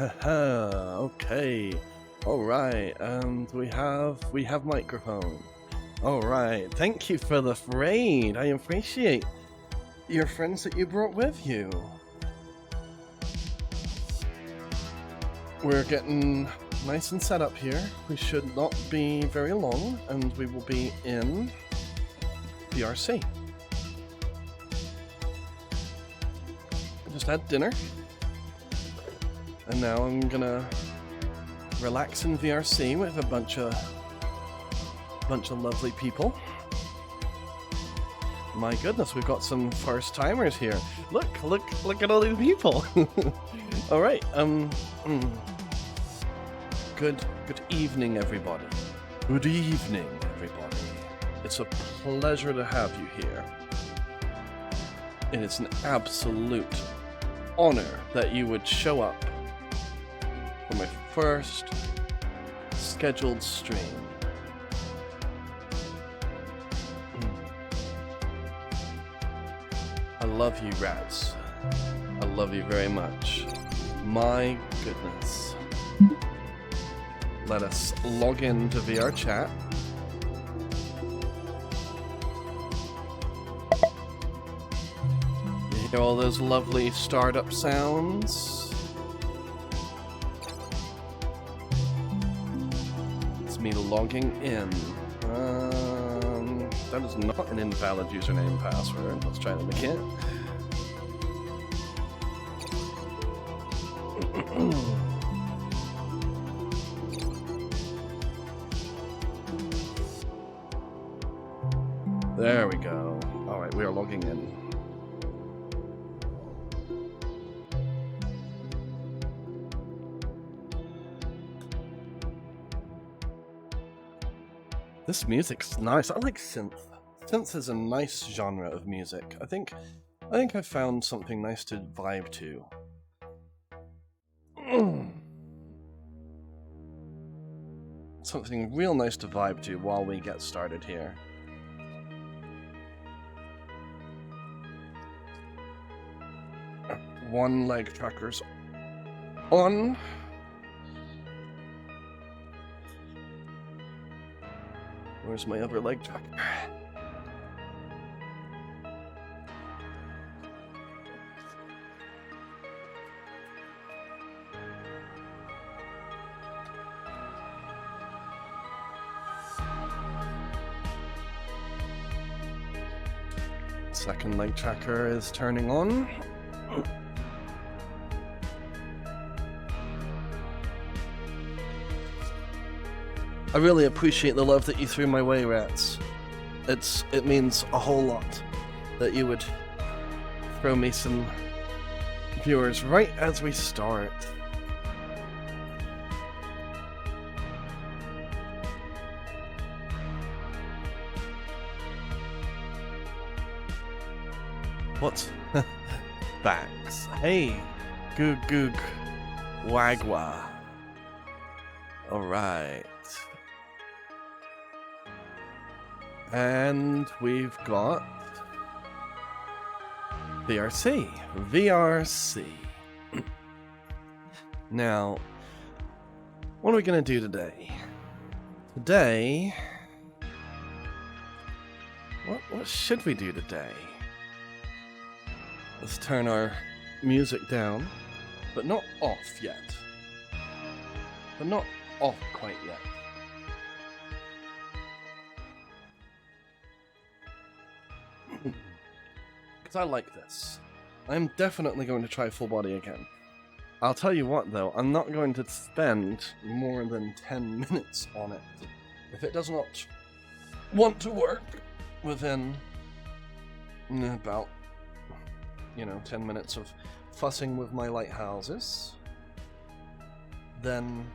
Okay. All right. And we have microphone. All right. Thank you for the raid. I appreciate your friends that you brought with you. We're getting nice and set up here. We should not be very long, and we will be in VRC. I just had dinner, and now I'm gonna relax in VRC with a bunch of lovely people. My goodness, we've got some first timers here. Look at all these people. All right. Good evening, everybody. Good evening, everybody. It's a pleasure to have you here. And it's an absolute honor that you would show up for my first scheduled stream. I love you, rats. I love you very much. My goodness. Let us log into VR chat. You hear all those lovely startup sounds? It's me logging in. That is not an invalid username and password. Let's try that again. There we go. Alright, we are logging in. This music's nice. I like synth. Synth is a nice genre of music. I think I found something nice to vibe to. Something real nice to vibe to while we get started here. One leg tracker's on. Where's my other leg tracker? Second leg tracker is turning on. I really appreciate the love that you threw my way, rats. It means a whole lot that you would throw me some viewers right as we start. What? Thanks. Hey, goog wagwa. Alright. And we've got VRC. Now, what are we going to do today? What should we do today? Let's turn our music down, but not off yet. But not off quite yet. Because I like this. I'm definitely going to try full body again. I'll tell you what though, I'm not going to spend more than 10 minutes on it. If it does not want to work within about, 10 minutes of fussing with my lighthouses, then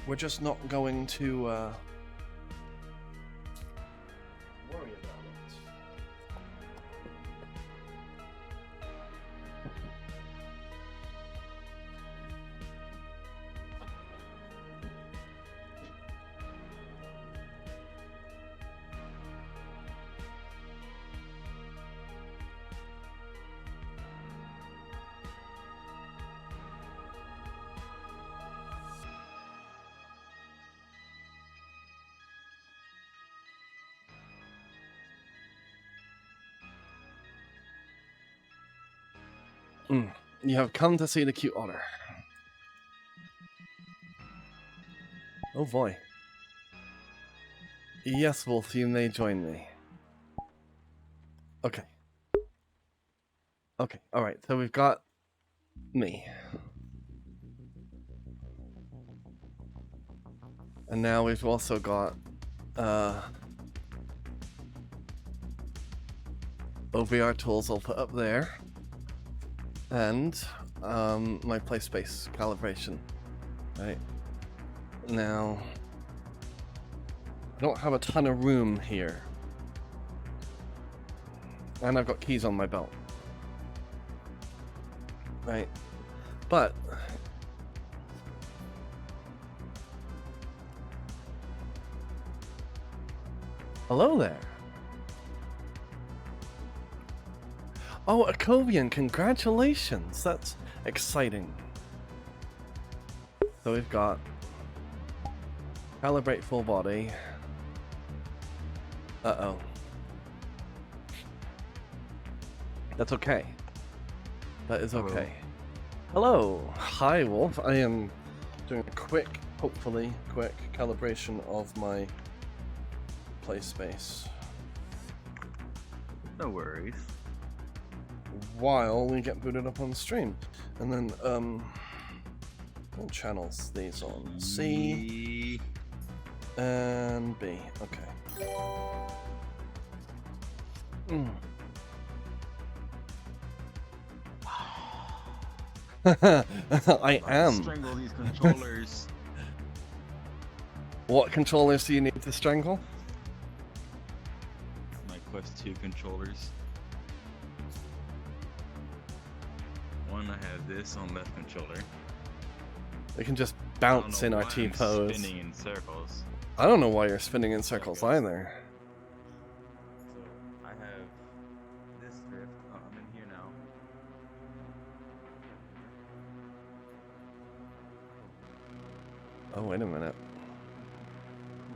we're just not going to worry about it. You have come to see the cute otter. Oh boy. Yes, Wolf, you may join me. Okay. Okay, alright, so we've got me. And now we've also got, OVR tools I'll put up there. And my play space calibration. Right. Now, I don't have a ton of room here. And I've got keys on my belt. Right. But hello there. Oh, Akovian, congratulations. That's exciting. So we've got calibrate full body. Uh-oh. That's okay. That is okay. Hello. Hi, Wolf. I am doing a quick, hopefully quick calibration of my play space. No worries. While we get booted up on the stream. And then, what channels these on? C and B. Okay. I am. Strangle these controllers. What controllers do you need to strangle? My Quest 2 controllers. One, I have this on left controller. We can just bounce in our T-pose. Spinning in circles. I don't know why you're spinning in circles either. So I have this drift. Oh, I'm in here now. Oh, wait a minute.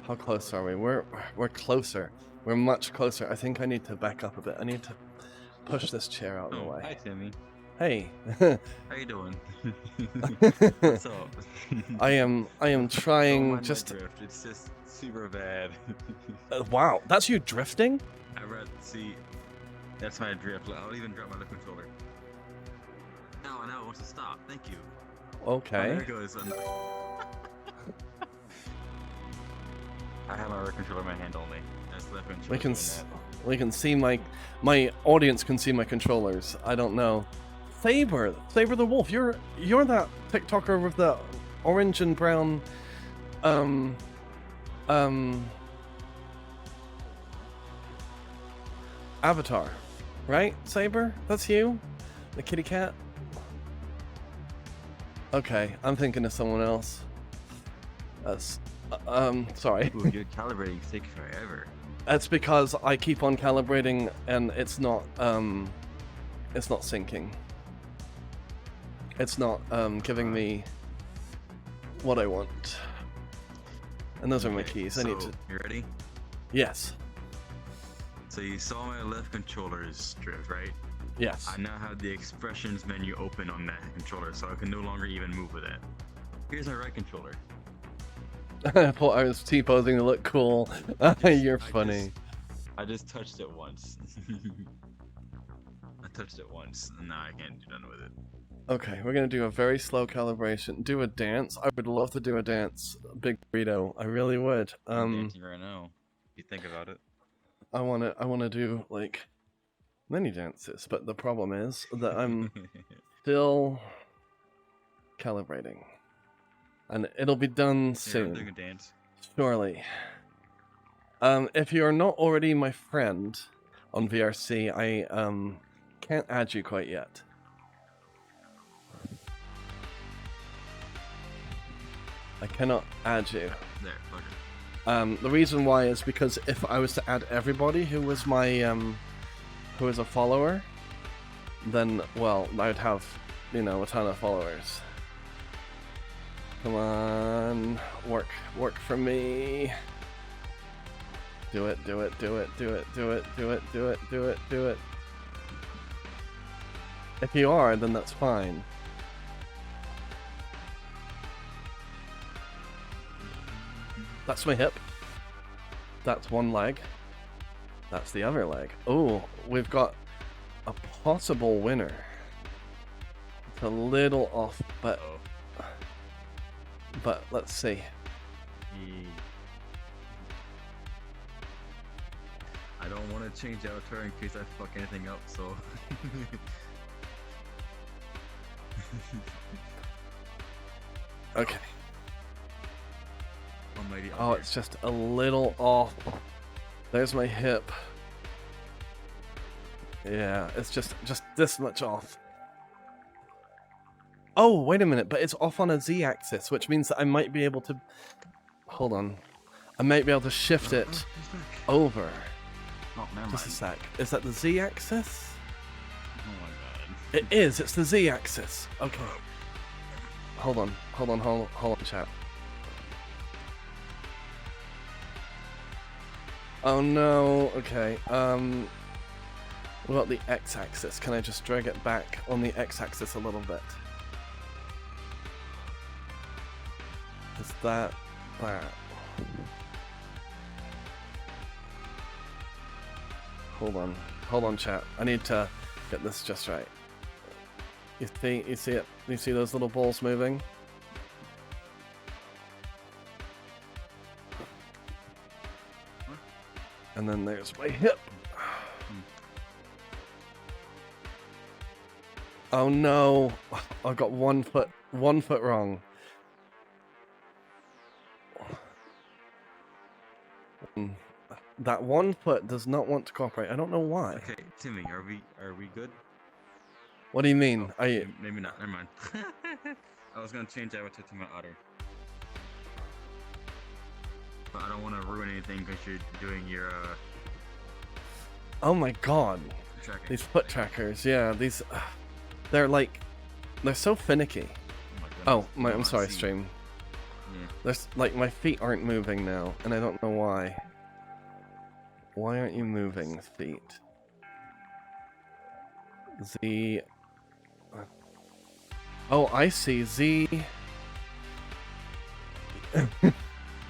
How close are we? We're closer. We're much closer. I think I need to back up a bit. I need to push this chair out of the way. Hi, Timmy. Hey. How you doing? What's up? I am trying just. Drift. It's just super bad. Wow, that's you drifting? I read. See, that's my drift. I'll even drop my left controller. No, it wants to stop. Thank you. Okay. Oh, there it goes. I have my right controller in my hand only. That's left controller. We can see my audience can see my controllers. I don't know. Saber the Wolf. You're that TikToker with the orange and brown avatar, right? Saber, that's you, the kitty cat. Okay, I'm thinking of someone else. That's sorry. Ooh, your calibrating takes forever. That's because I keep on calibrating and it's not syncing. It's not giving me what I want. And those are my keys. I need to. You ready? Yes. So you saw my left controller's drift, right? Yes. I now have the expressions menu open on that controller, so I can no longer even move with it. Here's my right controller. I thought I was T-posing to look cool. You're funny. I just touched it once. I touched it once, and now I can't do nothing with it. Okay, we're gonna do a very slow calibration. Do a dance. I would love to do a dance, Big Burrito. I really would. I'm dancing right now. If you think about it. I wanna do like many dances, but the problem is that I'm still calibrating, and it'll be done soon. I'm doing a dance. Surely. If you're not already my friend on VRC, I can't add you quite yet. I cannot add you. There, okay. The reason why is because if I was to add everybody who was my who is a follower, then well, I'd have, you know, a ton of followers. Come on, work for me. Do it. If you are, then that's fine. That's my hip. That's one leg. That's the other leg. Oh, we've got a possible winner. It's a little off, but let's see. I I don't want to change avatar in case I fuck anything up, so. Okay. Almighty. Oh, it's just a little off. There's my hip. Yeah, it's just this much off. Oh, wait a minute, but it's off on a Z-axis, which means that I might be able to... Hold on. I might be able to shift it over. Oh, never Just a mind. sec. Is that the Z-axis? Oh my god. It is, it's the Z-axis. Okay. Hold on, chat. Oh no, okay. What about the X-axis? Can I just drag it back on the X-axis a little bit? Is that... Hold on chat. I need to get this just right. You see it? You see those little balls moving? And then there's my hip. Oh no! I got 1 foot wrong. That 1 foot does not want to cooperate. I don't know why. Okay, Timmy, are we good? What do you mean? Oh, maybe not. Never mind. I was gonna change avatar to my otter, but I don't want to ruin anything because you're doing your Oh my god! tracking. These foot trackers, yeah, these they're so finicky. Oh my I'm sorry, stream. Yeah. There's my feet aren't moving now, and I don't know why. Why aren't you moving, feet? Z. Oh, I see. Z.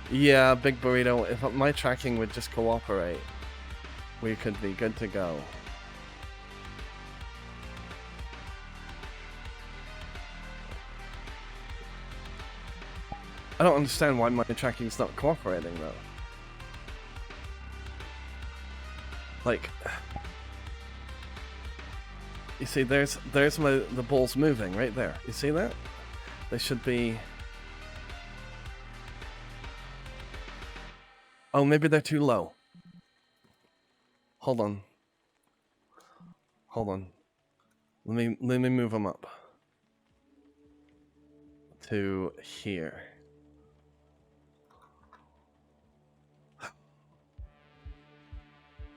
Yeah, Big Burrito. If my tracking would just cooperate, we could be good to go. I don't understand why my tracking's not cooperating though. You see, there's the balls moving right there. You see that? They should be. Oh, maybe they're too low. Hold on. Let me move them up to here.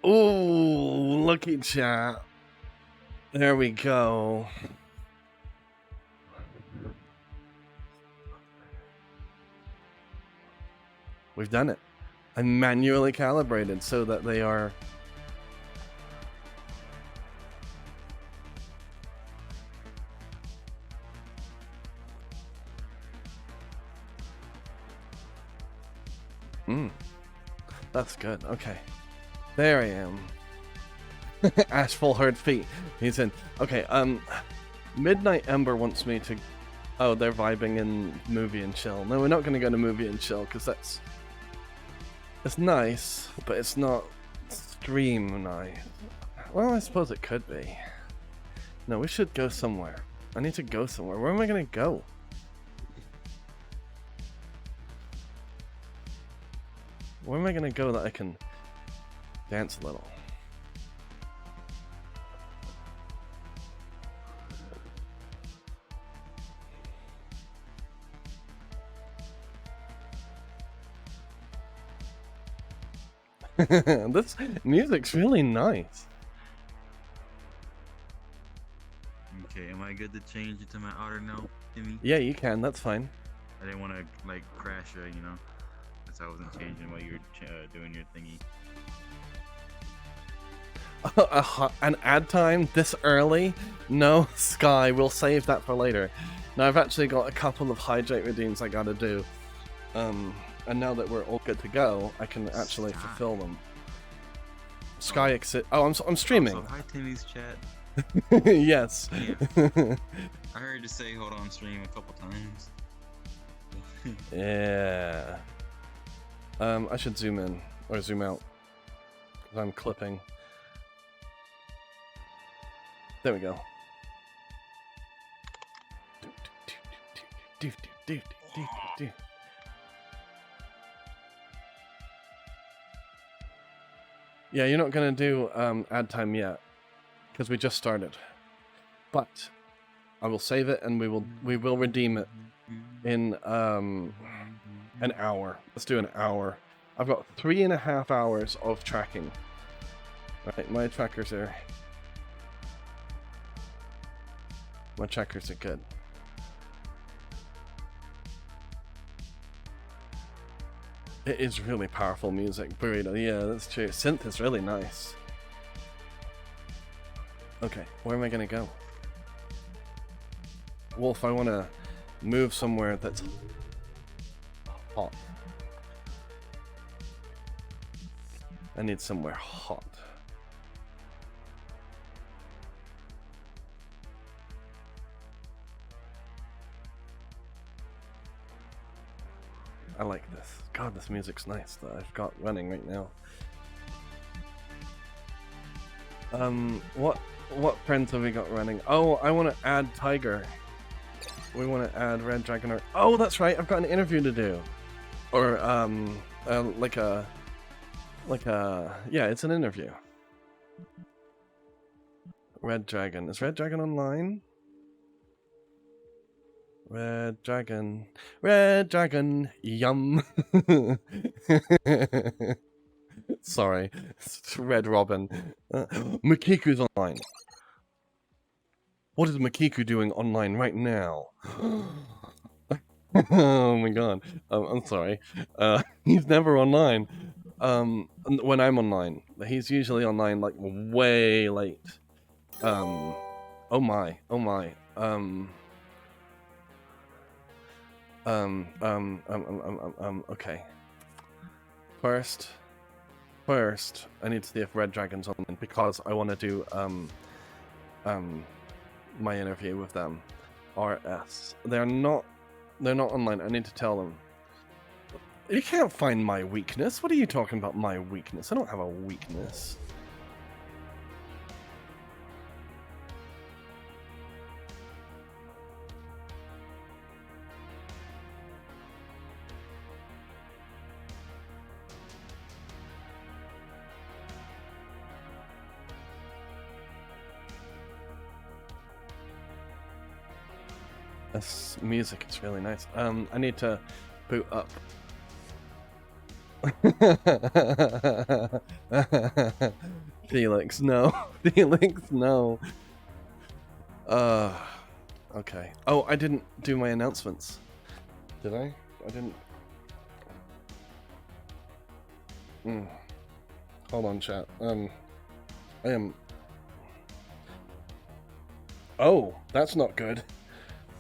Ooh, looky chat. There we go. We've done it. I manually calibrated so that they are... That's good. Okay. There I am. Ash full herd feet. He's in. Okay, Midnight Ember wants me to... Oh, they're vibing in Movie and Chill. No, we're not going to go to Movie and Chill, because that's... It's nice, but it's not stream nice. Well, I suppose it could be. No, we should go somewhere. I need to go somewhere. Where am I going to go? Where am I going to go that I can dance a little? This music's really nice. Okay, am I good to change it to my otter now, Timmy? Yeah, you can. That's fine. I didn't want to like crash it, you know. That's why I wasn't changing while you were doing your thingy. An ad time this early? No, Sky, we'll save that for later. Now I've actually got a couple of hydrate redeems I gotta do. And now that we're all good to go, I can actually fulfill them. Sky exit. Oh, I'm streaming. Also, hi Timmy's chat. Yes. Yeah. I heard you say hold on stream a couple times. Yeah. I should zoom in or zoom out. I'm clipping. There we go. Yeah, you're not gonna do ad time yet because we just started, but I will save it and we will redeem it in an hour. Let's do an hour. I've got 3.5 hours of tracking. Right, my trackers are good. It is really powerful music, Burrito. Yeah, that's true. Synth is really nice. Okay, where am I gonna go? Wolf, I want to move somewhere that's hot. I need somewhere hot. I like this. God, this music's nice that I've got running right now. What friends have we got running? Oh, I want to add Tiger. We want to add RedDragonArcade. Oh, that's right. I've got an interview to do. Or yeah, it's an interview. Red Dragon. Is Red Dragon online? Red Dragon. Red Dragon. Yum. Sorry. It's Red Robin. Makiku's online. What is Makiku doing online right now? Oh my god. I'm sorry. He's never online. When I'm online. He's usually online like way late. Oh my. Okay. First, I need to see if Red Dragon's online because I want to do, my interview with them. RS. They're not online. I need to tell them. You can't find my weakness. What are you talking about, my weakness? I don't have a weakness. This music is really nice. I need to boot up. Felix, no. Felix, no. Okay. Oh, I didn't do my announcements. Did I? I didn't. Hold on, chat. I am. Oh, that's not good.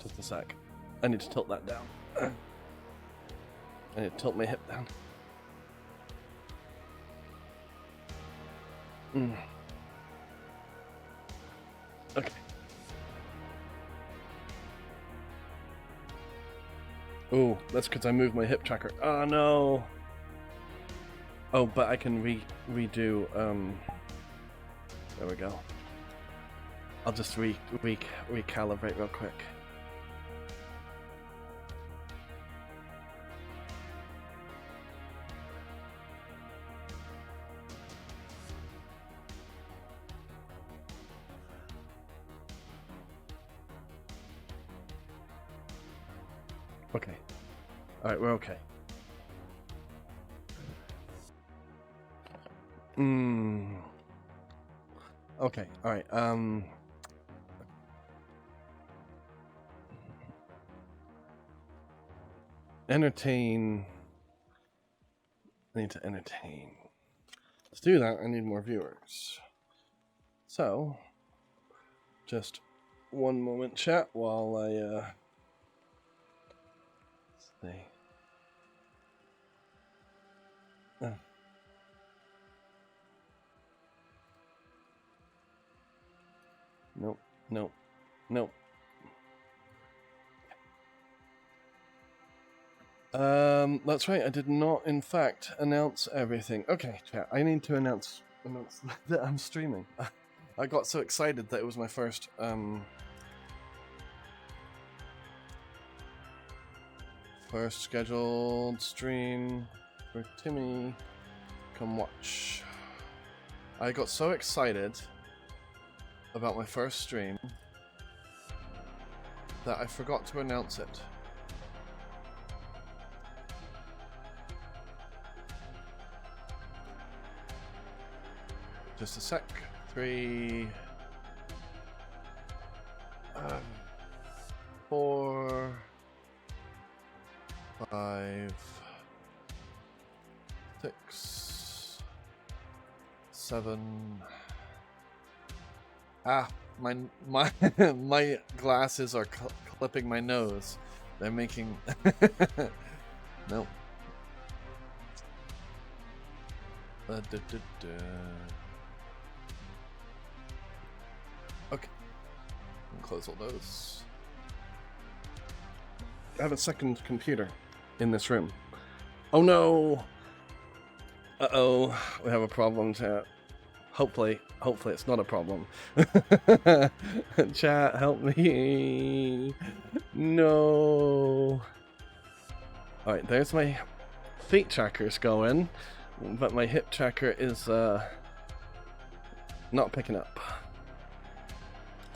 Just a sec. I need to tilt that down. I need to tilt my hip down. Okay. Oh, that's because I moved my hip tracker. Oh no. Oh, but I can redo. There we go. I'll just recalibrate real quick. Okay. Alright, we're okay. Okay, alright, entertain. I need to entertain. To do that, I need more viewers. So, just one moment, chat, while I, see. Nope. That's right, I did not, in fact, announce everything. Okay, chat, I need to announce announce that I'm streaming. I got so excited that it was my first first scheduled stream for Timmy. Come watch. I got so excited about my first stream that I forgot to announce it. Just a sec. 3, 4, 5, 6, 7. My my glasses are clipping my nose. They're making no. Okay. Close all those. I have a second computer in this room. Oh no! Uh-oh. We have a problem, chat. Hopefully it's not a problem. Chat, help me. No. Alright, there's my feet trackers going, but my hip tracker is not picking up.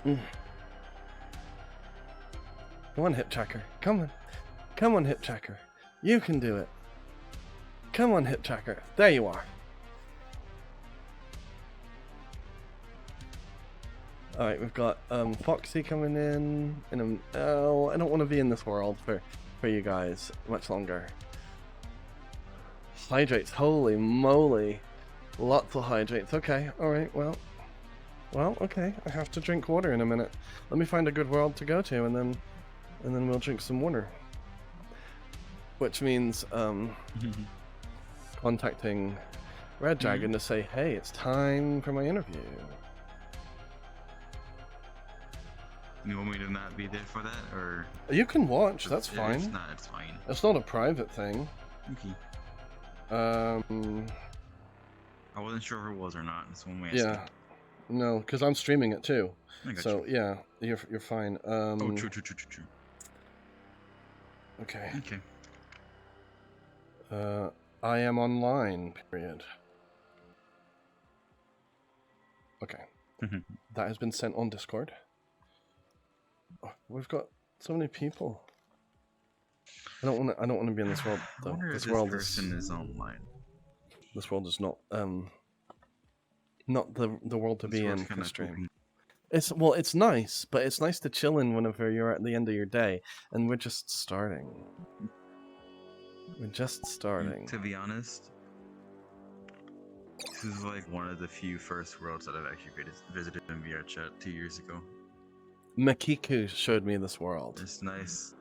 Come on, hip tracker. Come on. Come on, hip tracker. You can do it. Come on, hip tracker. There you are. Alright, we've got Foxy coming in. Oh, I don't want to be in this world for you guys much longer. Hydrates. Holy moly. Lots of hydrates. Okay, alright, well, okay. I have to drink water in a minute. Let me find a good world to go to, and then we'll drink some water. Which means contacting Red Dragon to say, hey, it's time for my interview. You want me to not be there for that, or You can watch. That's fine. It's not. It's fine. It's not a private thing. Okay. I wasn't sure if it was or not. That's one way. Yeah. No, because I'm streaming it too. I got So you. yeah, you're fine. Oh, true. Okay. Okay. I am online. Period. Okay. That has been sent on Discord. Oh, we've got so many people. I don't want to be in this world I though. wonder This if world this person is online. This world is not the world to be in for stream. It's nice, but it's nice to chill in whenever you're at the end of your day, and we're just starting. We're just starting. To be honest, this is like one of the few first worlds that I've actually visited in VR chat 2 years ago. Makiku showed me this world. It's nice.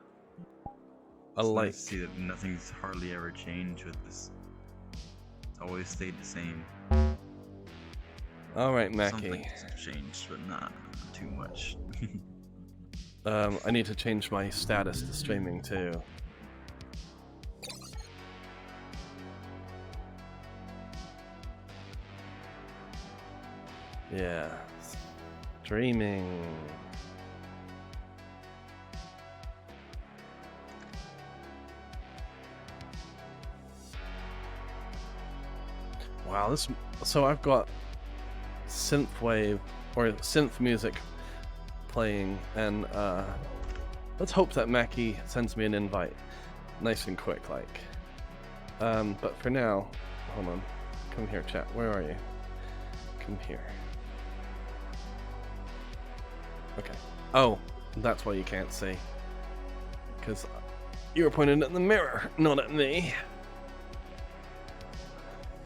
It's nice to see that nothing's hardly ever changed with this. It's always stayed the same. Alright, Maki. Some things have changed, but not too much. I need to change my status to streaming too. Yeah. Streaming. Wow, so I've got synthwave or synth music playing, and let's hope that Mackie sends me an invite nice and quick, like. But for now, hold on. Come here, chat. Where are you? Come here. Okay. Oh, that's why you can't see. Because you were pointing at the mirror, not at me.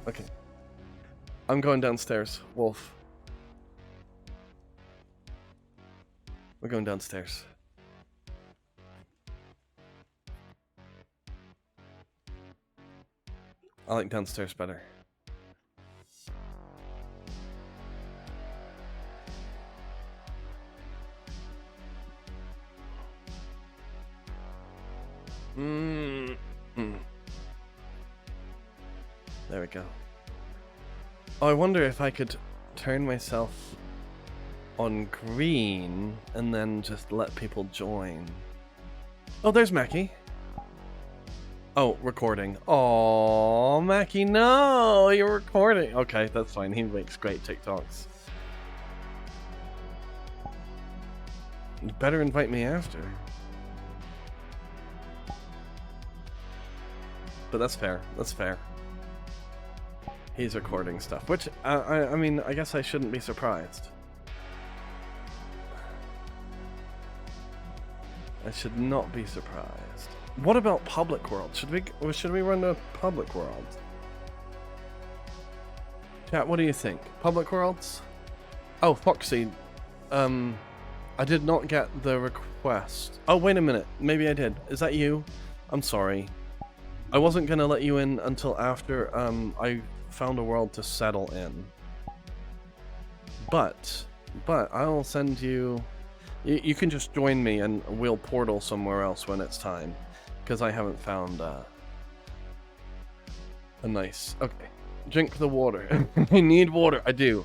Okay. I'm going downstairs, Wolf. We're going downstairs. I like downstairs better. There we go. Oh, I wonder if I could turn myself on green and then just let people join. Oh, there's Mackie. Oh, recording. Oh, Mackie, no, you're recording. Okay, that's fine. He makes great TikToks. You better invite me after. But that's fair. That's fair. He's recording stuff, which, I mean, I guess I shouldn't be surprised. I should not be surprised. What about Public World? Should we run to Public World? Chat, what do you think? Public Worlds? Oh, Foxy, I did not get the request. Oh, wait a minute. Maybe I did. Is that you? I'm sorry. I wasn't gonna let you in until after, I found a world to settle in. But I'll send you... You can just join me and we'll portal somewhere else when it's time. Because I haven't found, a nice... Okay. Drink the water. I need water. I do.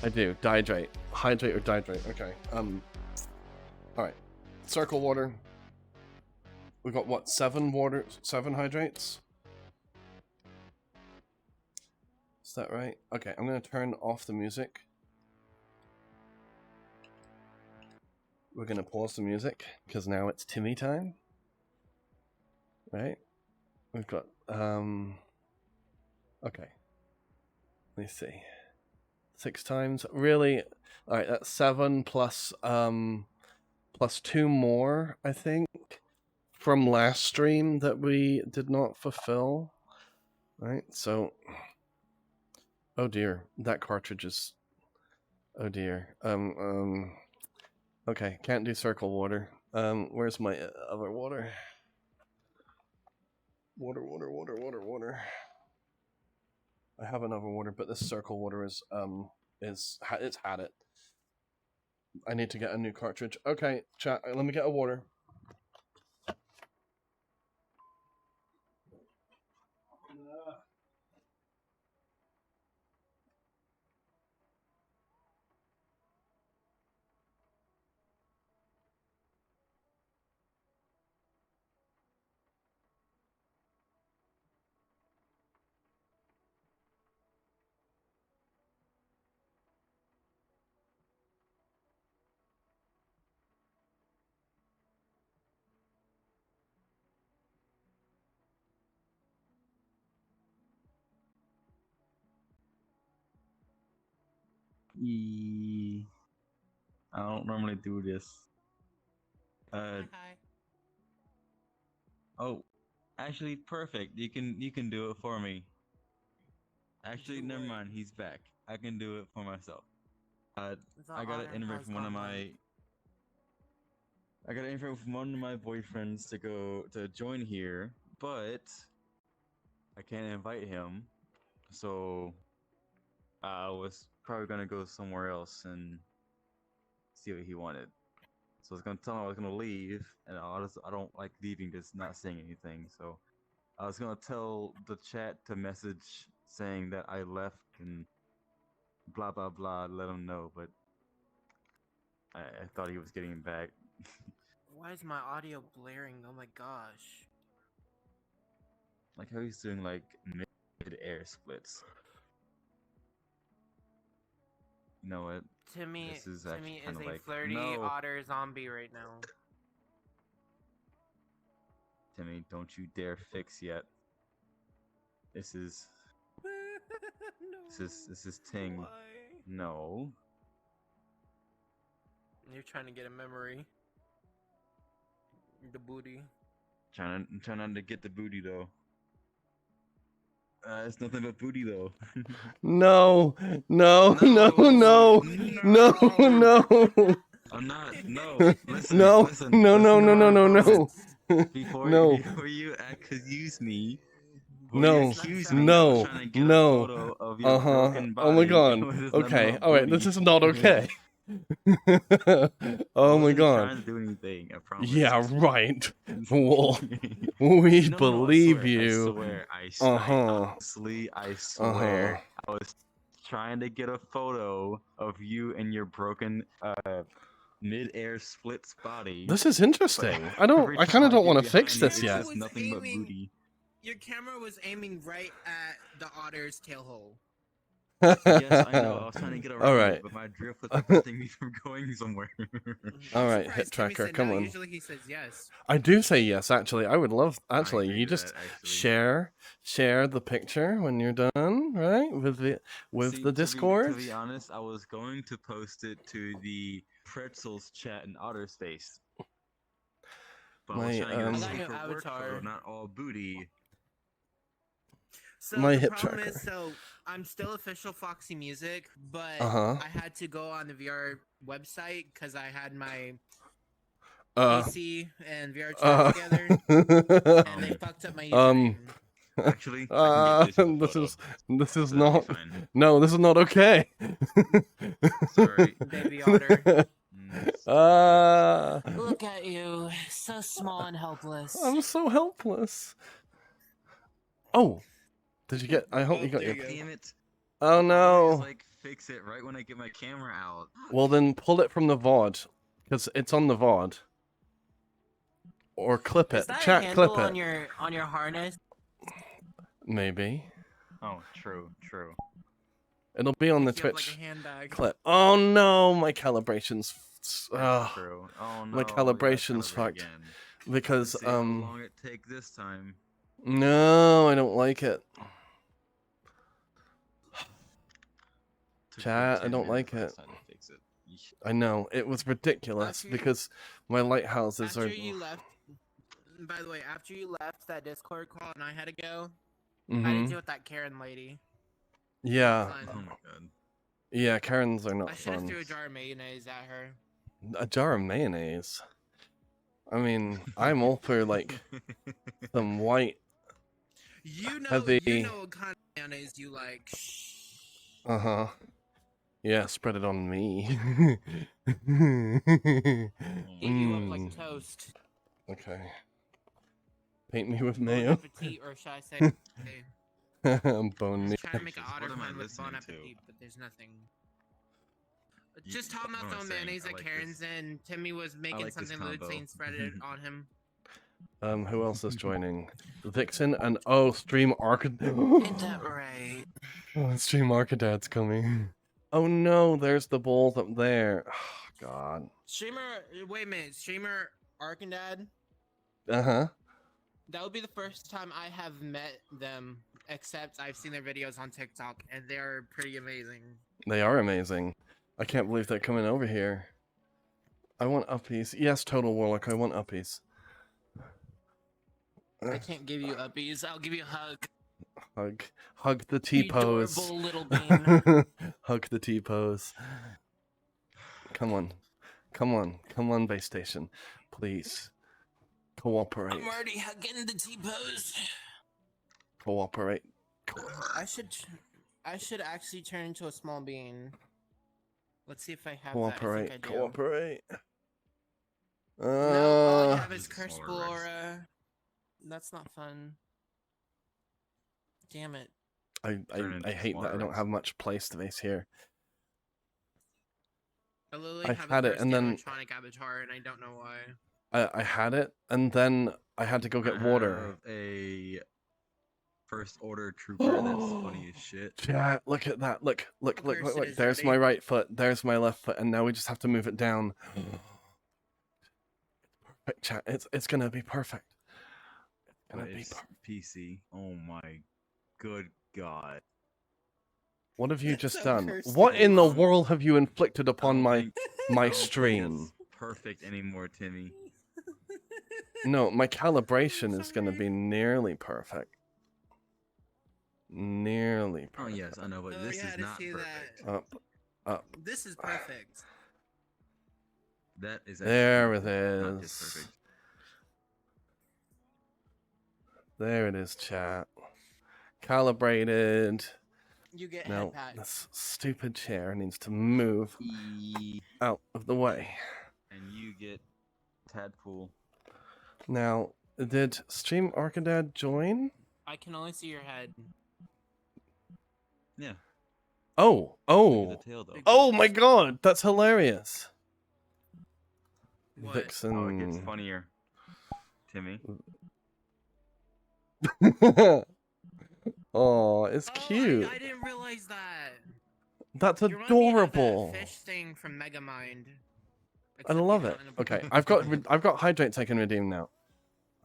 Dihydrate. Hydrate or dihydrate. Okay. Alright. Circle water. We got what? 7 hydrates? Is that right? Okay, I'm gonna turn off the music. We're gonna pause the music, because now it's Timmy time. Right? We've got, okay. Let me see. 6 times. Really? Alright, that's 7 plus 2 more, I think, from last stream that we did not fulfill. Right, so... Oh dear, that cartridge is... Oh dear. Okay, can't do circle water. Where's my other water? Water. I have another water, but this circle water is it's had it. I need to get a new cartridge. Okay, chat, let me get a water. I don't normally do this. Hi. Oh, actually, perfect. You can do it for me. Actually, never mind. He's back. I can do it for myself. I got an invite from one of my. I got an invite from one of my boyfriends to join here, but I can't invite him. So I was probably gonna go somewhere else and see what he wanted. So I was gonna tell him I was gonna leave, and I don't like leaving just not saying anything. So I was gonna tell the chat to message saying that I left and blah blah blah, let him know, but I thought he was getting back. Why is my audio blaring? Oh my gosh. Like how he's doing like mid-air splits. You know what? Timmy This is Timmy is kinda a like, flirty no. otter zombie right now. Timmy, don't you dare fix yet. This is No. this is Ting. Why? No. You're trying to get a memory. The booty. Trying not to get the booty though. It's nothing but booty though. No. No. I'm not. No. Listen. No. Listen. No. Before No. you accuse me. No. Accuse me No. of trying to get No. a photo of your broken body. Oh my god. It was Okay. not Alright, booty. this is not okay. Oh my wasn't god. trying to do anything, I promise. Yeah, right. Well, we No, believe I you. swear, Uh-huh. honestly, I Uh-huh. swear, I was trying to get a photo of you and your broken, mid-air splits body. This is But interesting. I every kind time of I don't get want to behind fix you, this it's yet. just nothing but booty. Your camera was aiming right at the otter's tail hole. Yes, I know. I was trying to get around Alright. it, but my drift was preventing me from going somewhere. All right, Surprised hit Timmy tracker, said come no. on. Usually he says yes. I do say yes, actually. I would love, actually, agree you to just that, actually. share the picture when you're done, right? With the See, the Discord. To be honest, I was going to post it to the Pretzels chat in Otter Space. But I was My, trying to get a I got a new safer work avatar. photo, not all booty. So My the hip problem tracker. is, so I'm still official Foxy Music, but Uh-huh. I had to go on the VR website because I had my Uh, PC and VR chat together, and they fucked up my um, username. Actually, I can get this as a photo. this is So that'll not, be fine. no, this is not okay. Sorry. Baby otter. Look at you, so small and helpless. I'm so helpless. Oh, did you get? I hope you got your. Damn it. Oh Always, no. like, fix it right when I get my camera out. Well then, pull it from the VOD, because it's on the VOD. Or clip Is it. that Chat, handle clip it. on your harness? Maybe. Oh, true, true. It'll be on the Pick you up Twitch like a handbag. clip. Oh no, my calibration's. That's true. Oh no. My calibration's calibrate fucked. again. Because Let's see how long it take this time. No, I don't like it. Took Chat, I 10 don't minutes like it. last time to fix it. Yeesh. I know it was ridiculous After you- because my lighthouses After are. you left, by the way, after you left that Discord call and I had to go, I had Mhm. to deal with that Karen lady. Yeah, Fun. Oh my god. yeah. Karens are I not should have fun. threw a jar of mayonnaise at her. A jar of mayonnaise. I mean, I'm all for like some white. You know Heavy. what kind of mayonnaise you like. Uh huh. Yeah, spread it on me. Eat you up like toast. Okay. Paint me with Bon mayo. appetit, or should I say? Bone me. Just trying to make an What otter am I pun with listening bon to? appetit, but there's nothing. You- Just talking what about am I throwing saying? mayonnaise I at like Karen's, this. and Timmy was making like this something lewd, combo. saying spread it on him. Who else is joining? Vixen and Stream Arcade. Ain't that right? Stream Arcadad's coming. Oh no, there's the balls up there. Oh, God. Wait a minute, streamer Arkandad? Uh huh. That would be the first time I have met them, except I've seen their videos on TikTok, and they're pretty amazing. They are amazing. I can't believe they're coming over here. I want uppies. Yes, Total Warlock, I want uppies. I can't give you uppies. I'll give you a hug. Hug the T-pose. Adorable little bean. Hug the T-pose. Come on, base station. Please. Cooperate. I'm already hugging the T-pose. Cooperate. I should actually turn into a small bean. Let's see if I have Cooperate. that. I think I do. Cooperate. No, all I have is This is Curse more Rex. Ballora. That's not fun. Damn it. I hate that I don't Rex. have much play space here. I literally I have had a it, and then- electronic avatar, and I don't know why. I had it, and then I had to go get I water. have a first order trooper that's funny as shit. Chat, look at that. Look. Cursed is There's ready. my right foot. There's my left foot, and now we just have to move it down. Perfect, chat. It's gonna be perfect. It's gonna But be it's perfect. PC. Oh my good god. What have you That's just so done? cursed What in the is. world have you inflicted I upon don't my think- my I don't think stream? it's perfect anymore, Timmy. No, my calibration is gonna Sorry. be nearly perfect. Nearly Oh perfect. yes, I know, but Oh, this yeah, is to not see perfect. that. Up. This is perfect. That is There actually it not just is. perfect. There it is, chat. Calibrated. You get Now, head pat. this stupid chair needs to move E out of the way. and you get Tadpool. Now, did Stream Arcade join? I can only see your head. Yeah. Oh, Look at oh, the tail though. oh my god, that's hilarious. What? Vixen. Oh, it gets funnier. Timmy. Oh, it's Oh, cute. I didn't realize that. That's You remind me of that adorable. fish thing from Megamind. I Except love he's it. not in a Okay, pool. I've got hydrates I can redeem now.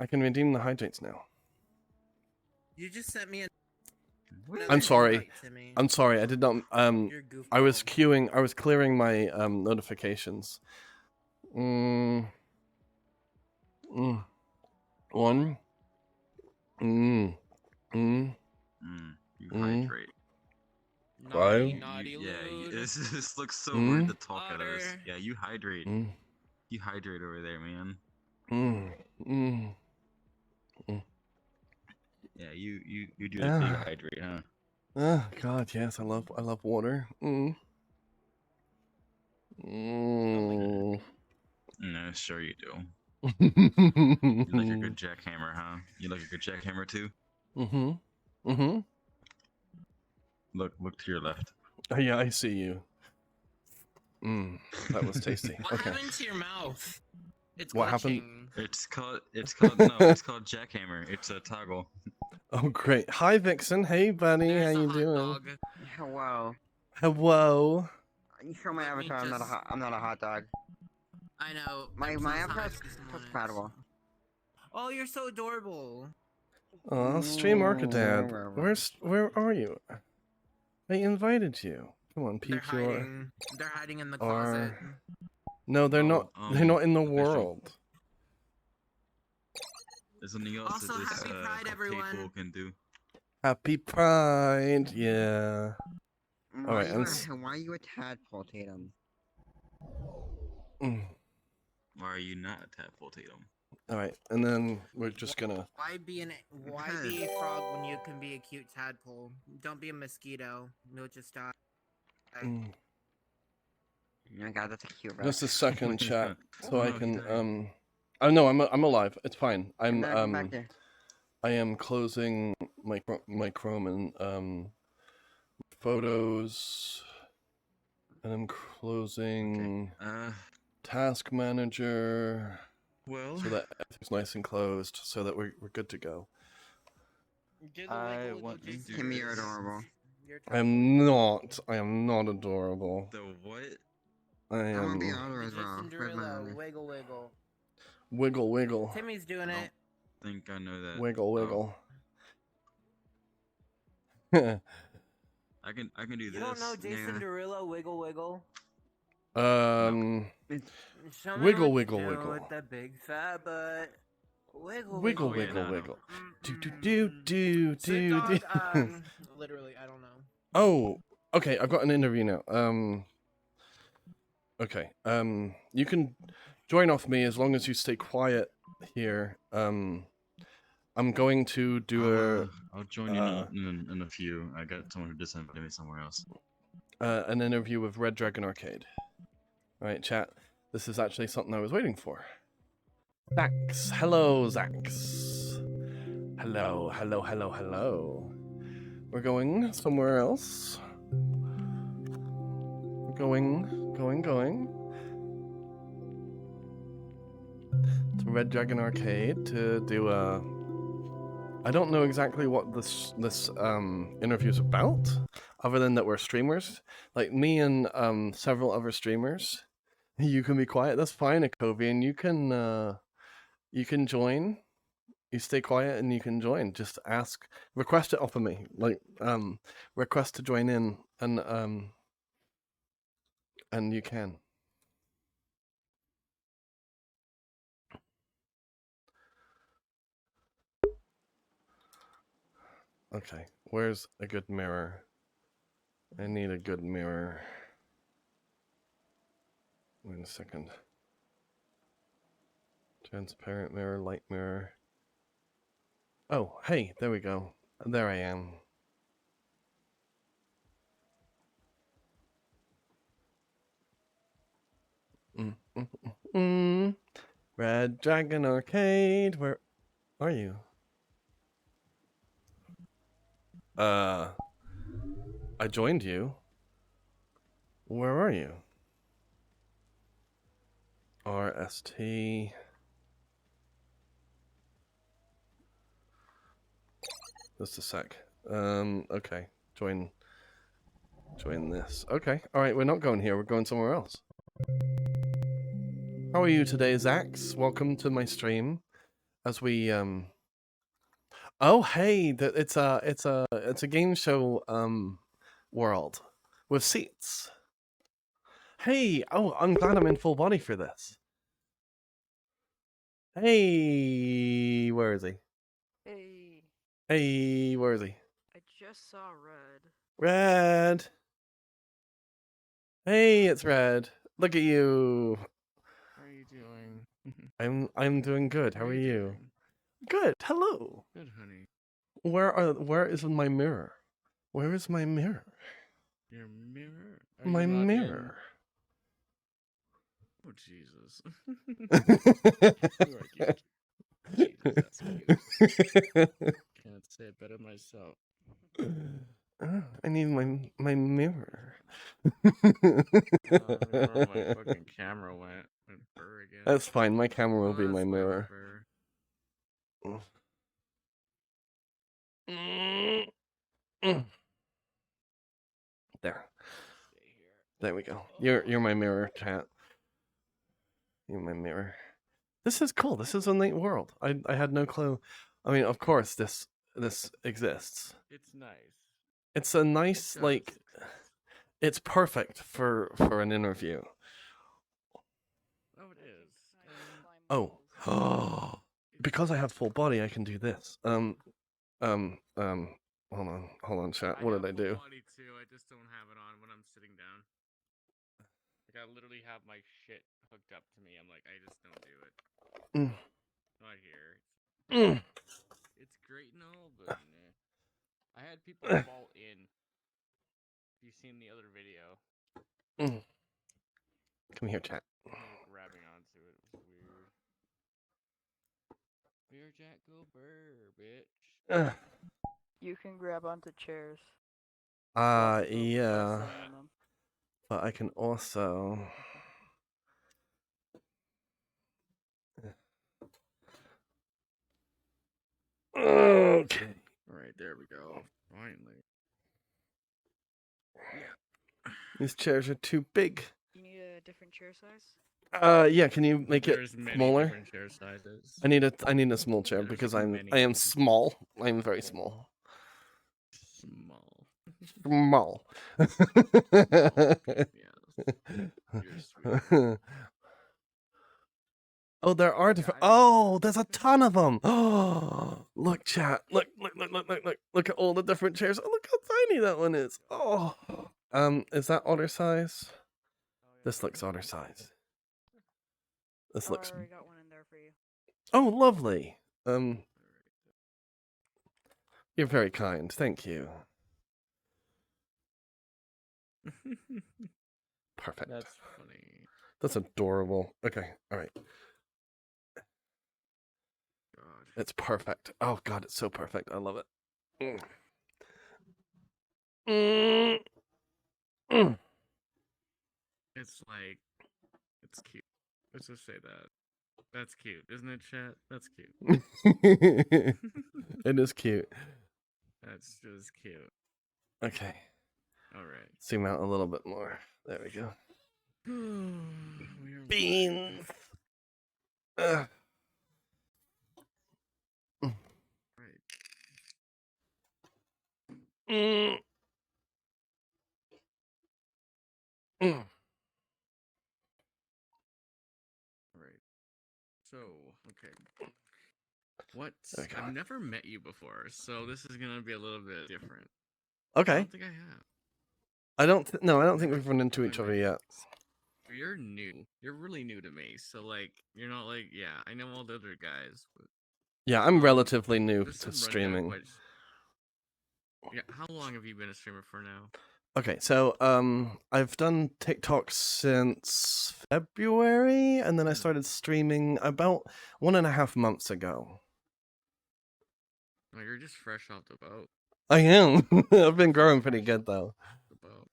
I can redeem the hydrates now. You just sent me I'm sorry. invite to me. I'm sorry. I did not. You're a I was goofball. I was clearing my notifications. One. You hydrate. Naughty, Five. naughty, lewd. This looks so rude to talk out of this. Otter. Yeah, you hydrate. You hydrate over there, man. Yeah, you do the big hydrate, huh? Oh God, yes, I love water. No, sure you do. You like a good jackhammer, huh? You like a good jackhammer too? Look to your left. Oh, yeah, I see you. That was tasty. What Okay. happened to your mouth? It's What happened? glitching. It's called no, it's called jackhammer. It's a toggle. Oh, great. Hi, Vixen. Hey, buddy. There's How a you hot doing? dog. Hello. Hello. You show my Let me avatar. just- I'm not a hot dog. I know. My I'm avatar so is sorry. compatible. Oh, you're so adorable. Oh, Stream Arcade. Where are you? I invited you. Come on, They're peek your. hiding. They're hiding in the closet. No, they're not. They're not in the official. world. There's something else Also, that this happy Pride, everyone. tadpole can do. Happy Pride. Yeah. Why, Alright, why are you a tadpole, Tatum? Why are you not a tadpole, Tatum? Alright, and then we're just gonna. Why be a frog when you can be a cute tadpole? Don't be a mosquito. You'll just die. Oh my god, that's a cute rat. Just a second, chat, so Oh, I no, can. he died. Oh no, I'm alive. It's fine. Come back there. I am closing my Chrome and photos, and I'm closing Task Manager. Well, So that everything's nice and closed, so that we're good to go. I want to do Timmy, you're this. adorable. I am not adorable. The what? I I want to be am. Otter as well. Where's my Cinderella, Otter? wiggle, wiggle. Wiggle, wiggle. Timmy's doing I it. don't think I know that. Wiggle, wiggle. I can do You this. don't know J Yeah. Cinderella, wiggle, wiggle. Wiggle, wiggle, wiggle. With the big fat butt. Wiggle, Wiggle, yeah, wiggle, no. wiggle. Do do Mm-mm. do do Sit do dog, do. literally, I don't know. Oh, okay. I've got an interview now. Okay. You can join off me as long as you stay quiet here. I'm going to do I'll join you in a few. I got someone who just invited me somewhere else. an interview with RedDragonArcade. All right, chat. This is actually something I was waiting for. Zax. Hello, Zax. Hello, hello, hello, hello. We're going somewhere else. We're going to RedDragonArcade to do a. I don't know exactly what this interview's about, other than that we're streamers. Like me and several other streamers. You can be quiet. That's fine, Akovian. You can join. You stay quiet and you can join. Just ask, request it off of me. Like request to join in, and you can. Okay, where's a good mirror? I need a good mirror. Wait a second. Transparent mirror, light mirror. Oh, hey, there we go. There I am. Red Dragon Arcade, where are you? I joined you. Where are you? RST. Just a sec. Okay. Join this. Okay. Alright, we're not going here, we're going somewhere else. How are you today, Zax? Welcome to my stream. As we oh hey, it's a game show world with seats. Hey, oh, I'm glad I'm in full body for this. Hey, where is he? Hey, Hey, where is he? I just saw Red. Red. Hey, it's Red. Look at you. How are you doing? I'm doing good. How are you? doing? Good. Hello. Good, honey. Where is my mirror? Where is my mirror? Your mirror? Are My you logged in? mirror. Oh, Jesus. You are cute. Jesus, that's cute. Can't say it better myself. I need my mirror. I don't remember where my fucking camera went. Went burr again. That's fine. My camera will Oh, be my that's why it went mirror. burr. There. Stay here. There we go. You're my mirror, chat. You're my mirror. This is cool. This is a neat world. I had no clue. I mean, of course this exists. It's nice. It's a nice It like does. it's perfect for an interview. Oh, it is. Oh. Oh. Because I have full body, I can do this. Hold on, chat. What did I do? Body too. I just don't have it on when I'm sitting down. Like I literally have my shit hooked up to me. I'm like, I just don't do it. Mm. Not here. Mm. It's great and all, but nah. I had people fall in. If you've seen the other video, Come here, chat. they were grabbing onto it. It was weird. Beer Jack go burr, bitch. You can grab onto chairs. Lots of people are Yeah. sitting on them. But I can also. Okay. Alright, there we go. Finally. These chairs are too big. You need a different chair size? Yeah, can you make There's it many smaller? different chair sizes. I need a small chair There's because many I am different- small. I'm very small. Small. Small. Yes. You're sweet. Oh, there are different. Oh, there's a ton of them. Oh, look, chat. Look at all the different chairs. Oh, look how tiny that one is. Oh, is that otter size? This looks otter size. This Oh, looks. I already got one in there for you. Oh, lovely. You're very kind. Thank you. Perfect. That's funny. That's adorable. Okay, all right. God. It's perfect. Oh God, it's so perfect. I love it. Mm. It's like, it's cute. Let's just say that. That's cute, isn't it, chat? That's cute. It is cute. That's just cute. Okay. Alright. Zoom out a little bit more. There we go. We're Beans. right. Mm. Mm. Right. So, okay. What? Okay. I've never met you before, so this is gonna be a little bit different. I Okay. don't think I have. I don't think we've run into each other yet. You're new. You're really new to me. So like, you're not like, yeah, I know all the other guys, but Yeah, I'm relatively new just to some rundown streaming. questions. Yeah, how long have you been a streamer for now? Okay, so I've done TikTok since February, and then I started streaming about 1.5 months ago. Oh, you're just fresh off the boat. I am. I've been growing pretty good though. The boat.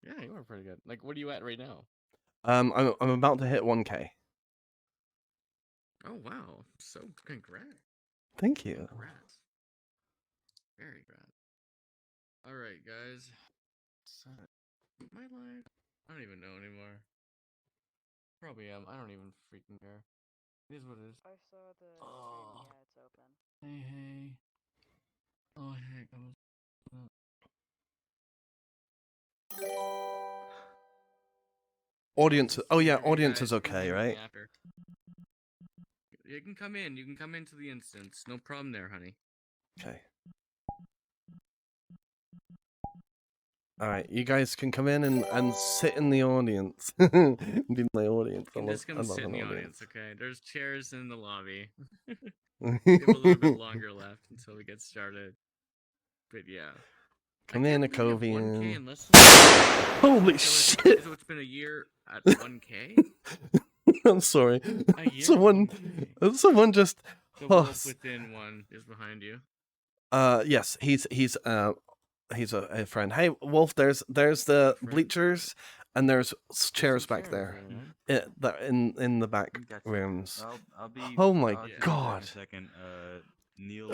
Yeah, you are pretty good. Like, what are you at right now? I'm about to hit 1K. Oh wow! So congrats. Thank you. Congrats. Very congrats. All right, guys. My life. I don't even know anymore. Probably am. I don't even freaking care. It is what it is. I saw the Oh. Timmy ads open. Hey. Oh heck, I was. Audience. Oh yeah, Hey, audience guys, is you can okay, hit me right? after. You can come in. You can come into the instance. No problem there, honey. Okay. All right, you guys can come in and sit in the audience. Be my audience. You can just I come love sit in an the audience. audience, okay? There's chairs in the lobby. We have a little bit longer left until we get started. But yeah. Come in, I can't believe you have 1K Akovian. in less than Holy so shit! so it's been a year at 1K? I'm sorry. A year at Someone 1K. someone just The oh, wolf within one is behind you. yes, he's a friend. Hey Wolf, there's the Friend? bleachers and there's chairs Some back there. man. In the back Gotcha. rooms. I'll be. Oh my I'll Yeah. be back in god. a second. Neil,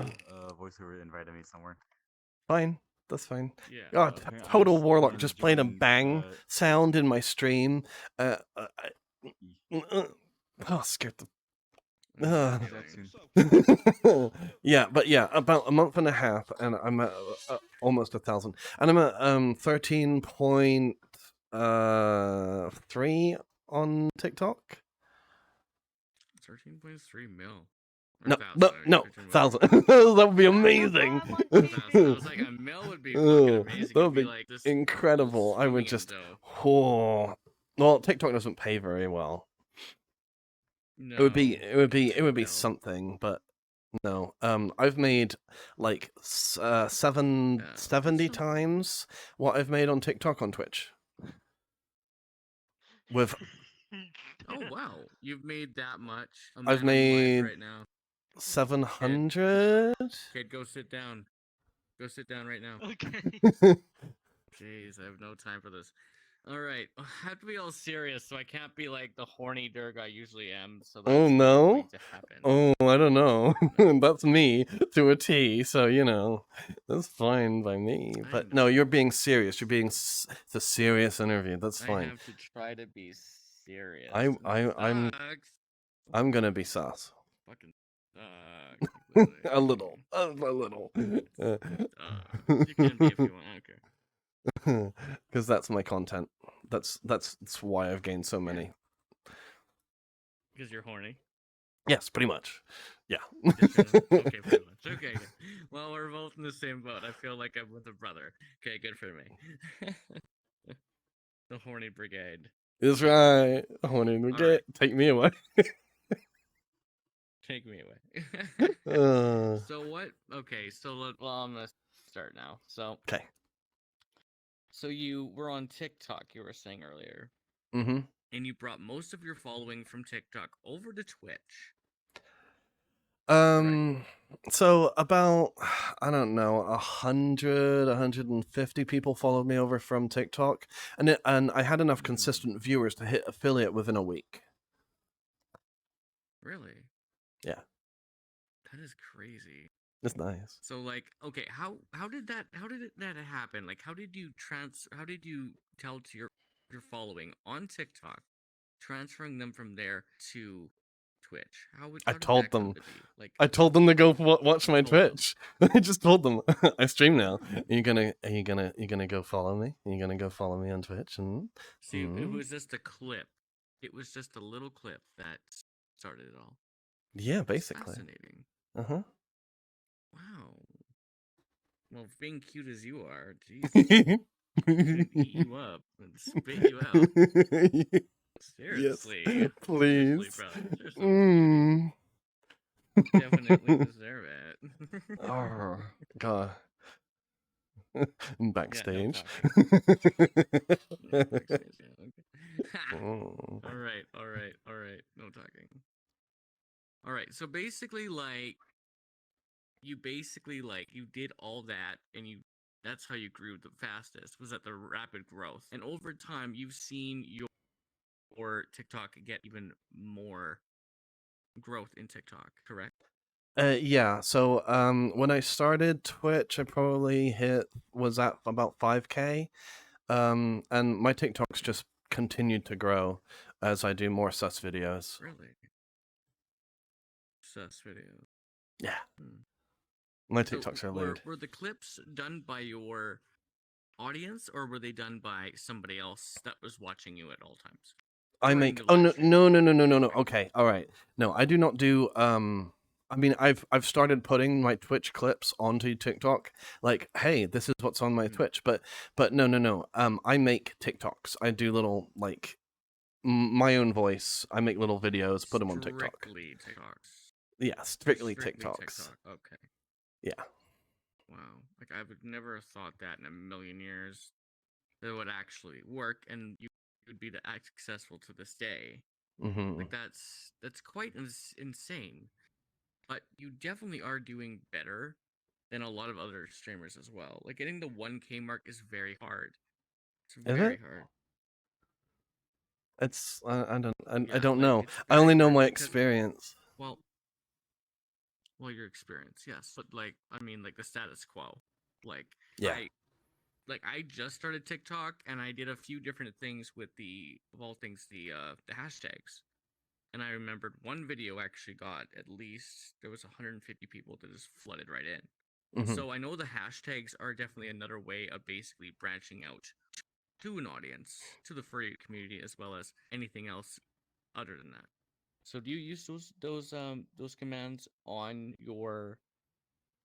voiceover invited me somewhere. Fine. That's fine. Yeah. God, Okay, I'm total just warlock going to just played a join, bang sound in my stream. Oh, scared the. I'm Back kidding. soon. Yeah, but yeah, about a month and a half, and I'm at almost 1,000, and I'm at 13.3 on TikTok. 13.3 mil. Or No, 1,000, no, I mean, no, 13.3. 1,000. That would be amazing. 1,000. I was like, a mil would be fucking Oh, amazing. that It'd would be like this incredible. I would swimming in just. dough. Oh, well, TikTok doesn't pay very well. No. It would be No. something, but no. I've made like 770 times what I've made on TikTok on Twitch. With Oh wow, you've made that much. I've I'm live made right now. 700. Kid, go sit down. Go sit down right now. Okay. Jeez, I have no time for this. All right, I have to be all serious, so I can't be like the horny Durg I usually am. So that's Oh not no. going to happen. Oh, I don't know. No. That's me to a T. So that's fine by me. I But know. no, you're being serious. You're being it's a serious interview. That's I fine. have to try to be serious. I'm Sucks. I'm gonna be sus. Fucking sucks. Like, A literally. little, a little. You can be if you want. I don't care. Because that's my content. That's why I've gained so many. Because you're horny. Yes, pretty much. Yeah. Okay, pretty much. Okay, good. Well, we're both in the same boat. I feel like I'm with a brother. Okay, good for me. The horny brigade. That's right. Horny brigade. Take me away. Take me away. Uh, So what? Okay, so well, I'm gonna start now. So okay. So you were on TikTok. You were saying earlier, Mm-hmm. and you brought most of your following from TikTok over to Twitch. So about, I don't know, 150 people followed me over from TikTok, and I had enough consistent viewers to hit affiliate within a week. Really? Yeah. That is crazy. It's nice. So like, okay, how did that happen? Like, how did you tell to your following on TikTok, transferring them from there to Twitch? How I did told that come them. to be? Like, I told them to go watch my told them. Twitch. I just told them I stream now. Are you gonna go follow me? Are you gonna go follow me on Twitch? And See, it was just a clip. It was just a little clip that started it all. yeah, That's basically. fascinating. Uh-huh. Wow. Well, being cute as you are, jeez, eat you up and spit you out. Seriously. Yes, please. Seriously, brother. Seriously. Definitely deserve it. Oh, God. Backstage. Yeah, backstage, yeah, okay. Oh. Alright, alright, alright. No talking. Alright, so basically, like, you did all that, and that's how you grew the fastest, was at the rapid growth. And over time, you've seen your TikTok get even more growth in TikTok, correct? Yeah, so when I started Twitch, I probably was at about 5K. And my TikToks just continued to grow as I do more sus videos. Really? Sus videos. Yeah. Hmm. My So TikToks are lead. were the clips done by your audience, or were they done by somebody else that was watching you at all times? I During make the oh live no stream? no no no no no no okay, all right. No, I do not do I mean I've started putting my Twitch clips onto TikTok. Like, hey, this is what's on my Mhm. Twitch, but no. I make TikToks. I do little like my own voice. I make little videos, put them on TikTok. Strictly TikToks. Yeah, strictly Strictly TikToks. TikTok. Okay. Yeah. Wow. Like, I would never have thought that in a million years that it would actually work, and you would be as successful to this day. Mhm. Like, that's quite insane. But you definitely are doing better than a lot of other streamers as well. Like, getting the 1K mark is very hard. It's Is very it? hard. It's I Yeah, don't like, know. it's I very only know hard my because, experience. well, your experience, yes, but, like, I mean, like, the status quo. Like, Yeah. I just started TikTok, and I did a few different things with of all things, the hashtags. And I remembered one video actually got at least, there was 150 people that just flooded right in. Mhm. So I know the hashtags are definitely another way of basically branching out to an audience, to the furry community, as well as anything else other than that. So do you use those commands on your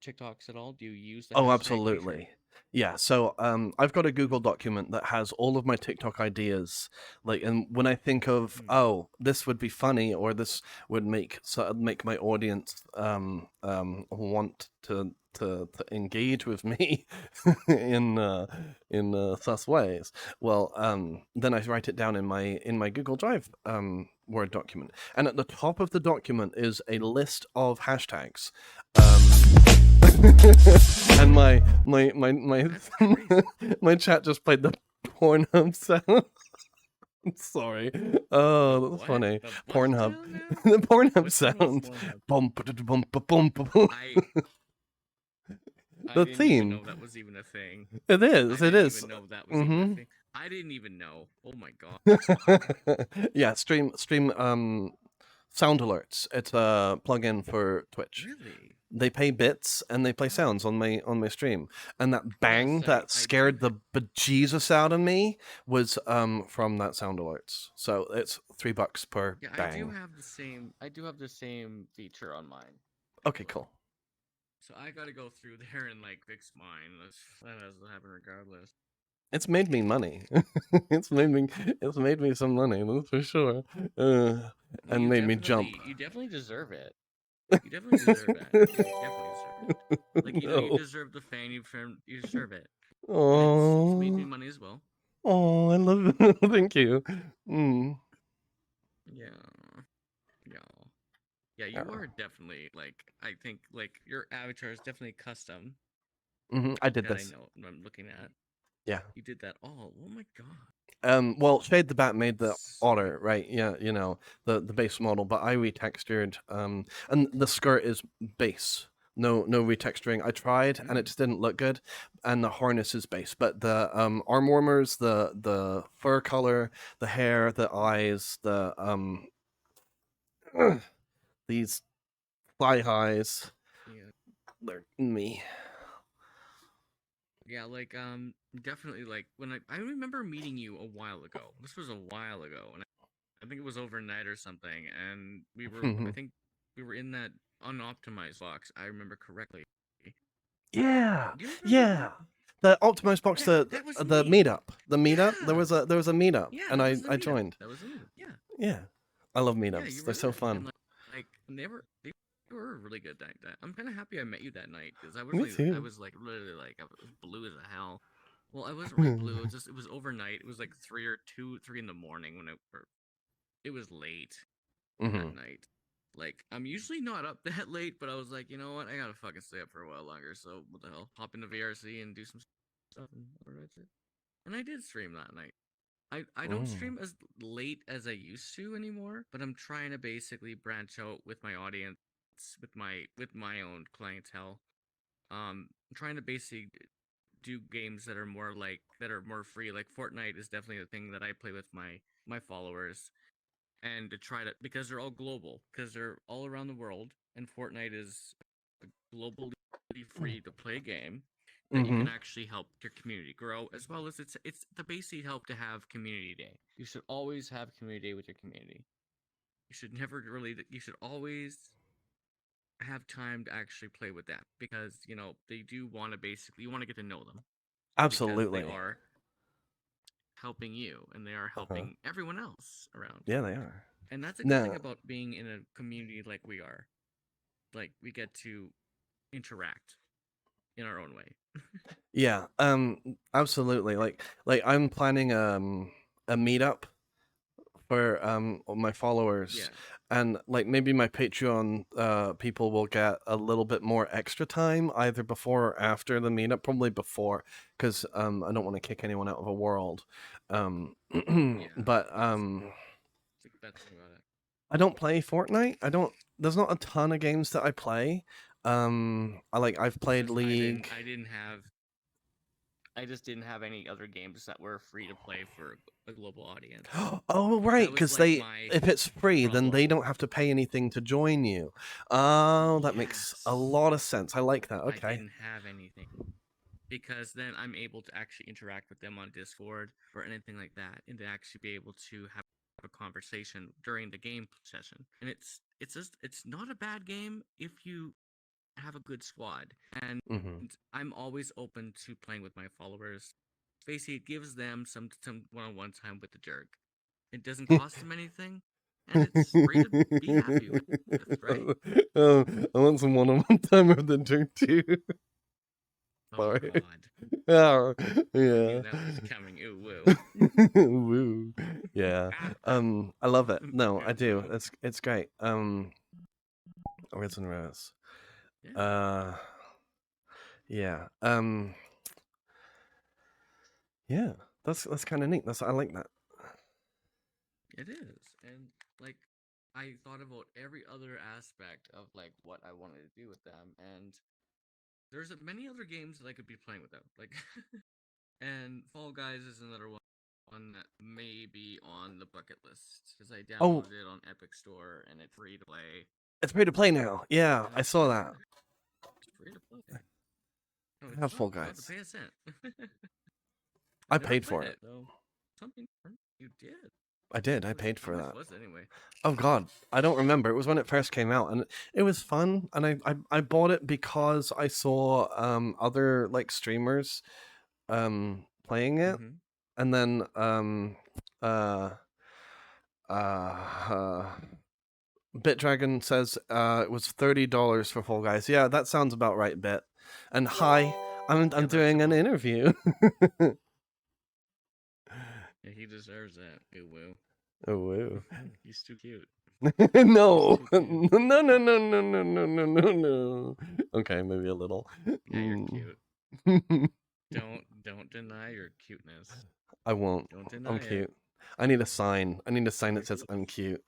TikToks at all? Do you use the Oh, hashtag feature? absolutely. Yeah, so I've got a Google document that has all of my TikTok ideas. Like, and when I think of, oh, this would be funny, or this would make my audience want to engage with me in sus ways. Well, then I write it down in my Google Drive Word document, and at the top of the document is a list of hashtags. And my That's crazy. my chat just played the Pornhub sound. Sorry. Oh, The that's what? funny. The what Pornhub. sound now? The Pornhub What sound was sound. Pornhub? Bum, ba-da-da-bum, ba-bum, ba-bum. I The didn't even theme. know that was even a thing. It is. I It didn't is. even know that was even a thing. I didn't even know. Oh my god. Yeah. Stream. Sound alerts. It's a plugin for Twitch. Really? They pay bits and they play sounds on my stream, and that bang Yes, that I scared do. the bejesus out of me was from that sound alerts. So it's $3 per Yeah, bang. I do have the same feature on mine. Okay, cool. So I gotta go through there and like fix mine. That has to happen regardless. It's made me money. it's made me some money, that's for sure. And made me jump. You definitely deserve it. You definitely deserve that. You definitely deserve it. Like, you know, you No. deserve the fame. You deserve it. And it's made me Oh, money as well. oh, I love it. Thank you. Yeah. Yeah, you are definitely, like, I think, like, your avatar is definitely custom. I did That this. I know I'm looking at. Yeah. You did that all. Oh my god. Well, Shade the Bat made the Sweet. otter, right? Yeah, you know, the base model, but I retextured, and the skirt is base. No retexturing. I tried, and it just didn't look good. And the harness is base, but the arm warmers, the fur color, the hair, the eyes, the these thigh highs, Yeah. they're me. Yeah, like, definitely, like, when I remember meeting you a while ago. This was a while ago, and I think it was overnight or something, and I think we were in that unoptimized box. I remember correctly. Yeah, Do you remember yeah. that? The optimized box, That was the me. meetup, There Yeah. was a meetup, Yeah, and that was the I meetup. joined. That was the meetup. Yeah. Yeah, I love Yeah, meetups. you They're were so there. fun. And, like, they You were really good that night. I'm kind of happy I met you that night because I was Me like, too. I was like literally like I was blue as a hell. Well, I wasn't really blue. It was overnight. It was like 3 in the morning when it was late that Mm-hmm. night. Like I'm usually not up that late, but I was like, you know what? I gotta fucking stay up for a while longer. So what the hell? Hop into VRC and do some stuff and that's it. And I did stream that night. I don't Mm. stream as late as I used to anymore, but I'm trying to basically branch out with my audience, with my own clientele. I'm trying to basically do games that are more free. Like Fortnite is definitely the thing that I play with my followers, and to try to because they're all global, because they're all around the world, and Fortnite is a globally free to play game that you Mm-hmm. can actually help your community grow, as well as it's the basic help to have community day. You should always have community day with your community. You should always have time to actually play with them because they do want to basically you want to get to know them because they Absolutely. are helping you and they are Uh-huh. helping everyone else around. Yeah, they are. And that's a good thing No. about being in a community like we are. Like we get to interact in our own way. Yeah. Absolutely. Like I'm planning a meetup for my followers, Yeah. and like maybe my Patreon people will get a little bit more extra time either before or after the meetup, probably before, because I don't want to kick anyone out of a world. Yeah. But It's like the best thing about it. I don't play Fortnite. I don't. There's not a ton of games that I play. I've played Because League. I just didn't have any other games that were free to play for a global audience. Oh right, That was because like they my if it's free, then they problem. don't have to pay anything to join you. Oh, that makes a Yes. lot of sense. I like that. I Okay. didn't have anything. Because then I'm able to actually interact with them on Discord or anything like that, and to actually be able to have a conversation during the game session. And it's not a bad game if you have a good squad. And Hmm. I'm always open to playing with my followers. Basically, it gives them some one-on-one time with the jerk. It doesn't cost them anything, and it's free to be happy with, right? Oh, I want some one-on-one time with the drink too. Oh Sorry. God, Oh, I yeah. knew that was coming. Ooh, woo. Woo. Yeah. I love it. No, I Ooh, do. woo. It's great. Reds and Rose. Yeah. Uh, yeah. Yeah. That's kind of neat. I like that. It is. And like I thought about every other aspect of like what I wanted to do with them, and there's many other games that I could be playing with them. Like and Fall Guys is another one that may be on the bucket list because I Oh, downloaded it on Epic Store and it's free to play. it's free to play now. Yeah, I saw that. It's free to play. No, I have Fall you don't have to Guys. pay a cent. I I've never paid played for it. it though. Something you did. I did. I Was paid how for much that. was it anyway? Oh God, I don't remember. It was when it first came out, and it was fun. And I bought it because I saw other like streamers playing it, Mm-hmm. and then uh uh BitDragon says it was $30 for Fall Guys. Yeah, that sounds about right, Bit. And hi, I'm Yeah, that's doing an about. interview. Yeah, he deserves that. Ew, woo. Oh woo. He's too cute. No. Too cute. No, no, no, no, no, no, no, no, no. Okay, maybe a little. Yeah, you're Mm. cute. Don't deny your cuteness. I won't. Don't I'm deny it. cute. I need a sign. I need a sign You're that says cute. I'm cute.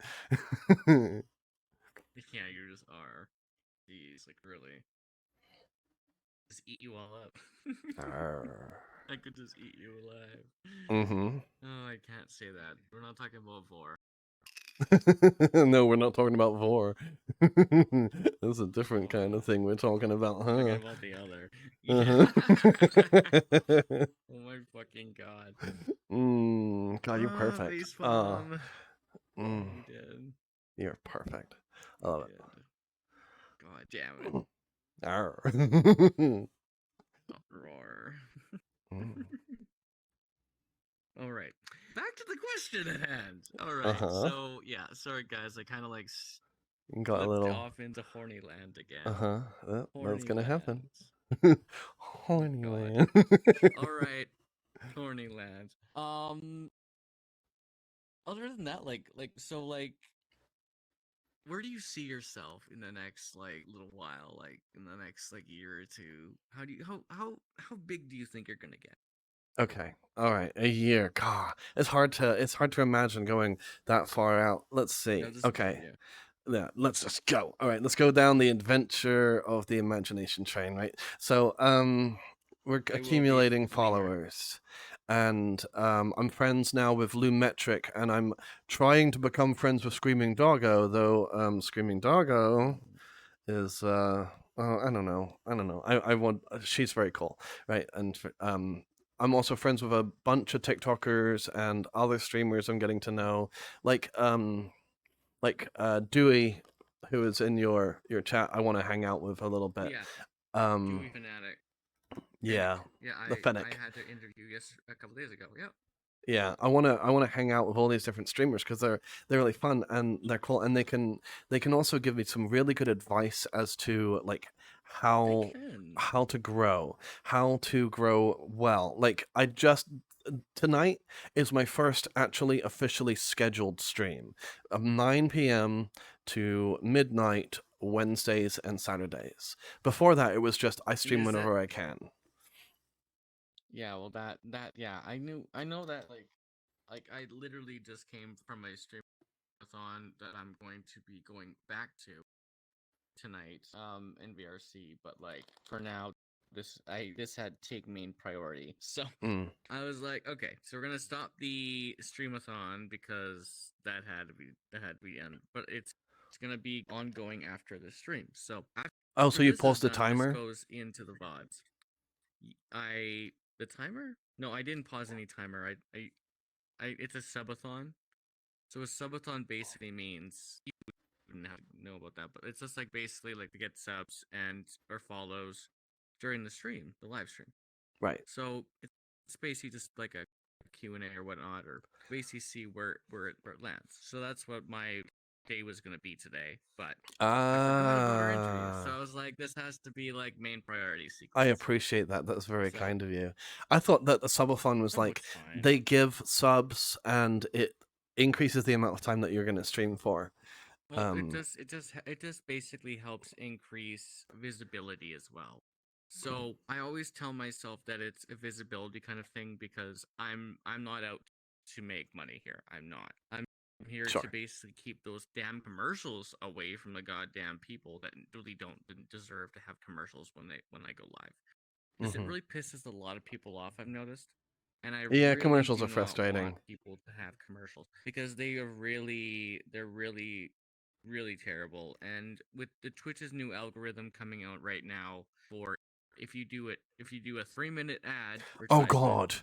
Yeah, you just are. Jeez, like really. Just eat you all up. I could just eat you alive. Mm-hmm. Oh, I can't say that. We're not talking about vor. No, we're not talking about vor. That's a different kind of thing we're talking about, We're talking huh? about the other. Uh-huh. Oh my fucking god. God, you're perfect. Face palm. Mm, You did. you're perfect. I You love did. God damn it. it. Arr. Roar. Mm. All right. Back to the question at hand. All right. Uh-huh. So, yeah, sorry guys. I kind of like You got a flipped little. off into horny land again. That's Horny gonna happen. land. Horny God. man. All right, horny land. Other than that, where do you see yourself in the next little while, in the next year or two? How big do you think you're gonna get? Okay. All right. A year. God, it's hard to imagine going that far out. Let's see. No, Okay. yeah. Yeah, let's just go. All right, let's go down the adventure of the imagination train, right? So, we're They will be accumulating for me here. followers, and I'm friends now with Lumetric, and I'm trying to become friends with Screaming Doggo, though Screaming Doggo is oh, I don't know. I want she's very cool, right? And I'm also friends with a bunch of TikTokers and other streamers I'm getting to know, like Dewey, who is in your chat. I want to hang out with a little bit. Yeah, Um, Dewey Fanatic. yeah, Yeah, the I Fennec. had to interview a couple days ago. Yep. Yeah, I wanna hang out with all these different streamers because they're really fun and they're cool, and they can also give me some really good advice as to like how to grow well. Like I just tonight is my first actually officially scheduled stream of 9 p.m. to midnight Wednesdays and Saturdays. Before that, it was just I stream whenever I can. Yeah, well, yeah, I know that I literally just came from a streamathon that I'm going to be going back to tonight, in VRC, but for now, this had to take main priority. So I was like, okay, so we're gonna stop the streamathon because that had to be end, but it's gonna be ongoing after the stream. So so you paused the timer? This goes into the VODs. The timer? No, I didn't pause any timer. It's a subathon. So a subathon basically means you wouldn't have to know about that, but it's just basically to get subs and or follows during the stream, the live stream. Right. So it's basically just like a Q&A or whatnot, or basically see where it lands. So that's what my day was gonna be today, but I forgot about our interview. So I was like, this has to be main priority sequence. I appreciate that. That's very kind of you. I thought that the subathon was they give subs and it increases the amount of time that you're going to stream for. Well, it just basically helps increase visibility as well. So I always tell myself that it's a visibility kind of thing because I'm not out to make money here. I'm not. I'm here to basically keep those damn commercials away from the goddamn people that really don't deserve to have commercials when I go live. Because it really pisses a lot of people off, I've noticed. And I really commercials do are frustrating. Not want people to have commercials because they're really terrible. And with the Twitch's new algorithm coming out right now for if you do a 3-minute ad. Oh god!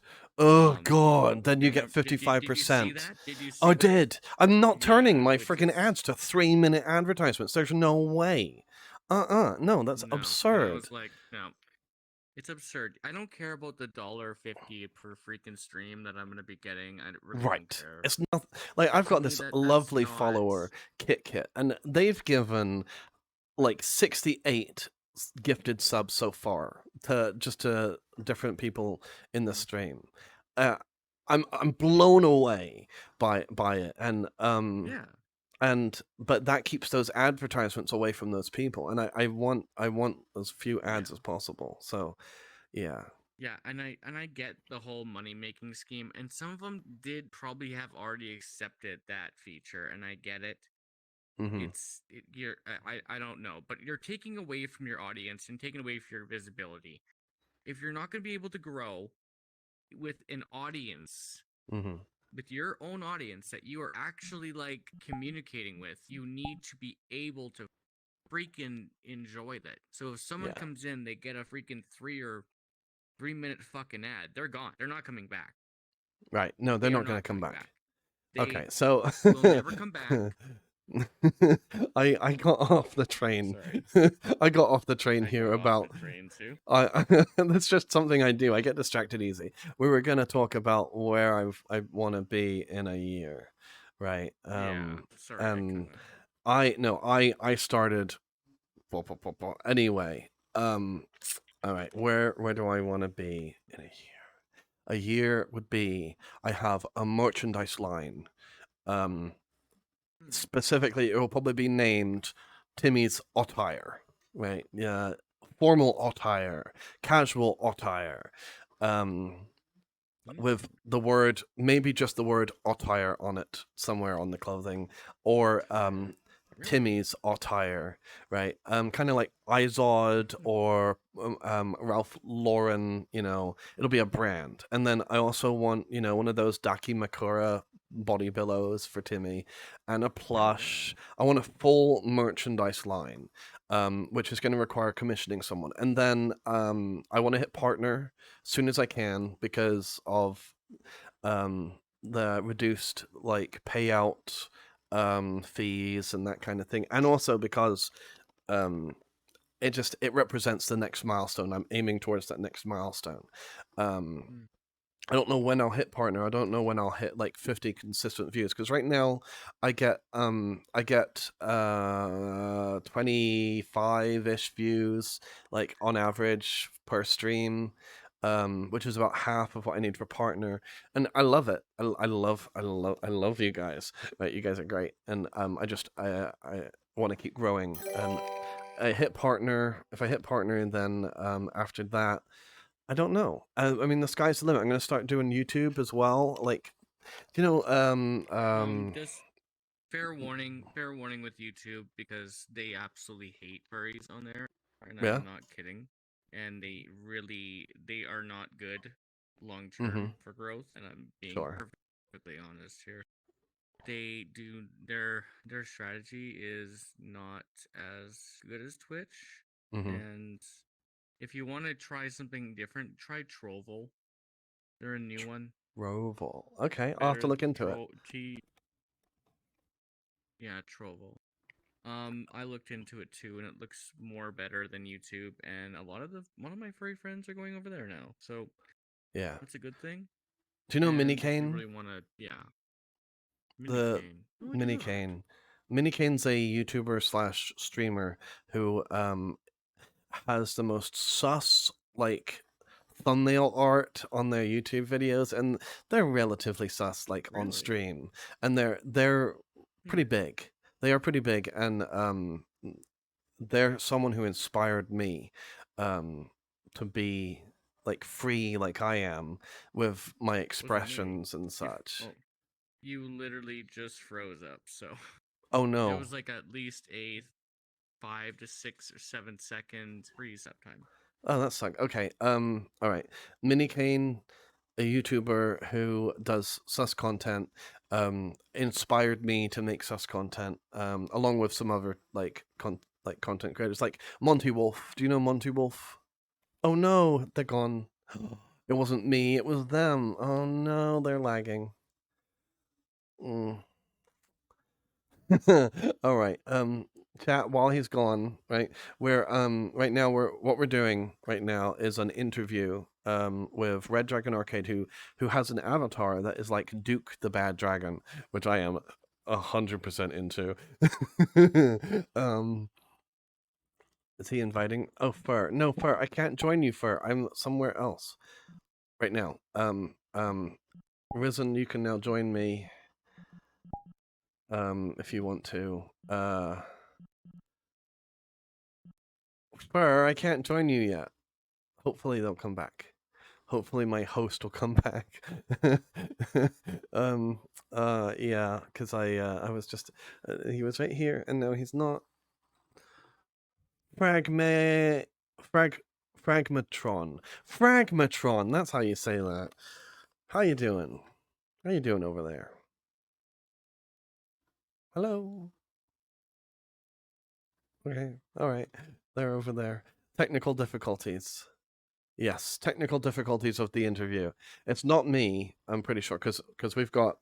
Then you get 55%. Did you see I that? did. I'm not turning my freaking ads to 3-minute advertisements. There's no way. No, that's absurd. I was like, no. It's absurd. I don't care about the $1.50 per freaking stream that I'm gonna be getting. I really don't care. It's not I've got this lovely follower, Kit, and they've given 68 gifted subs so far to different people in the stream. I'm blown away by it, and but that keeps those advertisements away from those people, and I want as few ads as possible. So, yeah. Yeah, and I get the whole money making scheme, and some of them did probably have already accepted that feature, and I get it. I don't know, but you're taking away from your audience and taking away from your visibility. If you're not going to be able to grow with an audience, with your own audience that you are actually communicating with, you need to be able to freaking enjoy that. So if someone comes in, they get a freaking 3-minute fucking ad, they're gone. They're not coming back. Right. No, they're not going to come back. Okay, They so will never come back. I got off the train. I got off the train here about. The train too. That's just something I do. I get distracted easy. We were gonna talk about where I want to be in a year, right? Sorry, and I started. Anyway, all right. Where do I want to be in a year? A year would be I have a merchandise line. Specifically, it will probably be named Timmy's attire. Right? Yeah, formal attire, casual attire. With the word, maybe just the word attire on it somewhere on the clothing, or Timmy's attire, right? Kind of like Izod or Ralph Lauren, it'll be a brand. And then I also want, one of those Daki Makura body pillows for Timmy and a plush. I want a full merchandise line, which is going to require commissioning someone. And then I want to hit partner as soon as I can because of the reduced payout fees and that kind of thing, and also because it represents the next milestone. I'm aiming towards that next milestone. I don't know when I'll hit partner. I don't know when I'll hit 50 consistent views, because right now I get 25-ish views on average per stream, which is about half of what I need for partner, and I love it. I love you guys. Right, you guys are great, and I want to keep growing. And I hit partner. If I hit partner, then after that, I don't know. I mean, the sky's the limit. I'm going to start doing YouTube as well. Just fair warning with YouTube, because they absolutely hate furries on there, and Yeah. I'm not kidding. And they are not good long term for growth, and I'm being perfectly honest here. They do their strategy is not as good as Twitch, and if you want to try something different, try Trovel. They're a new one. Trovel. Okay, I'll have to look into it. Yeah, Trovel. I looked into it too, and it looks more better than YouTube. And one of my furry friends are going over there now, so yeah, that's a good thing. Do you know And Mini if Cane? you really want to, yeah. Mini Cane. Mini Cane's a YouTuber / streamer who has the most sus thumbnail art on their YouTube videos, and they're relatively sus on stream, and they're pretty big. They are pretty big, and they're someone who inspired me to be free like I am with my expressions and such. You literally just froze up, so. Oh no. It was at least a 5 to 6 or 7 second freeze up time. Oh, that sucked. Okay. All right. Mini Cane, a YouTuber who does sus content, inspired me to make sus content, along with some other content creators like Monty Wolf. Do you know Monty Wolf? Oh no, they're gone. It wasn't me, it was them. Oh no, they're lagging. All right. Chat, while he's gone, right? Right now what we're doing right now is an interview with RedDragonArcade, who has an avatar that is like Duke the Bad Dragon, which I am 100% into. Is he inviting? Oh, Fur. No, Fur, I can't join you, Fur. I'm somewhere else right now. Risen, you can now join me if you want to. Fur, I can't join you yet. Hopefully they'll come back. Hopefully my host will come back. Yeah, because I was just he was right here and now he's not. Fragmatron. Fragmatron, that's how you say that. How you doing? How you doing over there? Hello? Okay, alright. They're over there. Technical difficulties. Yes, technical difficulties of the interview. It's not me, I'm pretty sure, because we've got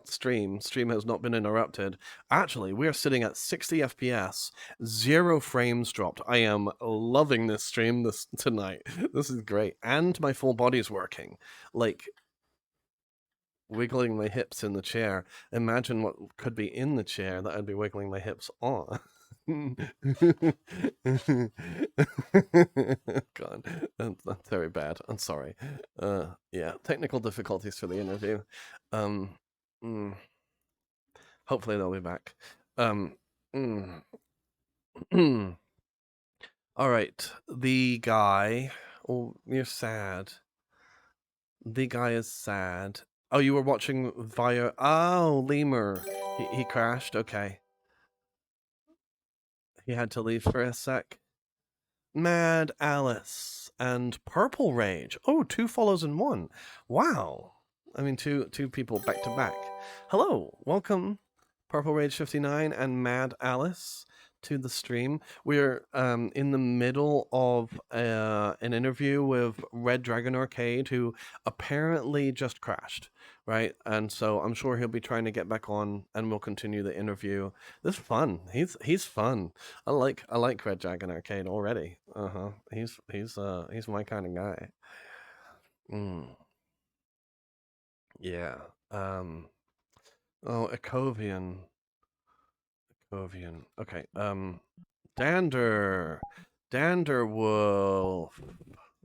stream. Stream has not been interrupted. Actually, we're sitting at 60 FPS, 0 frames dropped. I am loving this stream tonight. This is great. And my full body's working. wiggling my hips in the chair. Imagine what could be in the chair that I'd be wiggling my hips on. God, that's very bad. I'm sorry. Yeah, technical difficulties for the interview. Hopefully they'll be back. All right, the guy. Oh, you're sad. The guy is sad. Oh, you were watching via... Oh, Lemur. He crashed? Okay. He had to leave for a sec. Mad Alice and Purple Rage. Oh, 2 follows in 1. Wow. I mean, two people back to back. Hello. Welcome, Purple Rage 59 and Mad Alice, to the stream. We're in the middle of an interview with RedDragonArcade, who apparently just crashed, right? And so I'm sure he'll be trying to get back on, and we'll continue the interview. This is fun. He's fun. I like RedDragonArcade already. He's my kind of guy. Yeah. Oh, Ecovian. Okay. Danderwolf.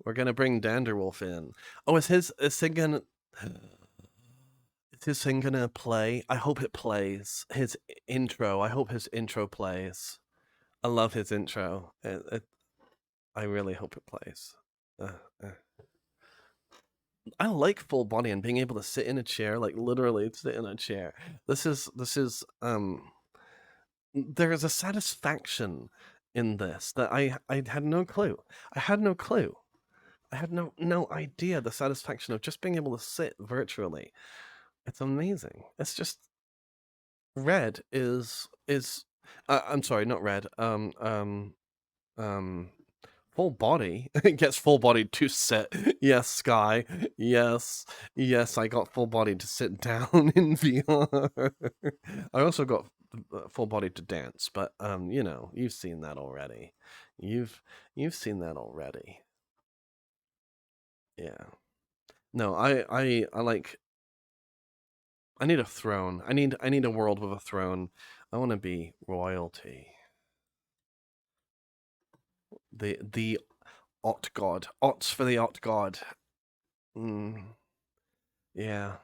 We're gonna bring Danderwolf in. Oh, is his thing gonna play? I hope it plays. His intro. I hope his intro plays. I love his intro. I really hope it plays. I like full body and being able to sit in a chair, like literally sit in a chair. This is there is a satisfaction in this that I had no clue. I had no no idea the satisfaction of just being able to sit virtually. It's amazing. It's just Red is I'm sorry, not Red. Full body. It gets full body to sit. Yes, Sky. Yes, I got full body to sit down in VR. I also got full body to dance, but you know, you've seen that already. You've seen that already. Yeah. No, I like. I need a throne. I need a world with a throne. I want to be royalty. The Ot God. Ots for the Ot God. Yeah.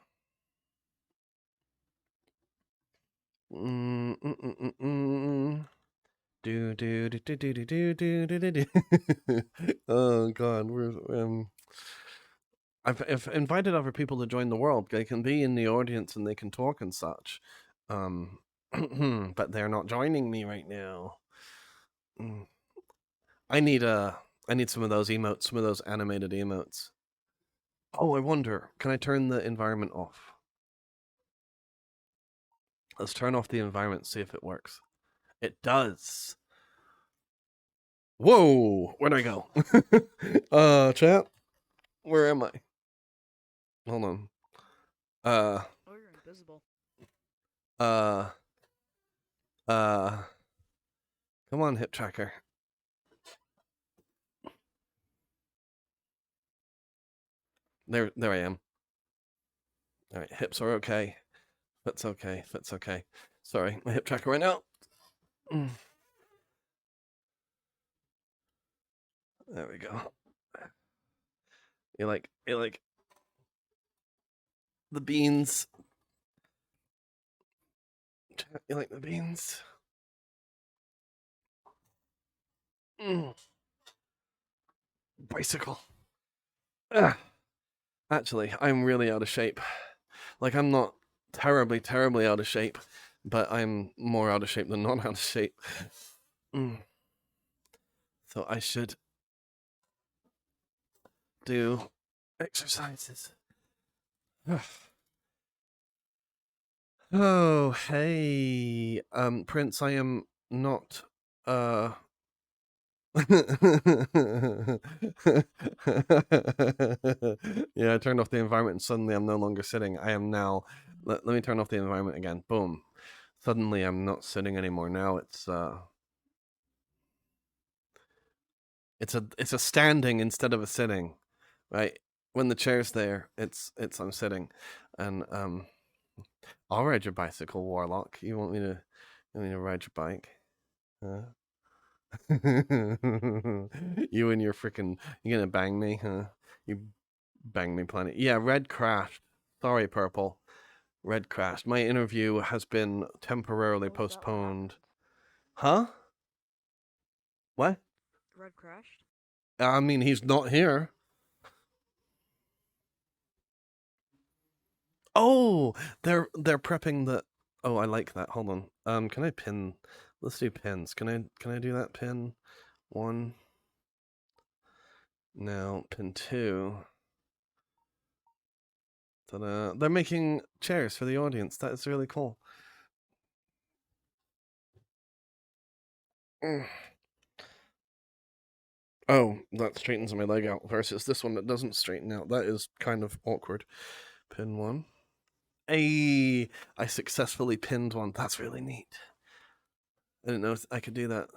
Oh God, we're I've invited other people to join the world. They can be in the audience and they can talk and such. But they're not joining me right now. I need some of those emotes, some of those animated emotes. Oh, I wonder, can I turn the environment off? Let's turn off the environment, see if it works. It does. Whoa, where'd I go? Chat, where am I? Hold on. Oh, you're invisible. Come on, hip tracker. There I am. All right, hips are okay. That's okay. Sorry, my hip tracker went out. There we go. You like the beans? You like the beans? Bicycle. Actually, I'm really out of shape. Like, I'm not terribly out of shape, but I'm more out of shape than not out of shape. So I should do exercises. Oh, hey, Prince, I am not, yeah, I turned off the environment and suddenly I'm no longer sitting. I am now, let me turn off the environment again. Boom. Suddenly I'm not sitting anymore. Now it's a standing instead of a sitting, right? When the chair's there, it's I'm sitting. And I'll ride your bicycle, Warlock. You want me to ride your bike? Huh? You and your freaking, you gonna bang me, huh? You bang me plenty. Yeah, Red crashed. Sorry, Purple. Red crashed. My interview has been temporarily Oh, is that what postponed. happened? Huh? What? Red crashed? I mean, he's not here. Oh, they're prepping the. Oh, I like that. Hold on. Can I pin? Let's do pins. Can I do that pin? 1. Now pin 2. Ta-da. They're making chairs for the audience. That is really cool. Oh, that straightens my leg out versus this one that doesn't straighten out. That is kind of awkward. Pin 1. Hey, I successfully pinned one. That's really neat. I didn't know I could do that.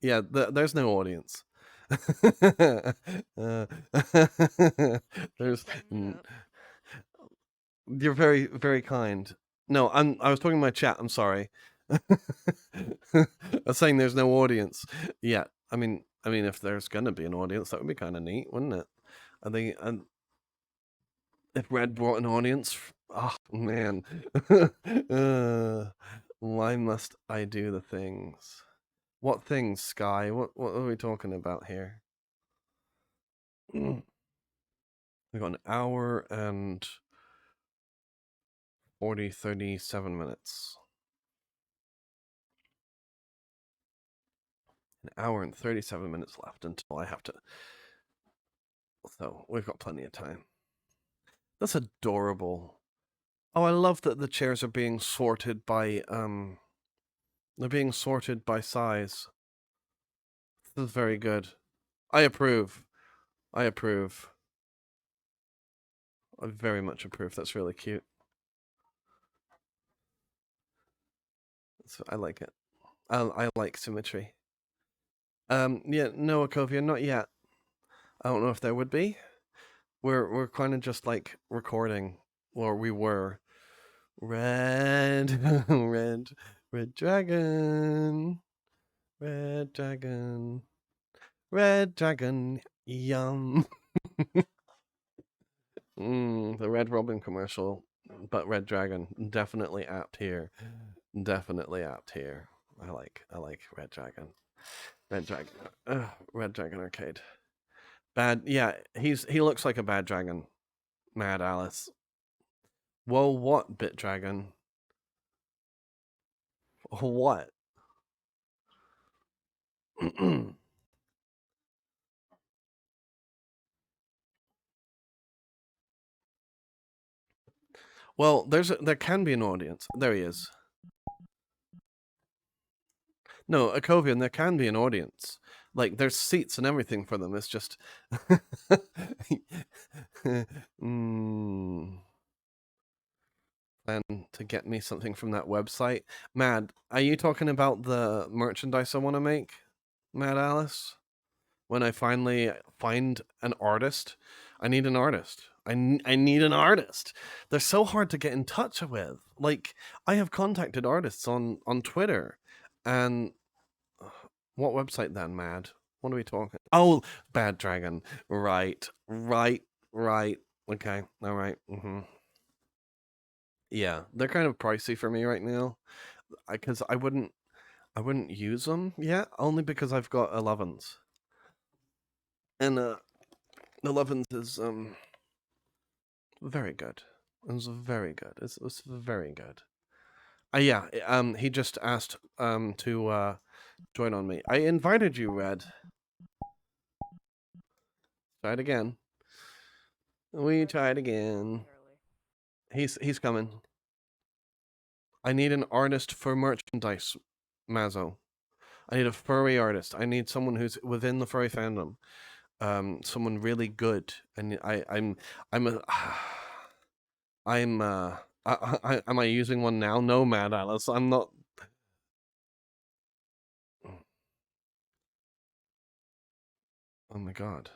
Yeah, there's no audience. There's. You're very, very kind. No, I was talking to my chat. I'm sorry. I was saying there's no audience. Yeah, I mean, if there's gonna be an audience, that would be kind of neat, wouldn't it? I think, if Red brought an audience, oh man, why must I do the things? What things, Sky? What are we talking about here? We got an hour and 37 minutes. An hour and 37 minutes left until I have to. So we've got plenty of time. That's adorable. Oh, I love that the chairs are being sorted by they're being sorted by size. This is very good. I approve. I approve. I very much approve. That's really cute. I like it. I like symmetry. Yeah, no, Akovia, not yet. I don't know if there would be. We're kind of just like recording, or we were. Red, red dragon, red dragon, red dragon, yum. The Red Robin commercial, but Red Dragon, definitely apt here. Definitely apt here. I like Red Dragon. Red Dragon. Red Dragon Arcade. Bad. Yeah, he looks like a bad dragon. Mad Alice. Whoa, what, Bit Dragon? What? Well, there can be an audience. There he is. No, Akovian, there can be an audience. Like, there's seats and everything for them. It's just. Plan to get me something from that website. Mad, are you talking about the merchandise I want to make? Mad Alice? When I finally find an artist, I need an artist. I need an artist. They're so hard to get in touch with. Like, I have contacted artists on Twitter, and what website then, Mad? What are we talking? Oh, Bad Dragon. Right. Okay. All right. Yeah, they're kind of pricey for me right now, because I wouldn't use them yet, only because I've got 11s, and 11s is very good. It's very good. It's very good. Yeah. He just asked to join on me. I invited you, Red. Try it again. We tried again. He's coming. I need an artist for merchandise, Mazzo. I need a furry artist. I need someone who's within the furry fandom. Someone really good. And I'm a am I using one now? No, Mad Alice. I'm not. Oh my god.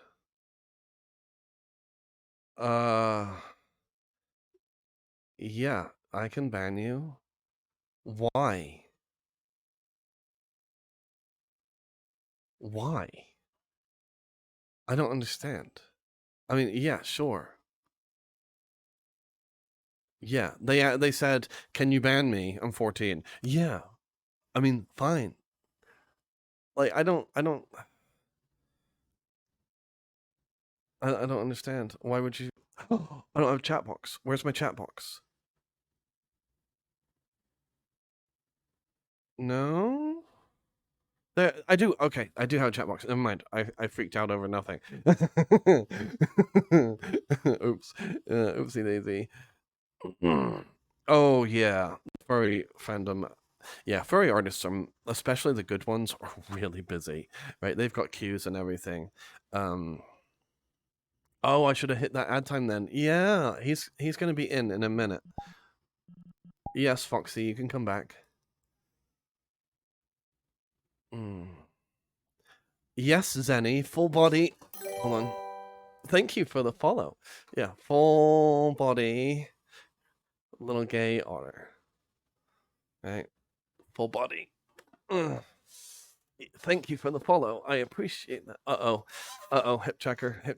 Yeah, I can ban you. Why? Why? I don't understand. I mean, yeah, sure. Yeah, they said, "Can you ban me? I'm 14." Yeah. I mean, fine. Like I don't I don't understand. Why would you I don't have a chat box. Where's my chat box? No? There, I do. Okay, I do have a chat box. Never mind. I freaked out over nothing. Oops. Oopsie daisy. Oh yeah, furry fandom. Yeah, furry artists are, especially the good ones, are really busy. Right? They've got queues and everything. Oh, I should have hit that ad time then. Yeah, he's gonna be in a minute. Yes, Foxy, you can come back. Yes, Zenny, full body. Hold on. Thank you for the follow. Yeah, full body. Little gay otter. Right, full body. Ugh. Thank you for the follow. I appreciate that. Hip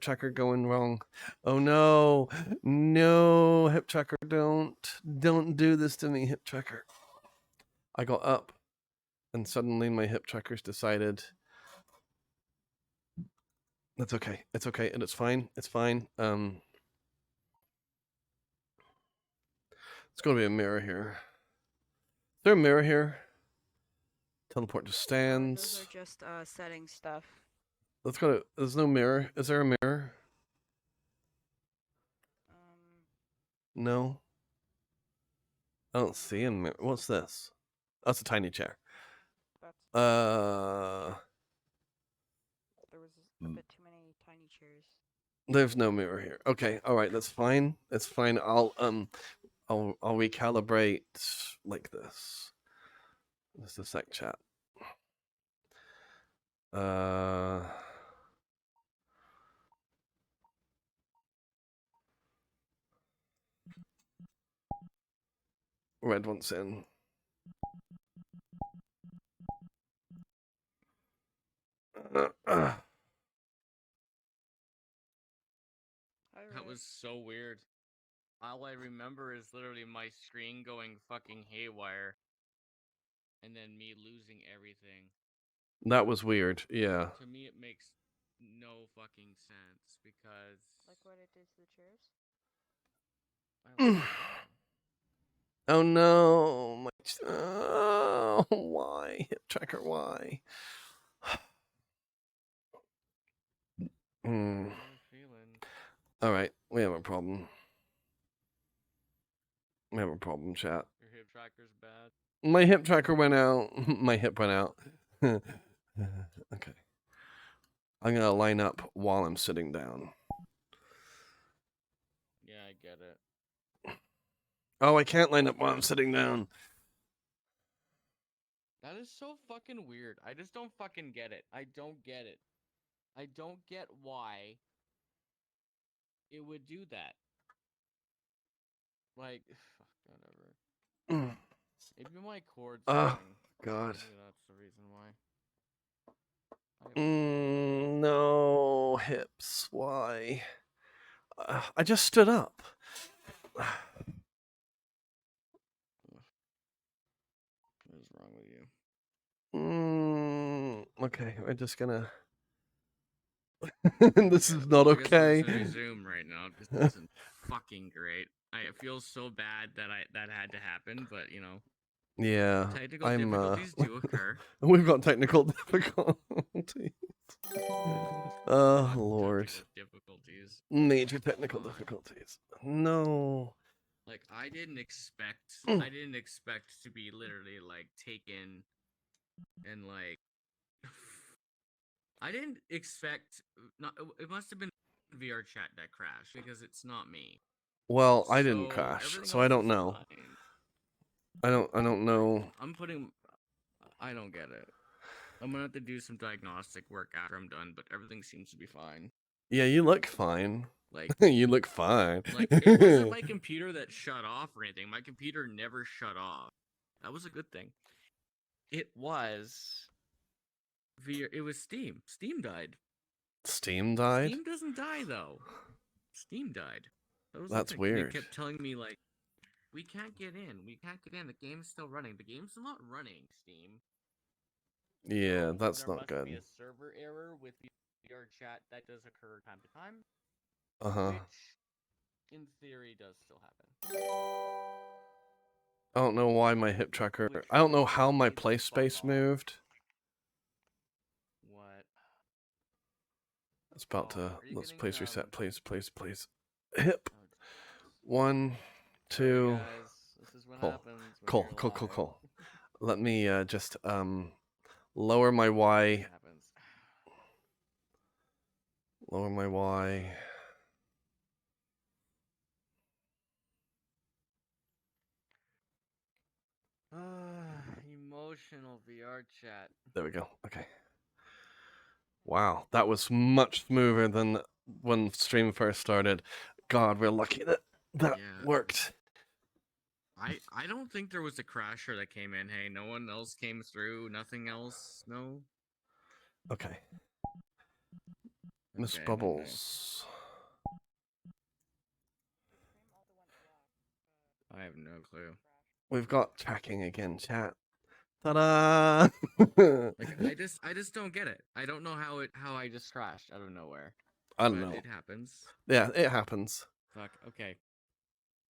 checker going wrong. Oh no, no, hip checker, don't do this to me, hip checker. I got up, and suddenly my hip checkers decided. That's okay. It's okay, and it's fine. It's fine. It's gonna be a mirror here. Is there a mirror here? Teleport to stands. Those are just setting stuff. Let's go to. There's no mirror. Is there a mirror? No. I don't see a mirror. What's this? That's a tiny chair. There was a bit too many tiny chairs. There's no mirror here. Okay, all right, that's fine. That's fine. I'll recalibrate like this. Just a sec, chat. Red wants in. That was so weird. All I remember is literally my screen going fucking haywire. And then me losing everything. That was weird, yeah. To me, it makes no fucking sense because. Like what it did to the chairs? Oh no, why? Hip tracker, why? All right, we have a problem. We have a problem, chat. Your hip tracker's bad. My hip tracker went out. My hip went out. Okay. I'm gonna line up while I'm sitting down. Yeah, I get it. Oh, I can't line up while I'm sitting down. That is so fucking weird. I just don't fucking get it. I don't get it. I don't get why it would do that. Like, whatever. Maybe my chord's Oh, God. Maybe that's the reason why. No, hips. Why? I just stood up. What is wrong with you? Okay, we're just gonna. This is not okay. I resume right now because this isn't fucking great. I feel so bad that that had to happen, but you know. Yeah, Technical difficulties do occur. We've got technical difficulties. Oh Lord. Difficulties. Major technical difficulties. No. Like I didn't expect to be literally like taken and like I didn't expect not it must have been VR chat that crashed because it's not me. Well, I didn't crash, so I don't know. I don't know. I don't get it. I'm gonna have to do some diagnostic work after I'm done, but everything seems to be fine. Yeah, you look fine. Like, You look fine. it wasn't my computer that shut off or anything. My computer never shut off. That was a good thing. It was it was Steam. Steam died. Steam died? Steam doesn't die though. Steam died. That was the That's thing. weird. They kept telling me like, we can't get in. We can't get in. The game's still running. The game's still not running, Steam. Yeah, So that's there not must good. be a server error with VR chat that does occur time to time. Uh-huh. Which, in theory, does still happen. I don't know why my hip tracker... I don't know how my play space moved. What? It's about to... Are you Let's getting, please reset. Please, please, please. Hip. 1, 2... Guys, this is what happens when Cool, you're cool, cool, live. cool. Let me just lower my Y. What happens? Lower my Y. Emotional VR chat. There we go. Okay. Wow, that was much smoother than when stream first started. God, we're lucky that worked. I don't think there was a crasher that came in. Hey, no one else came through. Nothing else. No. Okay. Miss Bubbles. I have no clue. We've got tracking again, chat. Ta-da! Like, I just don't get it. I don't know how I just crashed out of nowhere. I don't know. It happens. Yeah, it happens. Fuck. Okay.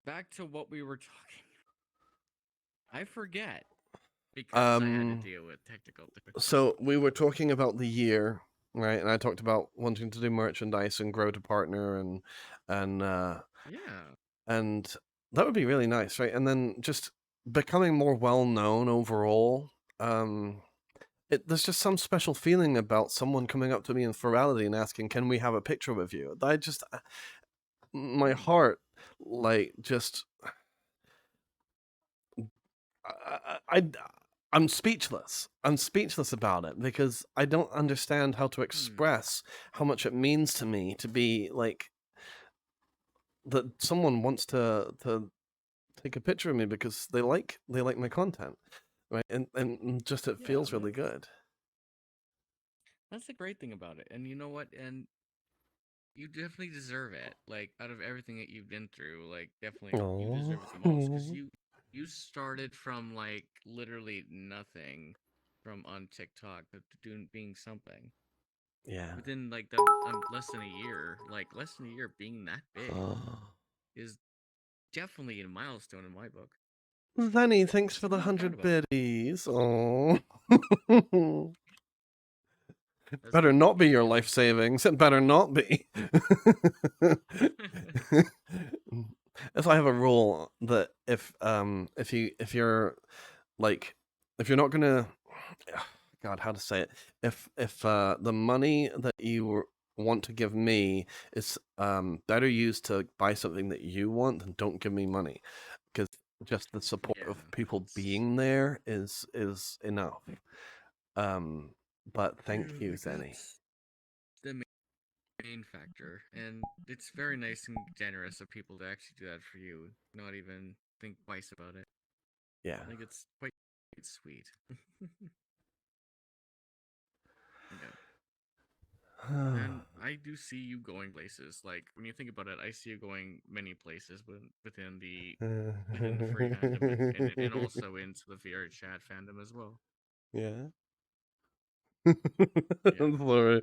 Back to what we were talking. I forget because I had to deal with technical difficulties. So we were talking about the year, right? And I talked about wanting to do merchandise and grow to partner and yeah. And that would be really nice, right? And then just becoming more well known overall. There's just some special feeling about someone coming up to me in Ferality and asking, "Can we have a picture with you?" My heart, like, just, I'm speechless. I'm speechless about it because I don't understand how to express how much it means to me to be like that. Someone wants to take a picture of me because they like my content, right? And just it feels really good. That's the great thing about it. And you know what? And you definitely deserve it. Like, out of everything that you've been through, like, definitely you deserve it the most because you started from like literally nothing, from on TikTok to being something. Yeah. Within like less than a year, being that big is definitely a milestone in my book. Zenny, thanks for the 100 biddies. Oh. Better not be your life savings. It better not be. If I have a rule that if you're not gonna, God, how to say it? If the money that you want to give me is better used to buy something that you want, then don't give me money, because just the support of people being there is enough. But thank you, Zenny. The main factor, and it's very nice and generous of people to actually do that for you, not even think twice about it. Yeah, I think it's quite sweet. And I do see you going places. Like, when you think about it, I see you going many places within the free fandom and also into the VR chat fandom as well. Yeah. I'm sorry.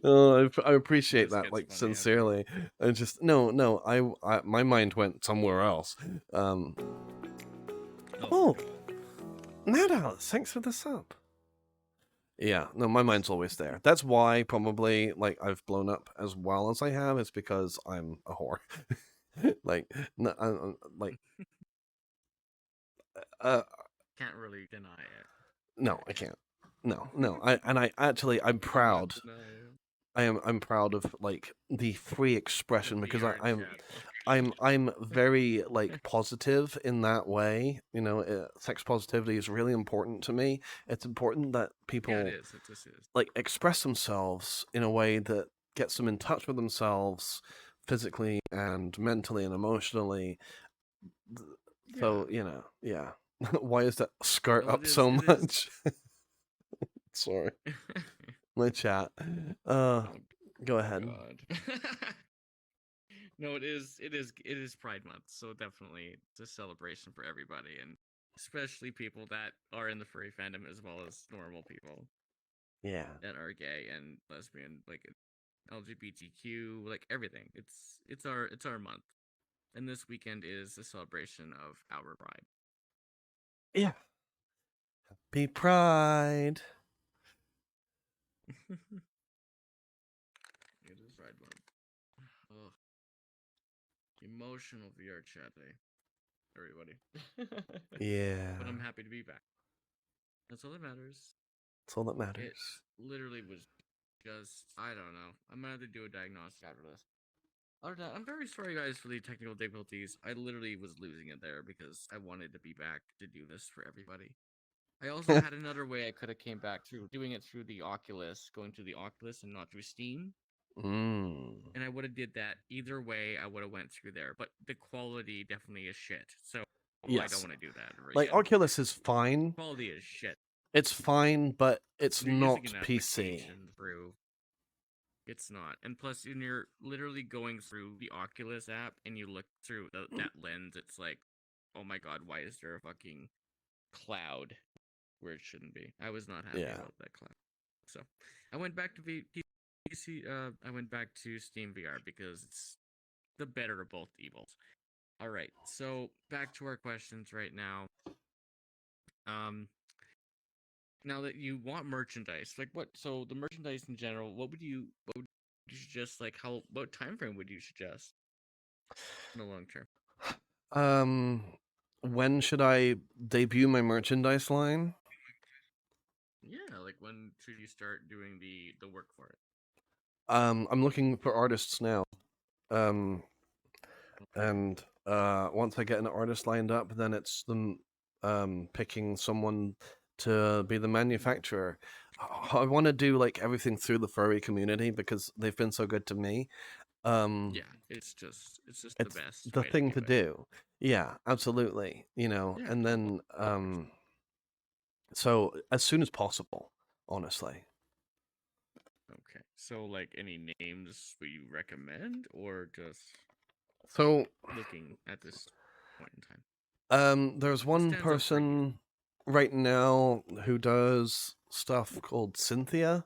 Oh, I appreciate that, like, sincerely. I just no. I my mind went somewhere else. Oh, Mad Alice, thanks for the sub. Yeah, no, my mind's always there. That's why probably like I've blown up as well as I have. Is because I'm a whore. Like, can't really deny it. No, I can't. No. I'm proud. I'm proud of like the free expression because I'm very like positive in that way. You know, sex positivity is really important to me. It's important that people it is. like express themselves in a way that gets them in touch with themselves physically and mentally and emotionally. So, yeah. Why is that skirt No, up it is. so It is. much? Sorry. My chat. Go ahead. God. No, it is. It is Pride Month, so definitely it's a celebration for everybody, and especially people that are in the furry fandom as well as normal people Yeah. that are gay and lesbian, like LGBTQ, like everything. It's our month, and this weekend is a celebration of our pride. Yeah. Happy Pride. It is Pride Month. Ugh. Emotional VR chat day, everybody. Yeah. But I'm happy to be back. That's all that matters. That's all that It matters. literally was just, I don't know. I'm gonna have to do a diagnostic after this. Other than that, I'm very sorry, guys, for the technical difficulties. I literally was losing it there because I wanted to be back to do this for everybody. I also had another way I could have came back through doing it through the Oculus, going through the Oculus and not through Steam. And I would have did that either way. I would have went through there, but the quality definitely is shit. So I don't want to do that. Like, again. Oculus is fine. Quality is shit. It's fine, but it's You're not using an PC. application through. It's not. And plus, when you're literally going through the Oculus app and you look through that lens, it's like, oh my god, why is there a fucking cloud where it shouldn't be? I was not happy about that cloud. So I went back to PC. I went back to Steam VR because it's the better of both evils. All right, so back to our questions right now. Now that you want merchandise, like what? So the merchandise in general, what would you suggest? Like what time frame would you suggest in the long term? When should I debut my merchandise line? Yeah, like when should you start doing the work for it? I'm looking for artists now. And once I get an artist lined up, then it's them picking someone to be the manufacturer. I want to do like everything through the furry community because they've been so good to me. Yeah, it's just the best. The way thing to to do. Yeah, absolutely. Yeah, And then so as soon as possible, honestly. Okay. So like any names would you recommend or just So looking at this point in time? there's one stands out for you? person right now who does stuff called Cynthia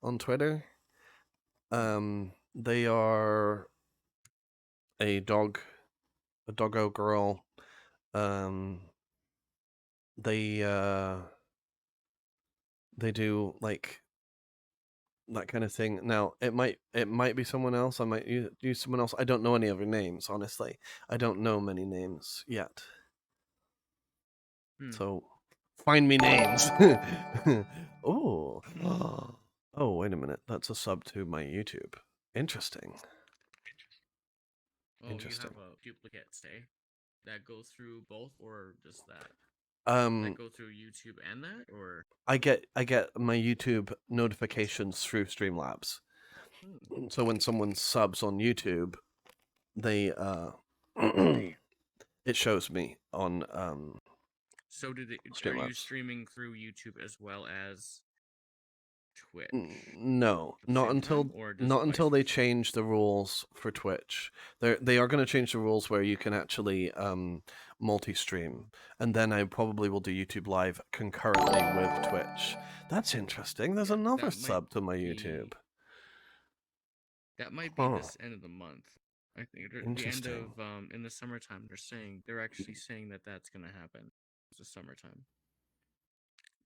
on Twitter. They are a doggo girl. They do like that kind of thing. Now it might be someone else. I might use someone else. I don't know any other names, honestly. I don't know many names yet. So find me names. Oh. Oh, wait a minute. That's a sub to my YouTube. Interesting. Oh, Interesting. you have a duplicate stay that goes through both, or just that? That go through YouTube and that, or I get my YouTube notifications through Streamlabs. So when someone subs on YouTube, they it shows me on so are you Streamlabs. streaming through YouTube as well as Twitch? No, at the not same until time, or just not vice until they versa? change the rules for Twitch. They are going to change the rules where you can actually multi-stream, and then I probably will do YouTube Live concurrently with Twitch. That's interesting. There's another sub to my YouTube. That might be this end of the month. I think the end Interesting. of in the summertime. They're actually saying that that's gonna happen. It's the summertime.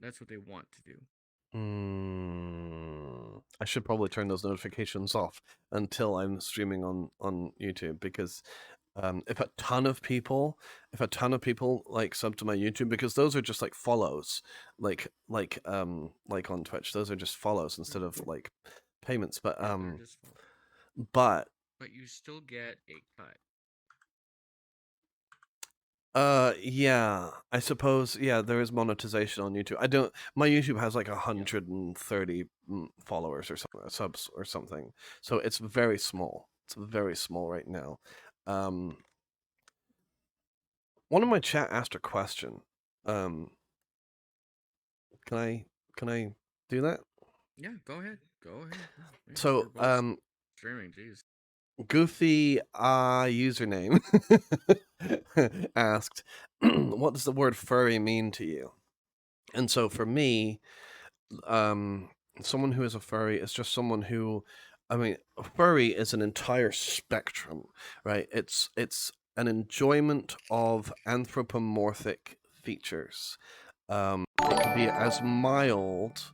That's what they want to do. I should probably turn those notifications off until I'm streaming on YouTube because if a ton of people like sub to my YouTube, because those are just like follows, like on Twitch, those are just follows instead of like payments. But but you still get a cut. Yeah, I suppose. Yeah, there is monetization on YouTube. I don't. My YouTube has like 130 followers or something, subs or something. So it's very small. It's very small right now. One of my chat asked a question. Um, can I do that? Yeah, go ahead. Go ahead. Yeah, So, we're both streaming. Jeez. Goofy username asked, "What does the word furry mean to you?" And so for me, someone who is a furry is just someone who, I mean, a furry is an entire spectrum, right? It's an enjoyment of anthropomorphic features. It can be as mild.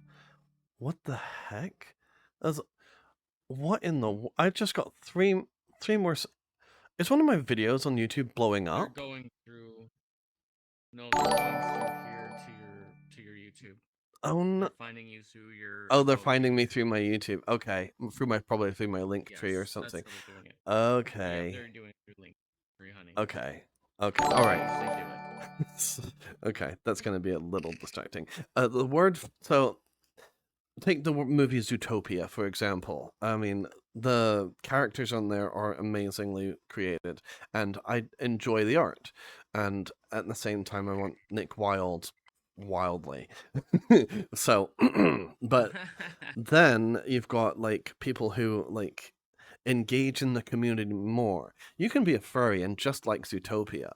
What the heck? As what in the? I just got three more. Is one of my videos on YouTube blowing They're up? going through. No, they're going through here to your YouTube. Oh no! They're finding you through your. Oh, they're about finding page. me through my YouTube. Okay, probably through my link tree or Yes, something. that's how they're doing it. Yeah, Okay. they're doing it through link tree, honey. Okay. Okay. All They right. usually do it. Okay, that's going to be a little distracting. The word. So, take the movie Zootopia for example. I mean, the characters on there are amazingly created, and I enjoy the art. And at the same time, I want Nick Wilde wildly. So, but then you've got like people who like engage in the community more. You can be a furry and just like Zootopia,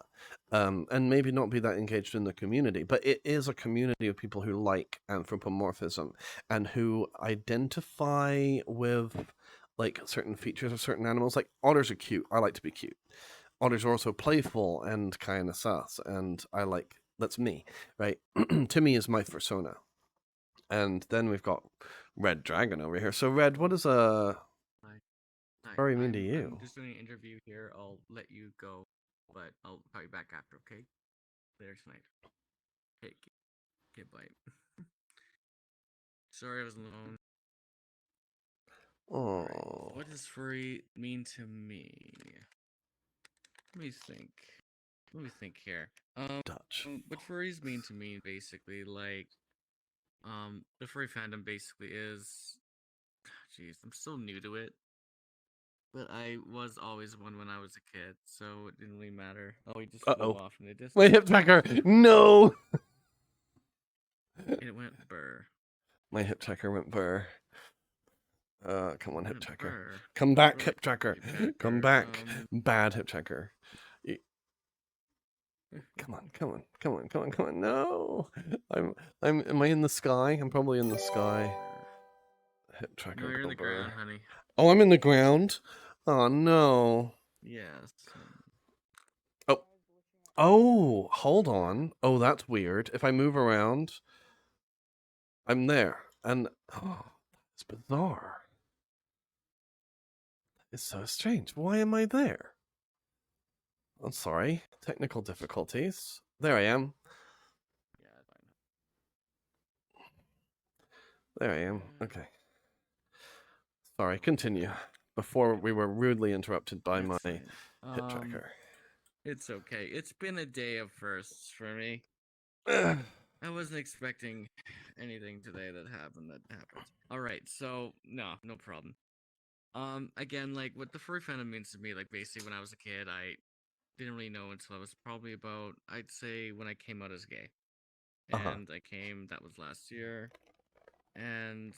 and maybe not be that engaged in the community, but it is a community of people who like anthropomorphism and who identify with like certain features of certain animals. Like otters are cute. I like to be cute. Otters are also playful and kind of sus, and I like that's me, right? Timmy is my persona. And then we've got Red Dragon over here. So, Red, what does a furry mean to you? I'm just doing an interview here. I'll let you go, but I'll call you back after, okay? Later tonight. Okay, bye. Sorry I was alone. Oh, Right. What does furry mean to me? Let me think. Let me think here. Dutch. What furries mean to me, basically, like, the furry fandom basically is. Jeez, I'm still new to it. But I was always one when I was a kid, so it didn't really matter. Oh, he just flew off in the distance. My hip tracker. No. It went burr. My hip tracker went burr. Come on, hip Went tracker. burr. Come back, Really hip tracker. bad Come burr. back. Bad hip tracker. Come on, come on, come on, come on, come on. No. Am I in the sky? I'm probably in the sky. Hip tracker. No, you're in the go burr. ground, honey. Oh, I'm in the ground? Oh, no. Yes. Oh. Oh, hold on. Oh, that's weird. If I move around, I'm there. And oh, it's bizarre. It's so strange. Why am I there? I'm sorry. Technical difficulties. There I am. Yeah, fine. There I am. Okay. Sorry, continue. Before we were rudely interrupted by my hip tracker. It's okay. It's been a day of firsts for me. I wasn't expecting anything today that happened. Alright, so, no problem. Again, like, what the furry fandom means to me, like, basically, when I was a kid, I didn't really know until I was probably about, I'd say, when I came out as gay. And that was last year, and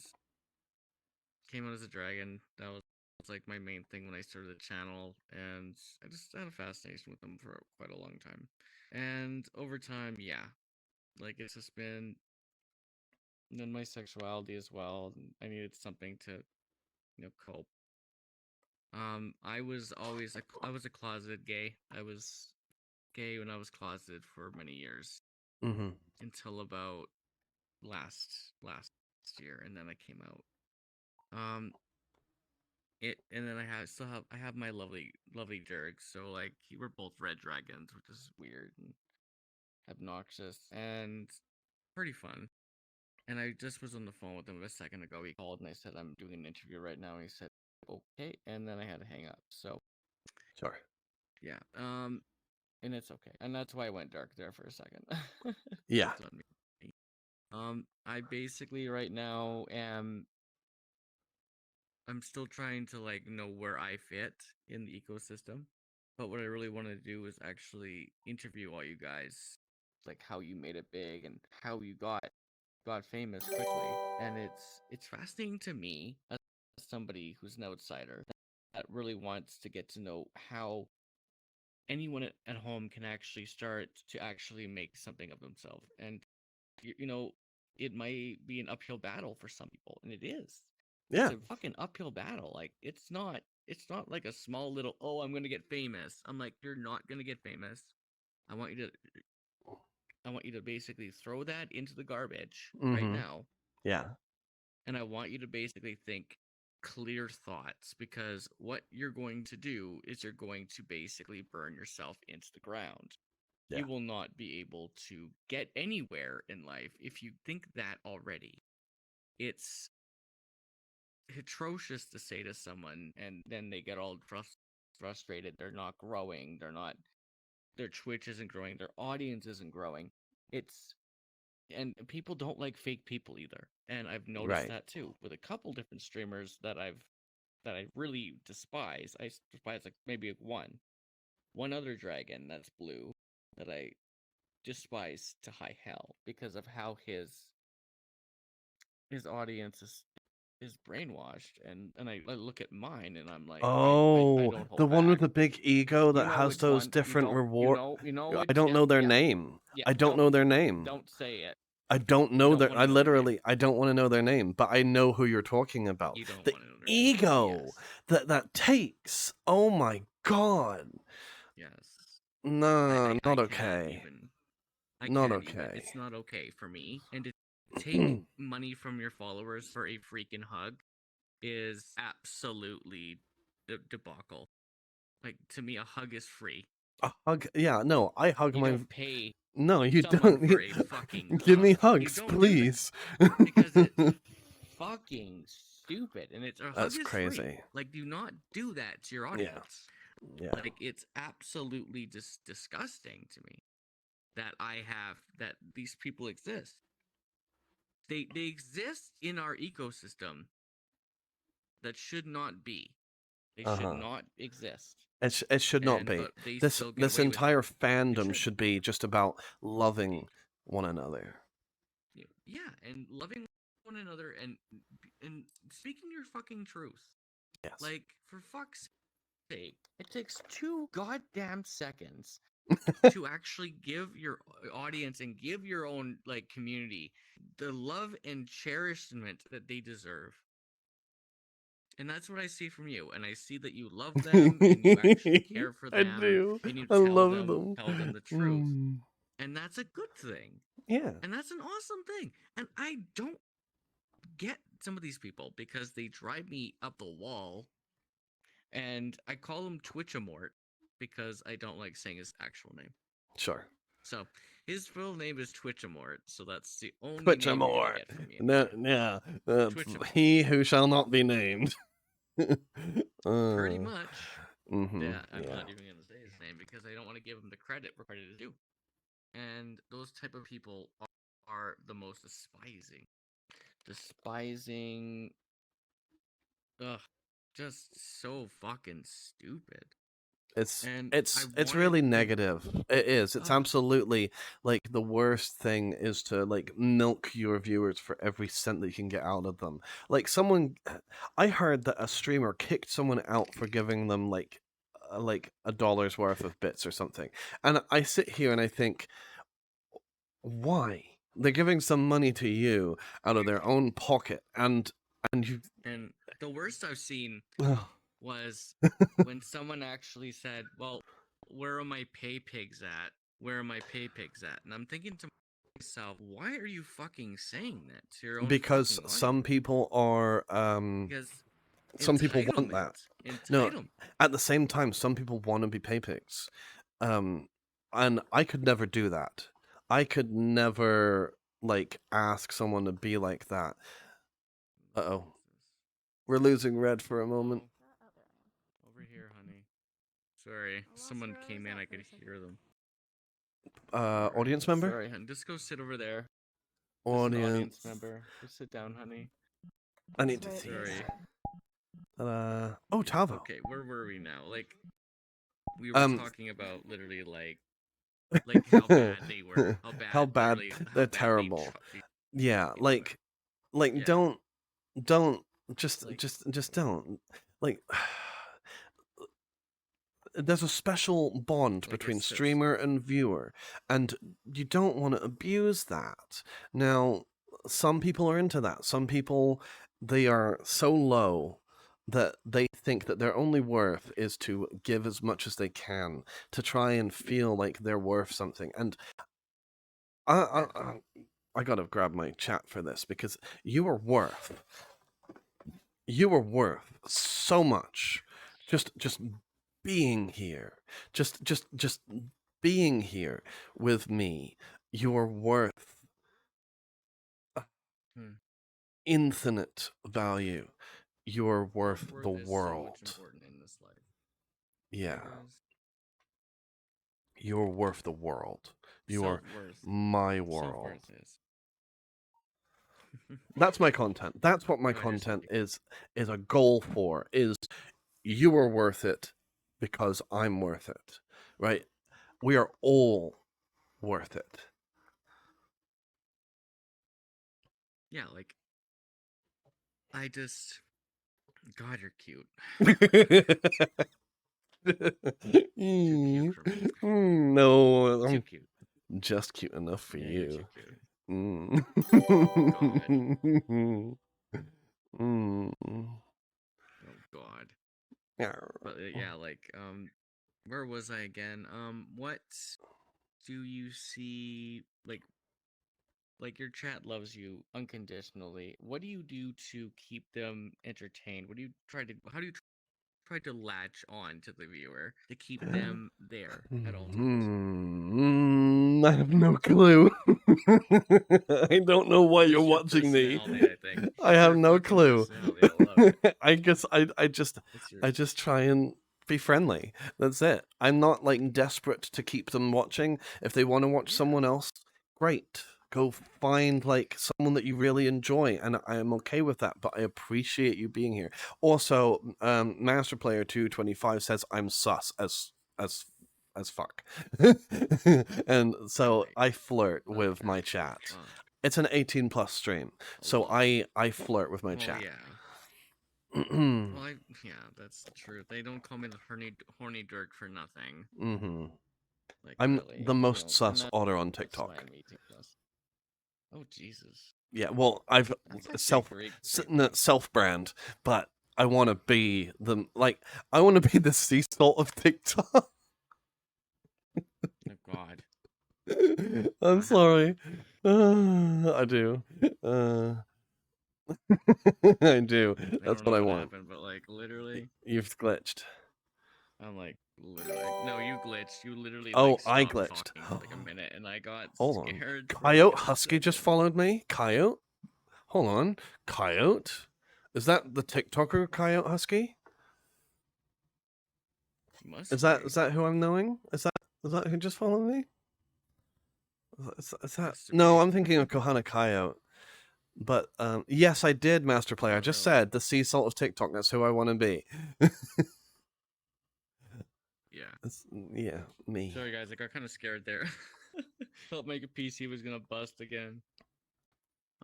came out as a dragon. That was like my main thing when I started the channel, and I just had a fascination with them for quite a long time. And over time, yeah, like it's just been then my sexuality as well. I needed something to, cope. I was always I was a closeted gay. I was gay when I was closeted for many years until about last year, and then I came out. And then I have my lovely Jergs. So like we're both red dragons, which is weird and obnoxious and pretty fun. And I just was on the phone with him a second ago. He called and I said I'm doing an interview right now. And he said okay, and then I had to hang up. So Sure. yeah. and it's okay. And that's why I went dark there for a second. Yeah. That's on me. I basically right now I'm still trying to like know where I fit in the ecosystem. But what I really want to do is actually interview all you guys, like how you made it big and how you got famous quickly. And it's fascinating to me as somebody who's an outsider that really wants to get to know how anyone at home can actually start to actually make something of themselves. And you know, it might be an uphill battle for some people, and it is. Yeah. It's a fucking uphill battle. Like it's not like a small little, oh, I'm gonna get famous. I'm like, you're not gonna get famous. I want you to basically throw that into the garbage right Mm-hmm. now, Yeah. and I want you to basically think clear thoughts, because what you're going to do is you're going to basically burn yourself into the ground. Yeah. You will not be able to get anywhere in life if you think that already. It's atrocious to say to someone, and then they get all frustrated. They're not growing. Their Twitch isn't growing. Their audience isn't growing. And people don't like fake people either. And I've noticed Right. that too with a couple different streamers that I really despise. I despise like maybe one other dragon that's blue that I despise to high hell because of how his audience is brainwashed, and I look at mine and I'm like, I Oh, don't hold the one with back. the big ego You that know has which those one? different reward. You know I which, don't yeah, know their yeah, name. yeah. I don't know their name. Don't say it. I don't You know don't their. want I to know their name. literally. I don't want to know their name, but I know who you're talking about. You don't The want to know their name. ego Yes. that takes. Oh my god. Yes. No, I not can't okay. even. I Not can't even. okay. It's not okay for me. And to take money from your followers for a freaking hug is absolutely debacle. Like, to me, a hug is free. A hug. Yeah, no, I hug You my. don't pay No, you someone don't. for a fucking Give me hug. hugs, You don't please. do that because it's fucking stupid, and it's a hug That's is crazy. free. Like, do not do that to your Yeah. audience. Yeah. Like, it's absolutely just disgusting to me that that these people exist. They exist in our ecosystem that should not be. They should not exist. It should not And be. but they This still get this away with entire it. fandom should. should be just about loving one another. Yeah, and loving one another and speaking your fucking truth. Yes. Like, for fuck's sake, it takes 2 goddamn seconds to actually give your audience and give your own like community the love and cherishment that they deserve. And that's what I see from you, and I see that you love them and you actually care for them. I do. And you I love them. tell them the truth. Mm. And that's a good thing. Yeah. And that's an awesome thing. And I don't get some of these people because they drive me up the wall. And I call him Twitchamort because I don't like saying his actual name. Sure. So his full name is Twitchamort, so that's the only name you're Twitchamort. gonna get from me. No, yeah. Twitchamort. He who shall not be named. Pretty much. Mm-hmm. Yeah, I'm not even gonna say his name because I don't want to give him the credit where credit is due. And those type of people are the most despising. Ugh, just so fucking stupid. It's And it's really negative. It is. It's Ugh. absolutely like the worst thing is to like milk your viewers for every cent that you can get out of them. Like I heard that a streamer kicked someone out for giving them like a dollar's worth of bits or something. And I sit here and I think, why? They're giving some money to you out of their own pocket, and you. And the worst I've seen was when someone actually said, "Well, where are my pay pigs at? Where are my pay pigs at?" And I'm thinking to myself, why are you fucking saying that to your own? Because some people are because some people want that. No, at the same time, some people want to be pay pigs, and I could never do that. I could never like ask someone to be like that. Uh-oh. We're losing Red for a moment. Over here, honey. Sorry, someone came in. I could hear them. Alright, audience member? Sorry, hun. Just go sit over there. Just an audience Audience. member. Just sit down, honey. I need to Right. see. Sorry. Oh, Tavo. Okay, where were we now? Like, we were Um, talking about literally like how bad they were. How bad literally, how they're bad terrible. Yeah, they were. like Yeah. don't just Like- just don't like. There's a special bond Like, between it's just- streamer and viewer, and you don't want to abuse that. Now, some people are into that. Some people, they are so low that they think that their only worth is to give as much as they can to try and feel like they're worth something. And I gotta grab my chat for this because you are worth so much. Just being here, just being here with me. You're worth Hmm. infinite value. You're worth the Self-worth is so world. much important in this life. Yeah, Guys. you're worth the world. You're Self-worth. my world. Self-worth is. That's my content. That's what my Go ahead, content Yourself. is a goal for, is you are worth it because I'm worth it, right? We are all worth it. Yeah, like, I just. God, you're cute. cute for me. No, Too I'm cute. just cute enough for Yeah, you're you. too cute. Mm. Mm. Oh God. Yeah. But yeah, like, where was I again? What do you see? Like your chat loves you unconditionally. What do you do to keep them entertained? What do you try to? How do you try to latch on to the viewer to keep them there at all times? I have no clue. I don't know why Just you're your watching me. personality, I think. I have Your no fucking clue. personality, I love it. I guess I It's your. just try and be friendly. That's it. I'm not like desperate to keep them watching. If they want to watch Yeah. someone else, great. Go find like someone that you really enjoy, and I am okay with that. But I appreciate you being here. Also, Master Player 225 says I'm sus as fuck, and so Right. I flirt Not with my very chat. fun. It's an 18+ stream, so lot. I flirt with my Well, chat. yeah. Well, yeah, that's true. They don't call me the horny Dirk for nothing. Mm-hmm. Like, I'm really, the most and sus otter on that's why TikTok. I'm 18 plus. Oh Jesus. Yeah, well, I've That's a big statement. self-brand, but I want to be I want to be the sea salt of TikTok. Oh God. I'm Not sorry. I do. I do. I That's don't what know I what want. happened, but like literally, You've glitched. I'm like literally. No, you glitched. You literally Oh, like I stopped glitched. talking for like a minute, and I got Hold on. scared. For, Coyote like, a Husky just second. followed me. Coyote? Hold on. Coyote? Is that the TikToker Coyote Husky? Must Is be. that who I'm knowing? Is that who just followed me? Is that Has to no? be. I'm thinking of Kohana Coyote. But yes, I did, Master Player. I Oh, just really? said the sea salt of TikTok. That's who I want to be. Yeah. Yeah, me. Sorry guys, I got kind of scared there. Felt like a PC was gonna bust again.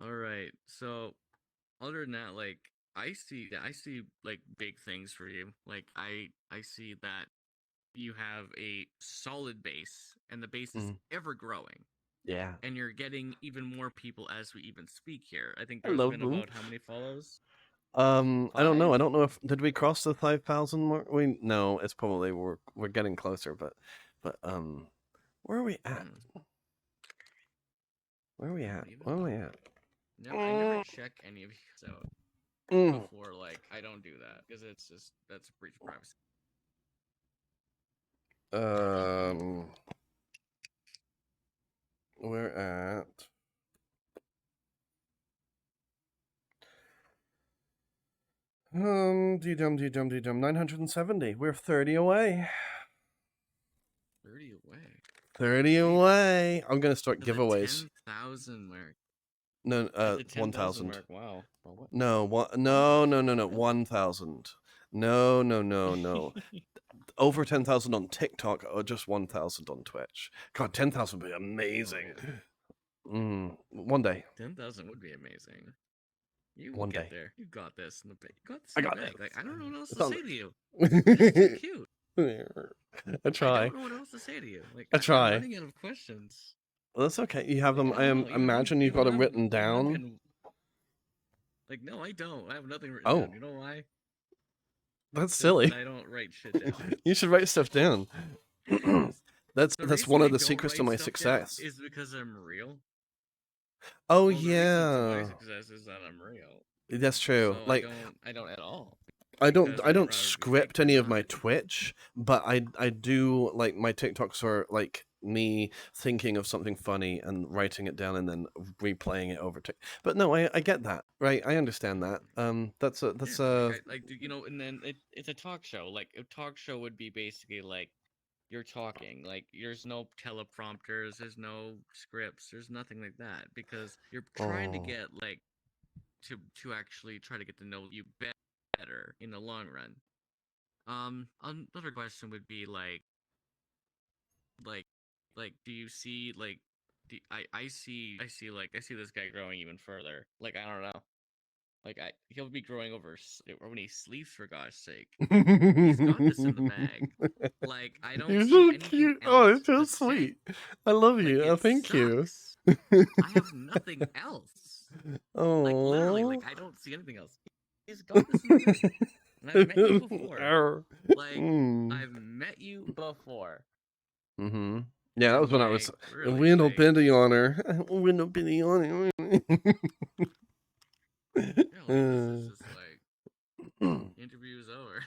All right, so other than that, like I see like big things for you. Like I see that you have a solid base, and the base is ever growing, Yeah. and you're getting even more people as we even speak here. I think I there's love been them. about how many follows? I don't know. I 5? don't know if did we cross the 5,000 mark. No, it's probably we're getting closer. But where are we at? Hmm. Where are we I at? don't even Where are we know. at? I never check any of you out Mm. before. Like I don't do that because it's just that's a breach of privacy. We're at de-dum 970. We're 30 away. 30 away. 30 away. I'm gonna start To the giveaways. 10,000 mark. No, The 10,000 1,000. mark. Wow. Bro, what? No, no, 1,000. No. Over 10,000 on TikTok or just 1,000 on Twitch. God, 10,000 would be amazing. One day. 10,000 would be amazing. You will One get day. there. You got this in the bag. You got this I in the got bag. it. Like, I don't know what else It's to on say to you. there. It's too cute. I I try. don't know what else to say to you. Like, I I'm try. running out of questions. Well, that's okay. You have them. Like, I don't know. imagine you've got them written down. Like, no, I don't. I have nothing written Oh. down. You know why? That's Just silly. that I don't write shit down. You should write stuff down. that's The one reason of I the don't secrets to write my stuff down success. is because I'm real. Oh Well, the reason to yeah, my success is that I'm real. that's true. So Like I don't at all. I Because don't I'd rather be script fake any than of my not. Twitch, but I do like my TikToks are like me thinking of something funny and writing it down and then replaying it over. But no, I get that, right? I understand that. That's Yeah, you know, and then it's a talk show. Like a talk show would be basically like you're talking. Like there's no teleprompters, there's no scripts, there's nothing like that because you're trying to Oh. get like to actually try to get to know you better in the long run. Another question would be like do you see like I see like I see this guy growing even further. Like I don't know. Like he'll be growing over when he sleeps for God's sake. He's got this in the bag. Like I don't You're see so anything cute. else. Oh, it's so That's sweet. it. I love Like you. it Thank you. sucks. I have nothing else. Oh, Like literally, like I don't see anything else. He's got this in the bag. And I've met you before. Like I've met you before. Mm-hmm. Yeah, that And was when I was like, really, Win a like, Biddy on her. Win a Biddy on her. yeah, like this is just like interview's over.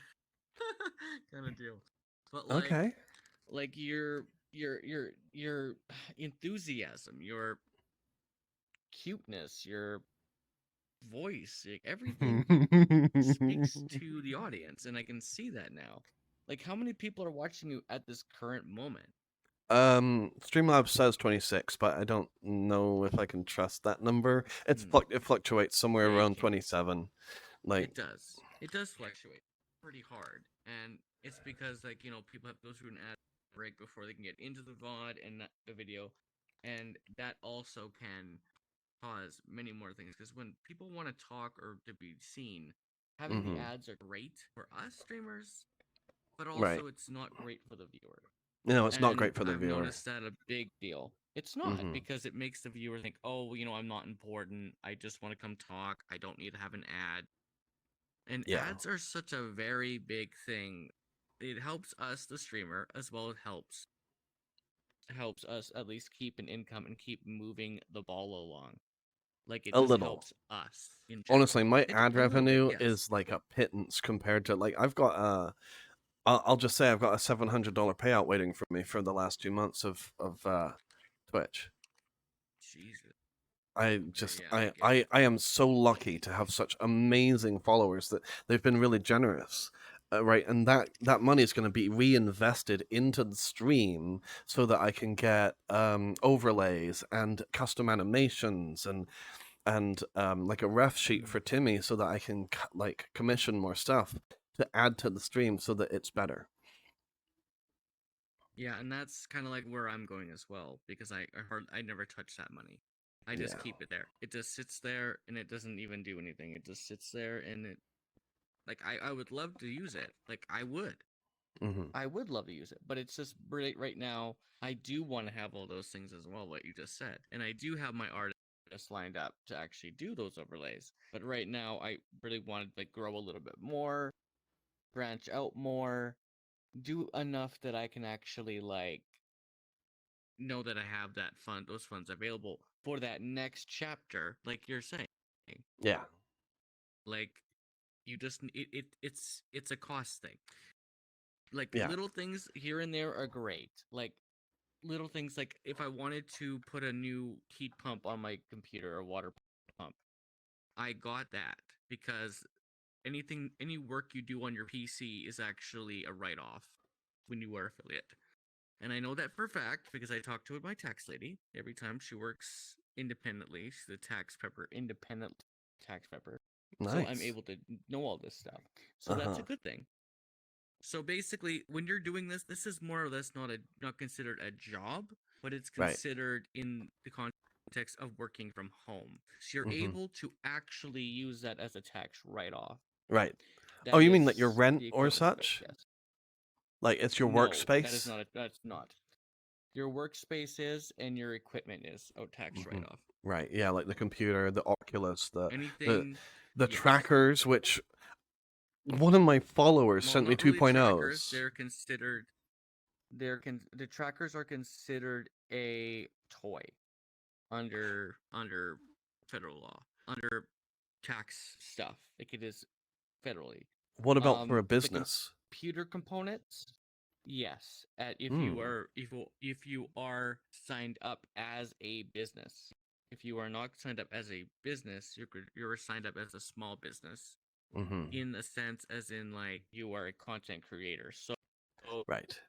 Kind of deal. But Okay. like your enthusiasm, your cuteness, your voice, like everything speaks to the audience, and I can see that now. Like, how many people are watching you at this current moment? Streamlabs says 26, but I don't know if I can trust that number. It fluctuates somewhere Yeah, you around can't. 27. Like It does. It does fluctuate pretty hard, and it's because like you know people have to go through an ad break before they can get into the VOD and the video, and that also can cause many more things. Because when people want to talk or to be seen, having the ads are great for us streamers, but also Right. it's not great for the viewer. No, it's not And great for the I've viewer. noticed that a big deal. It's not because it makes the viewer think, oh, you know, I'm not important. I just want to come talk. I don't need to have an ad. And Yeah. ads are such a very big thing. It helps us, the streamer, as well as helps us at least keep an income and keep moving the ball along. Like it A just little. helps us in general. Honestly, my It, ad a little bit, revenue yes. is like a pittance compared to like I've got I'll just say I've got a $700 payout waiting for me for the last 2 months of Twitch. Jesus. I just Yeah, I am so lucky to have such amazing followers that they've been really generous. Right, and that money is going to be reinvested into the stream so that I can get overlays and custom animations and like a ref sheet for Timmy so that I can like commission more stuff to add to the stream so that it's better. Yeah, and that's kind of like where I'm going as well because I never touch that money. I just keep it there. It just sits there and it doesn't even do anything. It just sits there and it like I would love to use it. Like I would. I would love to use it, but it's just right now I do want to have all those things as well what you just said. And I do have my artists lined up to actually do those overlays. But right now I really want to like grow a little bit more, branch out more, do enough that I can actually like know that I have those funds available for that next chapter, like you're saying. Yeah. Like you just it's a cost thing. Like Yeah. little things here and there are great. Like little things like if I wanted to put a new heat pump on my computer or water pump, I got that because any work you do on your PC is actually a write-off when you are affiliate. And I know that for a fact because I talk to my tax lady every time. She works independently. She's a tax prepper, independent tax prepper. Nice. So I'm able to know all this stuff. So that's a Uh-huh. good thing. So basically, when you're doing this, this is more or less not considered a job, but it's Right. considered in the context of working from home. So you're Mhm. able to actually use that as a tax write-off. Right. That Oh, you mean like your is rent the or equivalent of it, such? yes. Like it's your No, workspace? that is not. That's not. Your workspace is, and your equipment is tax Mhm. write-off. Right. Yeah, like the computer, the Oculus, the Anything. the yes. trackers, which one of my followers Well, sent me not really trackers. 2.0s. They're considered. The trackers are considered a toy under federal law, under tax stuff. Like it is federally. What about for a The business? computer components, yes. If Hmm. you are signed up as a business. If you are not signed up as a business, you're signed up as a small business. Mm-hmm. In a sense, as in like you are a content creator. So Right.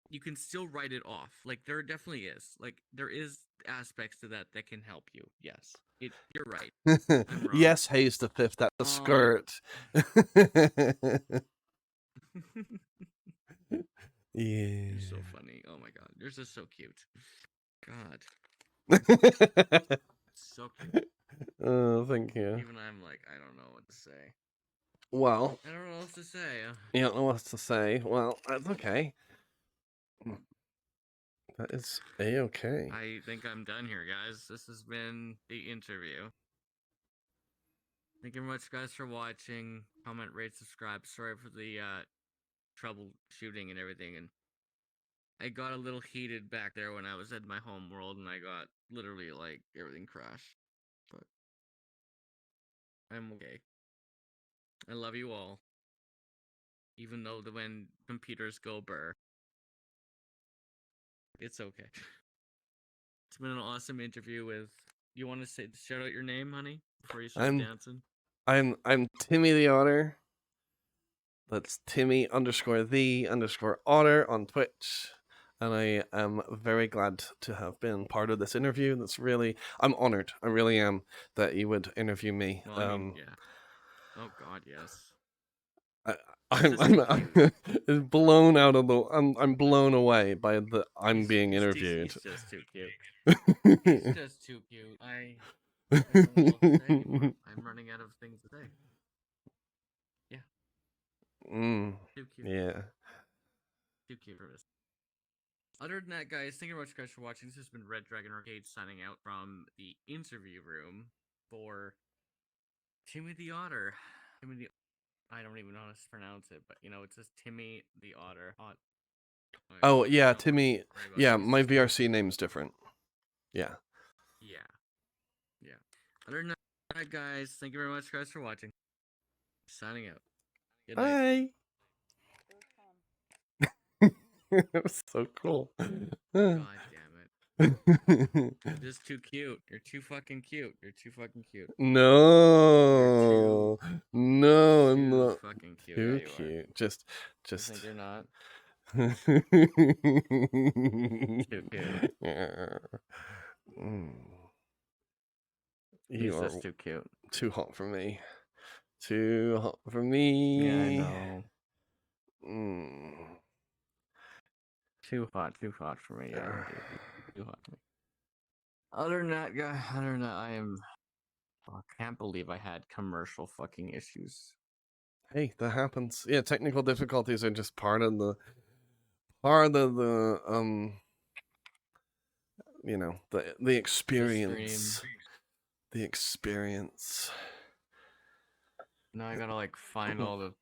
you can still write it off. Like there definitely is. Like there is aspects to that can help you. Yes, you're right. I'm wrong. Yes, Hayes the Fifth at the skirt. Yeah. You're so funny. Oh my god, you're just so cute. God, so cute. Oh, thank you. Even I'm like, I don't know what to say. Well, I don't know what else to say. you don't know what to say. Well, that's okay. That is a-okay. I think I'm done here, guys. This has been the interview. Thank you very much, guys, for watching. Comment, rate, subscribe. Sorry for the troubleshooting and everything. And I got a little heated back there when I was at my home world, and I got literally like everything crashed. But I'm okay. I love you all. Even though when computers go burr. It's okay. It's been an awesome interview with. You want to shout out your name, honey, before you start dancing? I'm Timmy the Otter. That's Timmy_the_otter on Twitch. And I am very glad to have been part of this interview. I'm honored. I really am that you would interview me. Well, I mean, yeah. Oh God, yes. I'm blown out of the. I'm blown away by the. I'm being He's interviewed. He's just too cute. He's just too cute. I don't know what to say anymore. I'm running out of things to say. Yeah. Too cute. Yeah. Too cute for this. Other than that, guys, thank you very much, guys, for watching. This has been RedDragonArcade signing out from the interview room for Timmy the Otter. I don't even know how to pronounce it, but it says Timmy the Otter. Oh yeah, Timmy. Yeah, my VRC name's different. Yeah. Yeah. Other than that, guys, thank you very much, guys, for watching. Signing out. Good night. Bye. It was so cool. God damn it. You're just too cute. You're too fucking cute. No. No, I'm Too not fucking cute. too Yeah, you cute. are. Just. You think you're not? Too cute. You are just too cute. too hot for me. Too hot for me. Yeah, I know. Mm. Too hot for me. Yeah, too hot for me. Other than that, I can't believe I had commercial fucking issues. Hey, that happens. Yeah, technical difficulties are just part of the the experience. The experience. Now I gotta find all the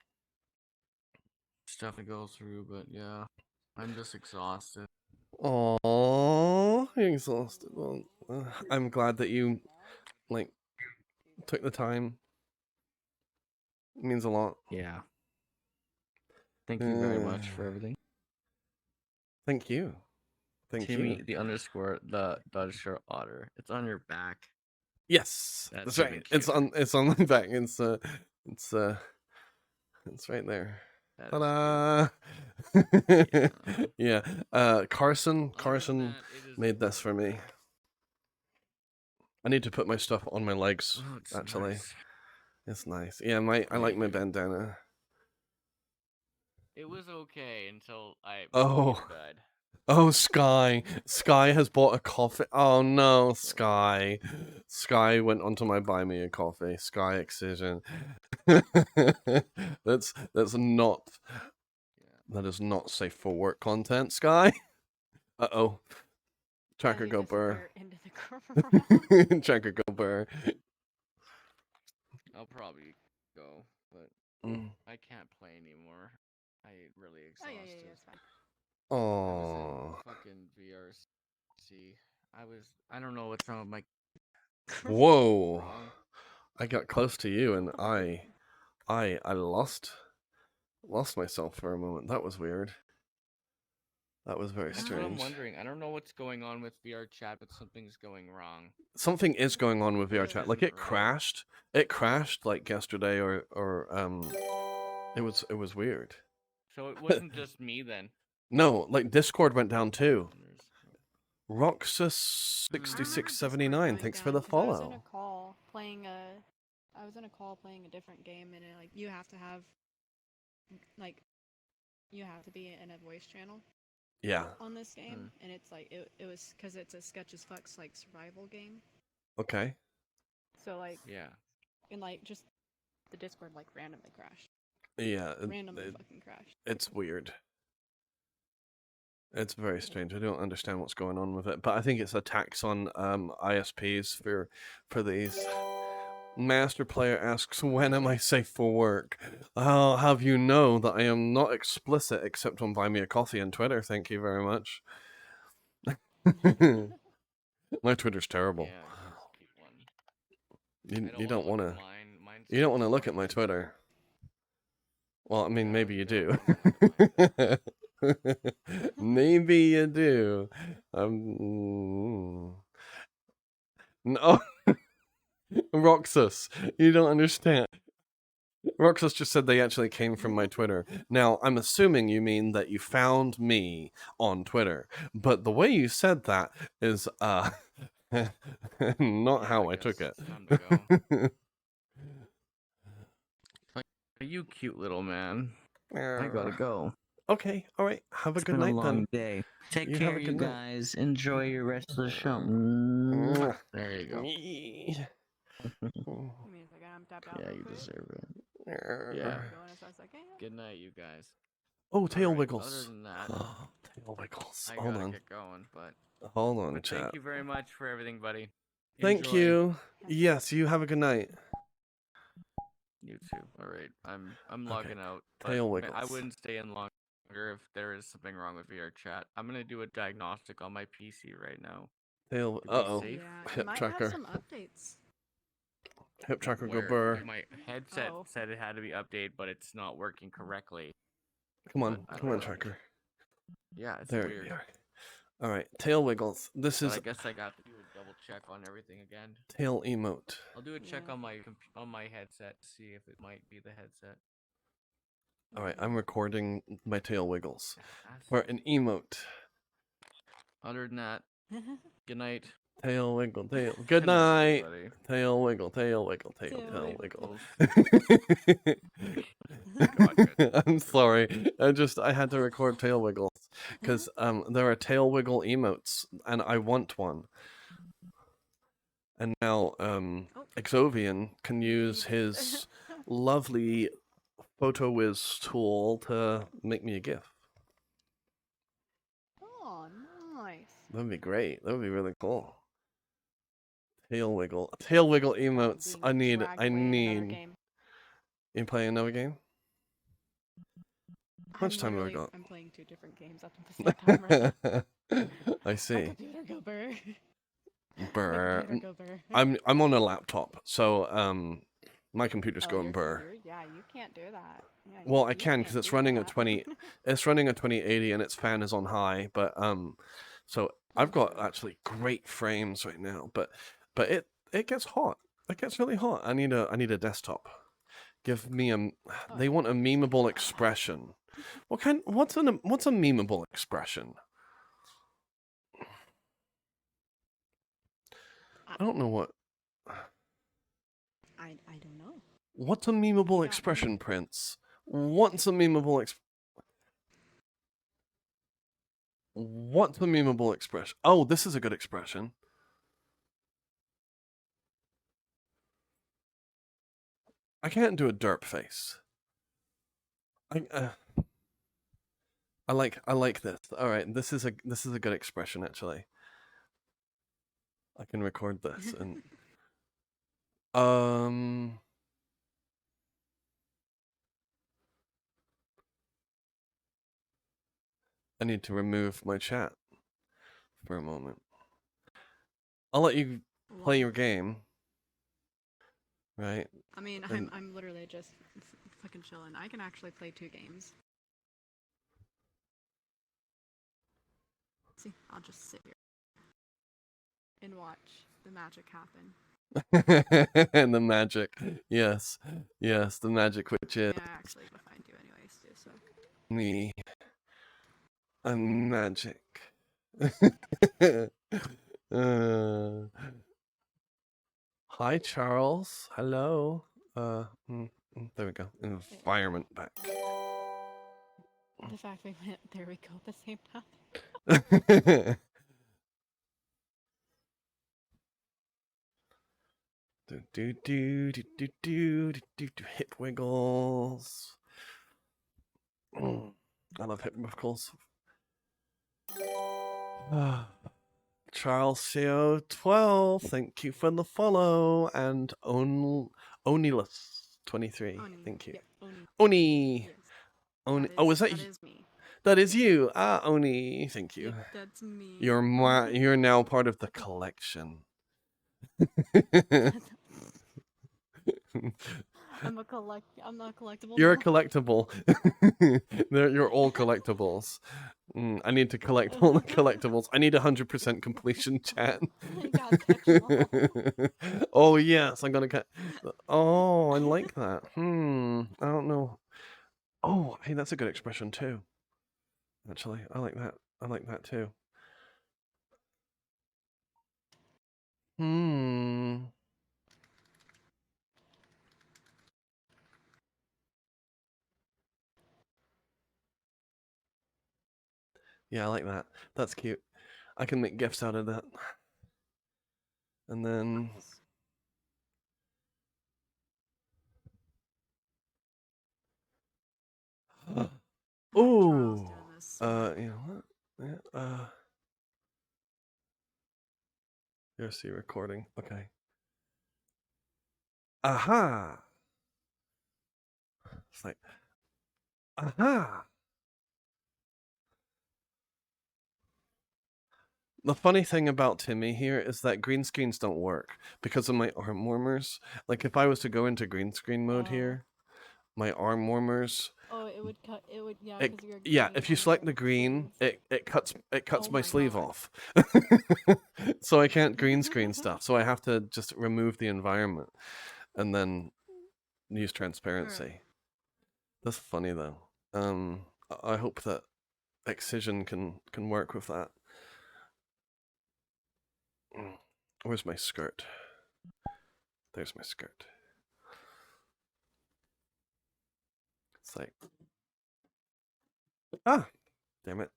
stuff to go through, but yeah, I'm just exhausted. Oh, you're exhausted. Well, I'm glad that you took the time. It means a lot. Yeah. Thank you very much for everything. Thank you. Timmy, you. the underscore otter. It's on your back. Yes, that's right. It's on my back. It's right there. Ta-da! Yeah. Carson Other than that, it is made this for me. I need to put my stuff on my legs. Oh, it's Actually, nice. it's nice. Yeah, I like my bandana. It was okay until my Oh. computer died. Oh, Sky. Sky has bought a coffee. Oh no, Sky. Sky went onto my buy me a coffee. Sky Excision. that's not. That is not safe for work content, Sky. Uh-oh. Tracker go burr. Tracker go burr. I'll probably go, but I can't play anymore. I really exhausted. Oh, yeah, it's fine. I Oh. was in fucking VRC. I don't know what's wrong with my. Whoa. Wrong. I got close to you and I lost myself for a moment. That was weird. That was very That's what I'm strange. wondering. I don't know what's going on with VR chat, but something's going wrong. Something is going on with VR This chat. Like isn't it right. crashed. It crashed like yesterday or it was weird. So it wasn't just me then. No, like Discord went down too. There's- Roxas6679, thanks for the I was in follow. a call playing a different game, and you have to have you have to be in a voice channel Yeah. on this game, and it's like it was because it's a sketch as fuck's like survival game. Okay. So like Yeah. and like just the Discord like randomly crashed. Yeah. Randomly fucking crashed. It's weird. It's very strange. I don't understand what's going on with it, but I think it's a tax on ISPs for these. Master Player asks, when am I safe for work? I'll have you know that I am not explicit except on Buy Me a Coffee and Twitter. Thank you very much. My Twitter's terrible. Yeah, You don't want to. Mine's You don't want to look at my fucking- Twitter. Well, I mean, Yeah, maybe you you do. don't wanna look at Maybe you do. No. Roxas, you don't understand. Roxas just said they actually came from my Twitter. Now, I'm assuming you mean that you found me on Twitter, but the way you said that is not Yeah, how I guess took it. it's time to go. You cute little man. I gotta go. Okay, all right. Have a It's good been night a long then. day. Take You have care, a you good night. guys. Enjoy your rest of the show. Mwah. There you go. Give me a second, I'm tapped out. Yeah, real you quick. deserve it. Yeah. Go in a second. Good night, you guys. Oh, tail Alright, wiggles. Other than that, Tail wiggles. I Hold gotta on. get going. But Hold on, thank chat. you very much for everything, buddy. Thank Enjoy. you. Yes, you have a good night. You too. All right, I'm logging out. but Tail I wiggles. wouldn't stay in longer if there is something wrong with VR chat. I'm gonna do a diagnostic on my PC right now. Tail. To be Uh-oh. safe. Yeah, it Hip might tracker. have some updates. Hip tracker go Where burr. my headset Oh. said it had to be updated, but it's not working correctly. Come on, but I come don't on, know. tracker. Yeah, it's There weird. you are. All right, tail wiggles. This But is I guess I got to do a double check on everything again. tail emote. I'll do a check Yeah. on my headset to see if it might be the headset. All right, I'm recording my tail wiggles That's- for an emote. Other than that, good night. Tail wiggle, tail. Good night. everybody. Tail wiggle, tail wiggle, tail, Tail tail wiggle. wiggle. I'm sorry. I had to record tail wiggles because there are tail wiggle emotes and I want one. And now Exovian can use his lovely PhotoWiz tool to make me a GIF. Oh, nice. That'd be great. That would be really cool. Tail wiggle emotes. Being dragged I away in another need. game. You playing another game? How much time have I got? I'm playing 2 different games at the same time. Right? I My see. computer go burr. Burr. My computer go burr. I'm on a laptop, so my computer's going your burr. computer? Yeah, you can't do that. Yeah, Well, I you can because can't it's do running a that. 20. It's running a 2080 and its fan is on high, but so I've got actually great frames right now, but it gets hot. It gets really hot. I need a desktop. Give me a. They want a memeable expression. What's a memeable expression? I don't know what. I don't know. What's a memeable got me. expression, Prince? What's a memeable What's a memeable expression? Oh, this is a good expression. I can't do a derp face. I like this. All right, this is a good expression actually. I can record this and I need to remove my chat for a moment. I'll let you play your game. Right? I mean, And- I'm literally just fucking chilling. I can actually play 2 games. See, I'll just sit here and watch the magic happen. and the magic. Yes. Yes, the magic which is Yeah, I actually would find you anyways, too, so. me. I'm magic. Hi, Charles. Hello. There we go. Environment back. The fact we went there we go at the same time. Hip wiggles. I love hip wiggles. Charles CO12, thank you for the follow, and Onilus23, thank you. Yep, Oni. Yes. Oni. That Oh, is- is that that you? is me. That is you. Ah, Oni, thank you. Yep, that's me. You're now part of the collection. I'm not collectible. You're a now. collectible. You're all collectibles. I need to collect all the collectibles. I need 100% completion, chat. You gotta catch 'em all. Oh yes, I'm gonna catch. Oh, I like that. I don't know. Oh, hey, that's a good expression too. Actually, I like that. I like that too. Yeah, I like that. That's cute. I can make gifts out of that. And then Charles ooh. doing this. You know what? Yeah, here's the recording. Okay. Aha. It's like aha. The funny thing about Timmy here is that green screens don't work because of my arm warmers. Like if I was to go into green screen mode here, my arm warmers. Oh, it would cut. It would yeah. It, 'Cause you're yeah, green if you on select the the green, screens. it cuts Oh my my sleeve God. off. So I can't green screen stuff. So I have to just remove the environment and then use transparency. That's funny though. I hope that Excision can work with that. Where's my skirt? There's my skirt. It's like, ah, damn it.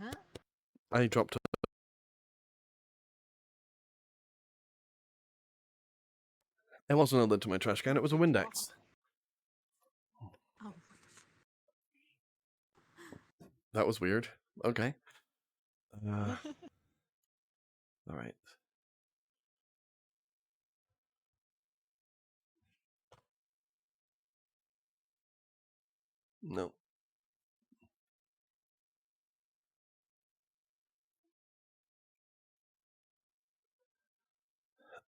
Huh? I dropped. It wasn't a lid to my trash can. It was a Windex. Oh. That was weird. Okay. All right. No.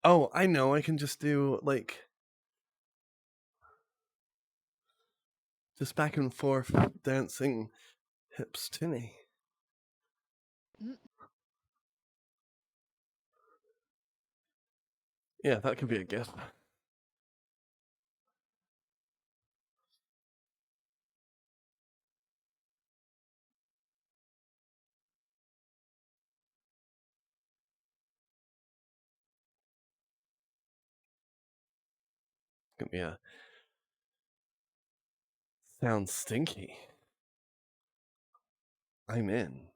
Oh, I know. I can just do like just back and forth dancing hips Timmy. Yeah, that could be a gift. gonna be a sounds stinky. I'm in.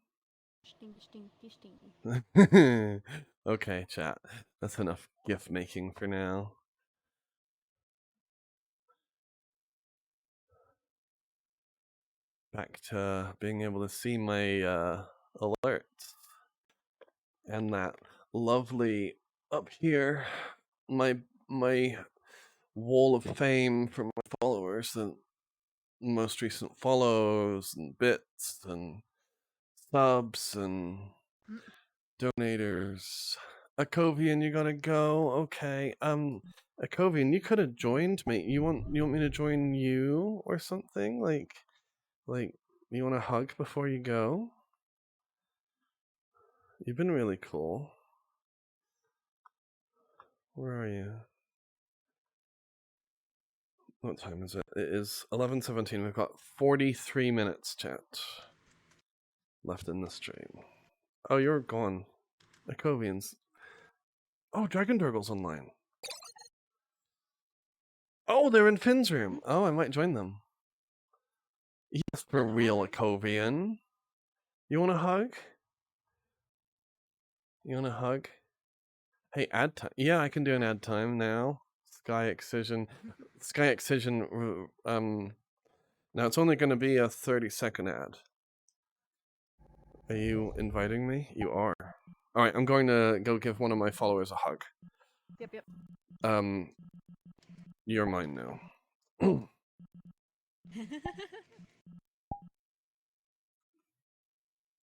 Stinky, stinky, stinky. Okay, chat. That's enough gift making for now. Back to being able to see my alerts. And that lovely up here, my wall of fame from my followers, the most recent follows and bits and subs and donators. Akovian, you gotta go. Okay. Akovian, you could have joined me. You want me to join you or something? Like you want a hug before you go? You've been really cool. Where are you? What time is it? It is 11:17. We've got 43 minutes, chat, left in the stream. Oh, you're gone. Akovians. Oh, Dragon Durgle's online. Oh, they're in Finn's room. Oh, I might join them. Yes, for real, Akovian. You want a hug? You want a hug? Hey, ad time. Yeah, I can do an ad time now. Sky Excision. Sky Excision. Now it's only going to be a 30-second ad. Are you inviting me? You are. All right, I'm going to go give one of my followers a hug. Yep, yep. You're mine now.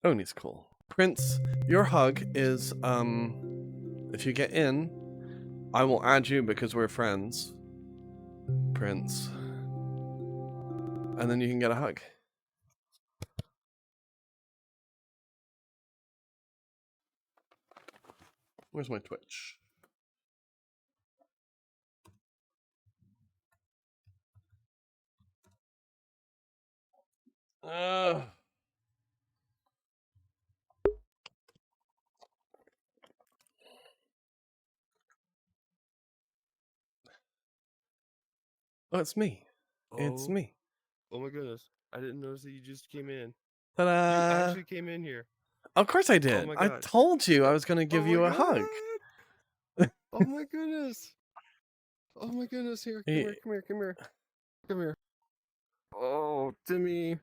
Oni's cool. Prince, your hug is if you get in, I will add you because we're friends. Prince. And then you can get a hug. Where's my Twitch? Oh, it's me. It's Oh. me. Oh my goodness. I didn't notice that you just came in. Ta-da! You actually came in here. Of course I did. my I gosh. told you I was going to give you a hug. Oh my goodness. Oh my goodness. Here, come here, come here, come here. Come here. Oh, Timmy.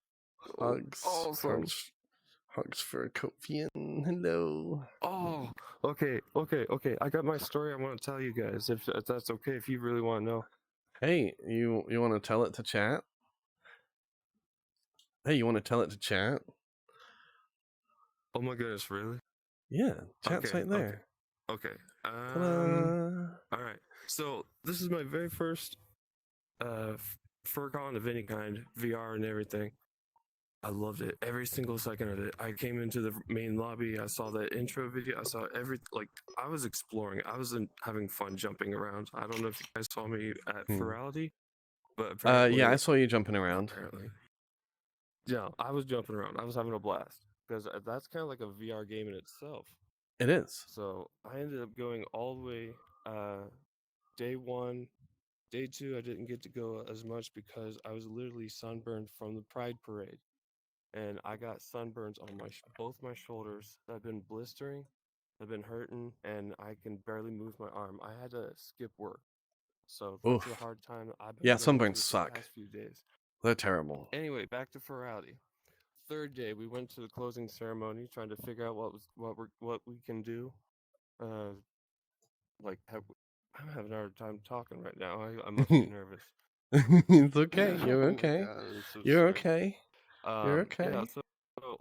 Hugs. Awesome. Hugs for Kofian. Hello. Oh, okay. I got my story I want to tell you guys, if that's okay, if you really want to know. Hey, you want to tell it to chat? Hey, you want to tell it to chat? Oh my goodness, really? Yeah, chat's right there. Okay. Ta-da. All right. So this is my very first FurCon of any kind, VR and everything. I loved it, every single second of it. I came into the main lobby, I saw that intro video, I saw I was exploring, I was having fun jumping around. I don't know if you guys saw me at Ferality, but apparently... yeah, I saw you jumping around. Apparently. Yeah, I was jumping around, I was having a blast, because that's kind of like a VR game in itself. It is. So I ended up going all the way, day 1, day 2, I didn't get to go as much because I was literally sunburned from the Pride Parade. And I got sunburns on both my shoulders that have been blistering, have been hurting, and I can barely move my arm. I had to skip work. So that's a hard time I've been going sunburns through suck. the past few days. They're terrible. Anyway, back to Ferality. Third day, we went to the closing ceremony, trying to figure out what we can do. I'm having a hard time talking right now. I must be nervous. It's okay. You're Oh my okay. God, I'm so You're sorry. okay. You're okay. Yeah, so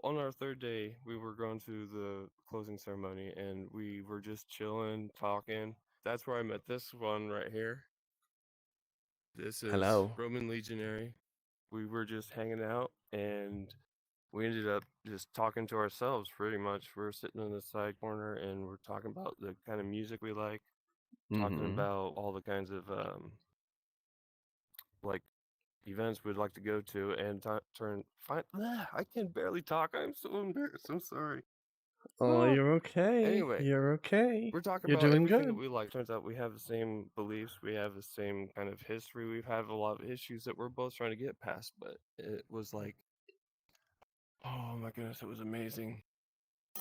on our third day, we were going to the closing ceremony, and we were just chilling, talking. That's where I met this one right here. This is Hello. Roman Legionary. We were just hanging out, and we ended up just talking to ourselves, pretty much. We're sitting in the side corner, and we're talking about the kind of music we like, talking about all the kinds of, events we'd like to go to, and I can barely talk. I'm so embarrassed. I'm sorry. Oh, Well, you're okay. anyway, You're okay. we're talking You're about doing everything that good. we like. Turns out we have the same beliefs. We have the same kind of history. We've had a lot of issues that we're both trying to get past. But it was like, oh my goodness, it was amazing.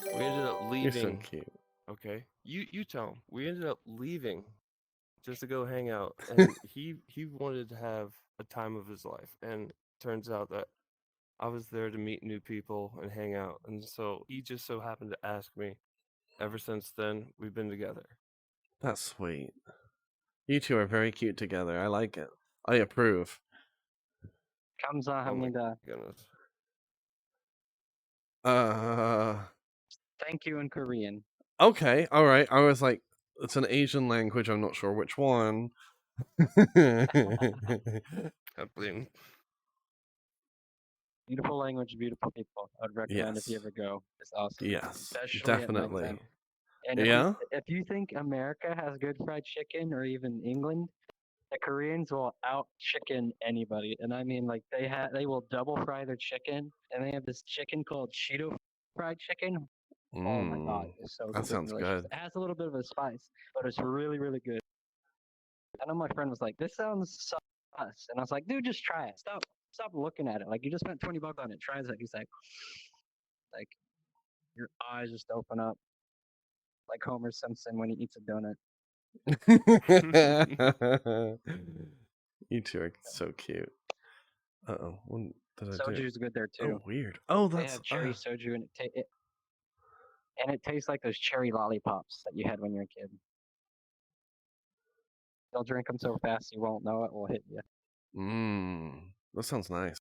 We ended up You're so leaving. cute. Okay, you tell him. We ended up leaving just to go hang out, and he wanted to have a time of his life. And turns out that I was there to meet new people and hang out, and so he just so happened to ask me. Ever since then, we've been together. That's sweet. You two are very cute together. I like it. I approve. Oh my 감사합니다. goodness. Thank you in Korean. Okay, all right. I was like, it's an Asian language. I'm not sure which one. Happening. Beautiful language, beautiful people. I'd recommend if you Yes. ever go. It's awesome. Yes, Especially at definitely. nighttime. And Yeah? if you think America has good fried chicken or even England, the Koreans will out chicken anybody. And I mean like they will double fry their chicken and they have this chicken called Cheeto fried chicken. Oh my god, it's so That good sounds delicious. good. It has a little bit of a spice, but it's really, really good. I know my friend was like, "This sounds sus," and I was like, "Dude, just try it. Stop looking at it. Like you just spent $20 on it. Try it." He's like your eyes just open up, like Homer Simpson when he eats a donut. You two are so cute. Uh-oh. What did I do? Soju's good there too. Oh, weird. Oh, They that's... have cherry soju, and it tastes like those cherry lollipops that you had when you were a kid. They'll drink them so fast you won't know it will hit you. That sounds nice.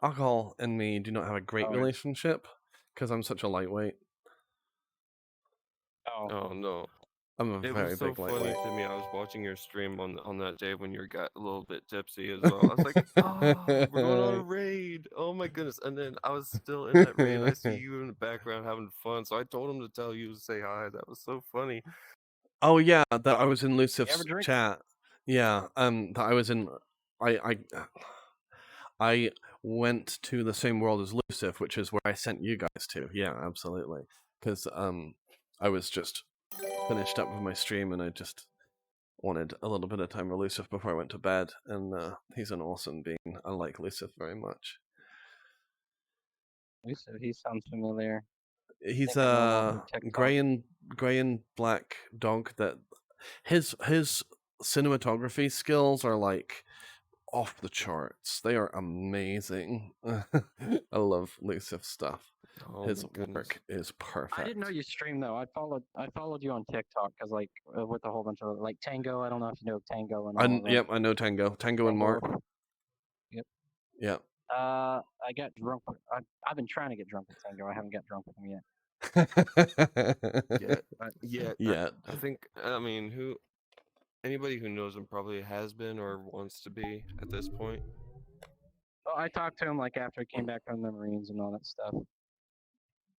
Alcohol and me do not have a great Oh. relationship because I'm such a lightweight. Oh no. I'm a It very was so big funny lightweight. to me. I was watching your stream on that day when you got a little bit tipsy as well. I was like, oh, we're going on a raid. Oh my goodness. And then I was still in that raid. I see you in the background having fun. So I told him to tell you to say hi. That was so funny. Oh yeah, that I was in You ever Lucif's drink? chat. Yeah, that I was in. I went to the same world as Lucif, which is where I sent you guys to. Yeah, absolutely. Because I was just finished up with my stream, and I just wanted a little bit of time with Lucif before I went to bed. And he's an awesome being. I like Lucif very much. He sounds familiar. He's think I know him a from TikTok. gray and black dog that his cinematography skills are like off the charts. They are amazing. I love Lucif's stuff. Oh His my goodness. work is perfect. I didn't know you streamed though. I followed you on TikTok because like with a whole bunch of like Tango. I don't know if you know Tango and all of them. Yep, I know Tango. Tango and Mark. Yep. Yep. I got drunk. I've been trying to get drunk with Tango. I haven't got drunk with him yet. Yeah. I think. I mean, anybody who knows him probably has been or wants to be at this point. Well, I talked to him like after he came back from the Marines and all that stuff.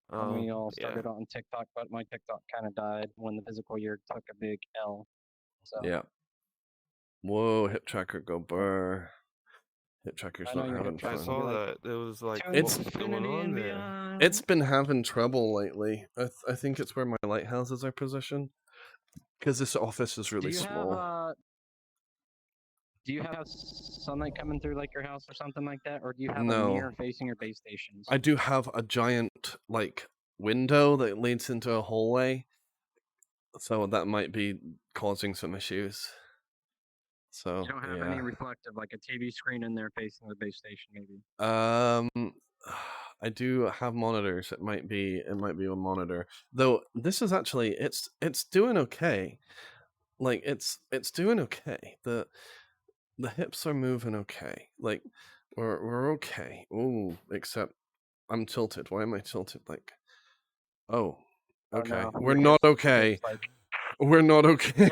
And we all started on TikTok, but my TikTok kind of died when the physical year took a big L. So Yeah. Whoa, hip tracker go burr. Hip tracker's I know not your having hip fun. tracker. I saw that. It was like, It's what's going on there? It's been having trouble lately. I think it's where my lighthouses are positioned. Because this office is really small. Do you have sunlight coming through like your house or something like that, or do you have a No. mirror facing your base stations? I do have a giant like window that leads into a hallway, so that might be causing some issues. So You don't have any reflective, like a TV screen in there facing the base station, maybe. I do have monitors. It might be a monitor. Though this is actually it's doing okay. Like it's doing okay. The hips are moving okay. Like we're okay. Ooh, except I'm tilted. Why am I tilted? Like, oh, okay. no, We're your not hips- okay. hips, like- We're not okay.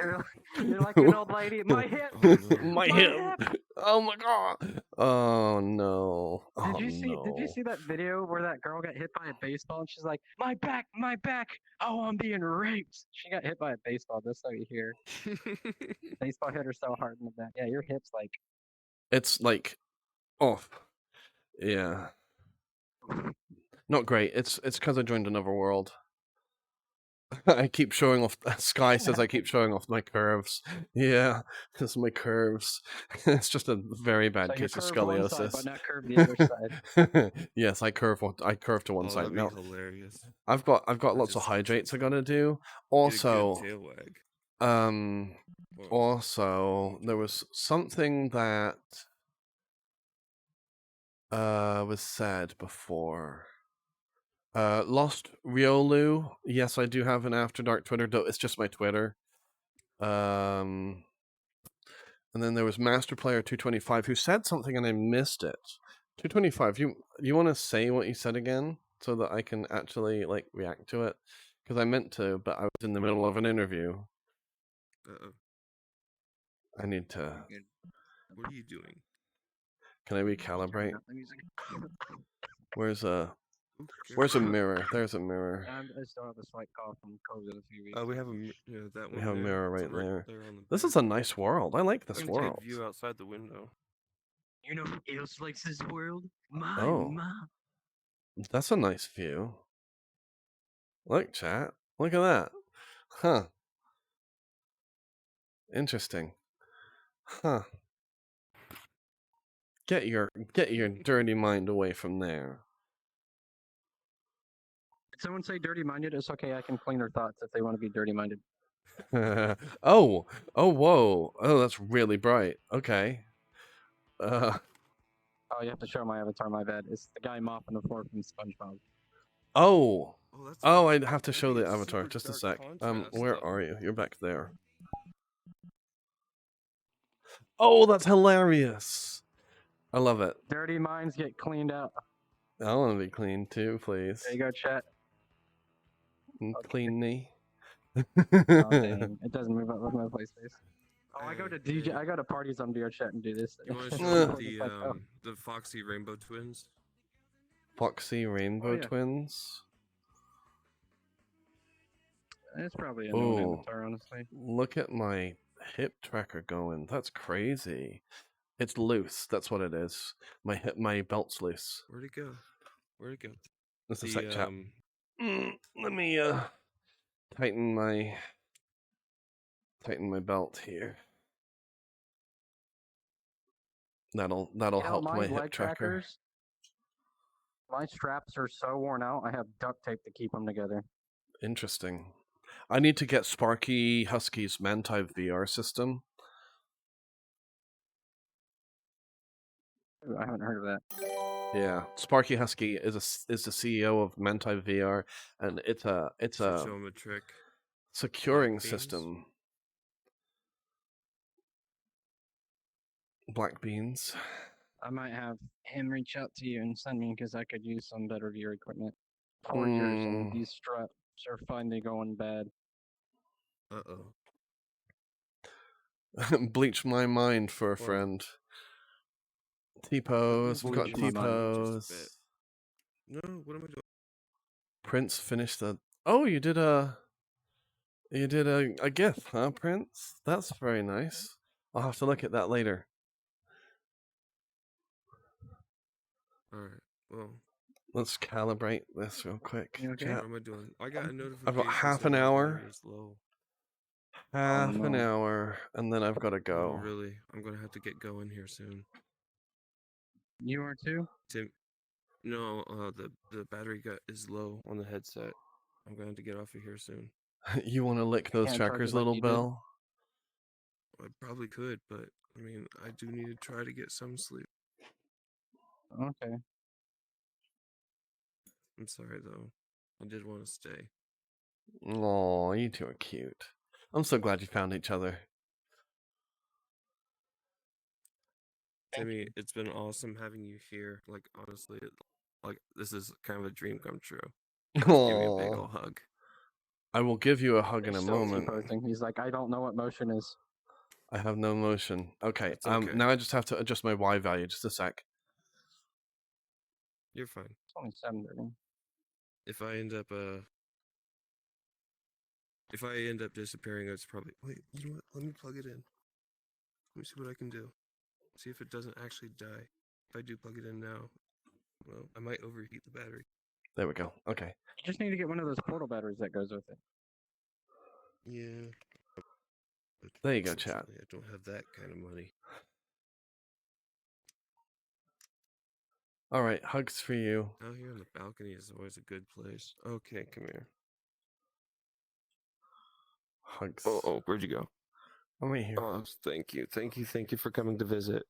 You're like an old lady. My hip. My hip. Oh my god. Oh no. Did you see that video where that girl got hit by a baseball and she's like, my back, my back. Oh, I'm being raped. She got hit by a baseball. That's how you hear. Baseball hit her so hard in the back. Yeah, your hips like. It's like off. Yeah. Not great. It's because I joined another world. I keep showing off. Sky says I keep showing off my curves. Yeah, because my curves. It's just a very bad So you case of curve one side, but scoliosis. not curve the other side. Yes, I curve. I curve to one Oh, side. that'd Now be hilarious. I've got I lots of just hydrates I gotta do. get a Also, good tail wag. Whoa. also there was something that was said before. Lost Riolu. Yes, I do have an After Dark Twitter. It's just my Twitter. And then there was Master Player 225 who said something and I missed it. 225, you want to say what you said again so that I can actually like react to it? Because I meant to, but I was in the middle of an interview. Uh-oh. I need to. What are you doing? Can I recalibrate? Where's a Okay. mirror? There's a mirror. I still have a slight cough from COVID a few weeks. We have that one. We have a there. mirror It's right there. on the This back. is a nice world. I like this Good world. view outside the window. You know who else likes this world? My Oh. mom. That's a nice view. Look, chat. Look at that. Huh. Interesting. Huh. Get your dirty mind away from there. Did someone say dirty-minded? It's okay. I can clean their thoughts if they want to be dirty-minded. Oh, whoa. Oh, that's really bright. Okay. Oh, you have to show my avatar. My bad. It's the guy mopping the floor from SpongeBob. Oh. that's Oh, I'd have to that'd show be the a avatar. super Just a dark sec. contrast, Where though. are you? You're back there. Oh, that's hilarious. I love it. Dirty minds get cleaned out. I want to be clean too, please. There you go, chat. Clean me. Oh, dang. It doesn't move up with my PlayStation. Oh, I go to DJ. I go to parties on VRChat and do this. You want to show the Foxy Rainbow Twins? Foxy Rainbow yeah. Twins. It's probably a known avatar, honestly. Look at my hip tracker going. That's crazy. It's loose. That's what it is. My belt's loose. Where'd it go? Where'd it go? That's a sec, chat. Let me tighten my belt here. That'll help my hip tracker. Trackers, my straps are so worn out. I have duct tape to keep them together. Interesting. I need to get Sparky Husky's Manti VR system. I haven't heard of that. Yeah, Sparky Husky is the CEO of Manti VR, and it's a show him a trick. Securing system. Black beans. I might have him reach out to you and send me because I could use some better gear equipment. 4 years and these straps are finally going bad. Uh-oh. Bleach my mind for a friend. T-pose. We've got Bleach my mind just a T-pose. No, what am I doing? Prince finished the... Oh, you did a GIF, huh, Prince? That's very nice. I'll have to look at that later. Alright, well. Let's calibrate this real quick. Okay? Chat. What am I doing? I got a notification. I've got half an hour. Half an no. hour, and then I've got to Oh, go. really? I'm gonna have to get going here soon. You are too? Tim, no, the battery is low on the headset. I'm going to get off of here soon. You want to lick those can't charge trackers, it like little you did? Bill? I probably could, but I mean, I do need to try to get some sleep. Okay. I'm sorry though. I did want to stay. Aw, you two are cute. I'm so glad you found each other. Timmy, it's been awesome having you here. Like, honestly, this is kind of a dream come true. Just give me a big Aw. ol' hug. I will give you a hug in a Still moment. T-posing. He's like, I don't know what motion is. I have no motion. Okay, It's okay. now I just have to adjust my Y value. Just a sec. You're fine. It's only 7:30. If I end up disappearing, it's probably... Wait, you know what? Let me plug it in. Let me see what I can do. See if it doesn't actually die. If I do plug it in now, well, I might overheat the battery. There we go. Okay. You just need to get one of those portal batteries that goes with it. Yeah. But There you go, chat. unfortunately, I don't have that kind of money. All right, hugs for you. Out here on the balcony is always a good place. Okay, come here. Hugs. Oh, where'd you go? I'm right here. Oh, thank you for coming to visit.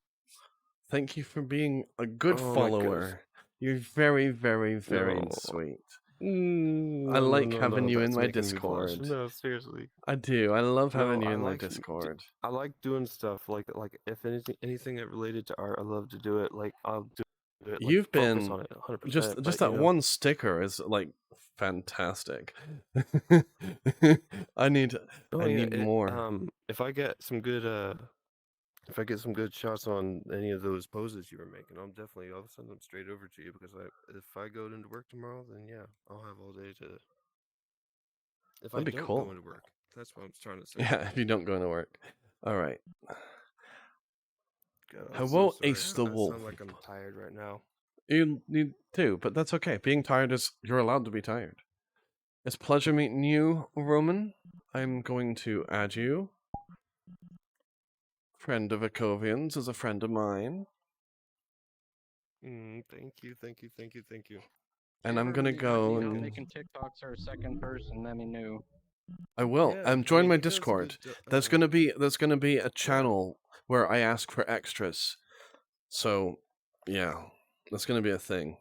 Thank you for being a good Oh my follower. You're very, very, very No. sweet. No, I like no, having you in that's my making me blush. Discord. No, seriously. I do. I love having No, you I in my like Discord. I like doing stuff like if anything that related to art, I love to do it. Like I'll do it. Like, You've focus been on it 100%. just but, that you know, one sticker is like fantastic. I need more. If I get some good shots on any of those poses you were making, I'll send them straight over to you because if I go into work tomorrow, then yeah, I'll have all day to. If That'd I be don't cool. go into work, that's what I'm trying to say. Yeah, if you don't go into work. All right. God, How I'm so about sorry. Ace the I Wolf? sound like I'm tired right now. You too, but that's okay. Being tired is you're allowed to be tired. It's a pleasure meeting you, Roman. I'm going to add you. Friend of Akovians is a friend of mine. Thank you. And I'm gonna go and making TikToks or a second person. Let me know. I will. Yeah, Join my you've done some Discord. good, There's gonna be a channel where I ask for extras. So, yeah, that's gonna be a thing.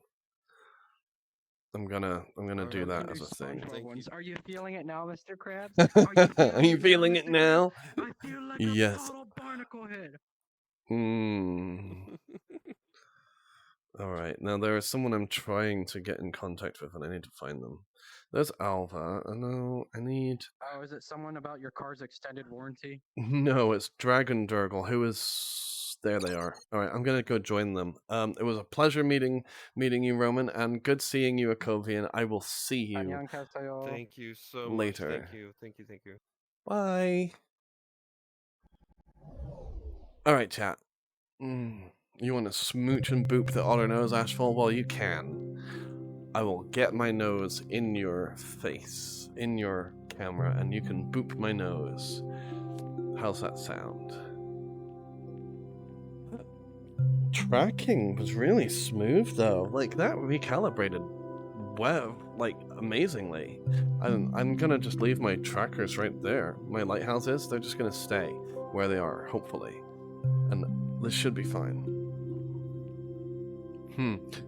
I'm gonna do that as a thing. Are you feeling it now, Mr. Krabs? Are you feeling it now? I feel like Yes. a total barnacle head. All right. Now there is someone I'm trying to get in contact with, and I need to find them. There's Alva. I need. Oh, is it someone about your car's extended warranty? No, it's DragonDurgle, who is. There they are. All right, I'm gonna go join them. It was a pleasure meeting you, Roman, and good seeing you, Akovian. I will see you Thank you so later. much. Thank you. Bye. All right, chat. You want to smooch and boop the otter nose, Ashfall? Well, you can. I will get my nose in your face, in your camera, and you can boop my nose. How's that sound? Tracking was really smooth, though. Like, that recalibrated well, like, amazingly. I'm gonna just leave my trackers right there. My lighthouses, they're just gonna stay where they are, hopefully. And this should be fine.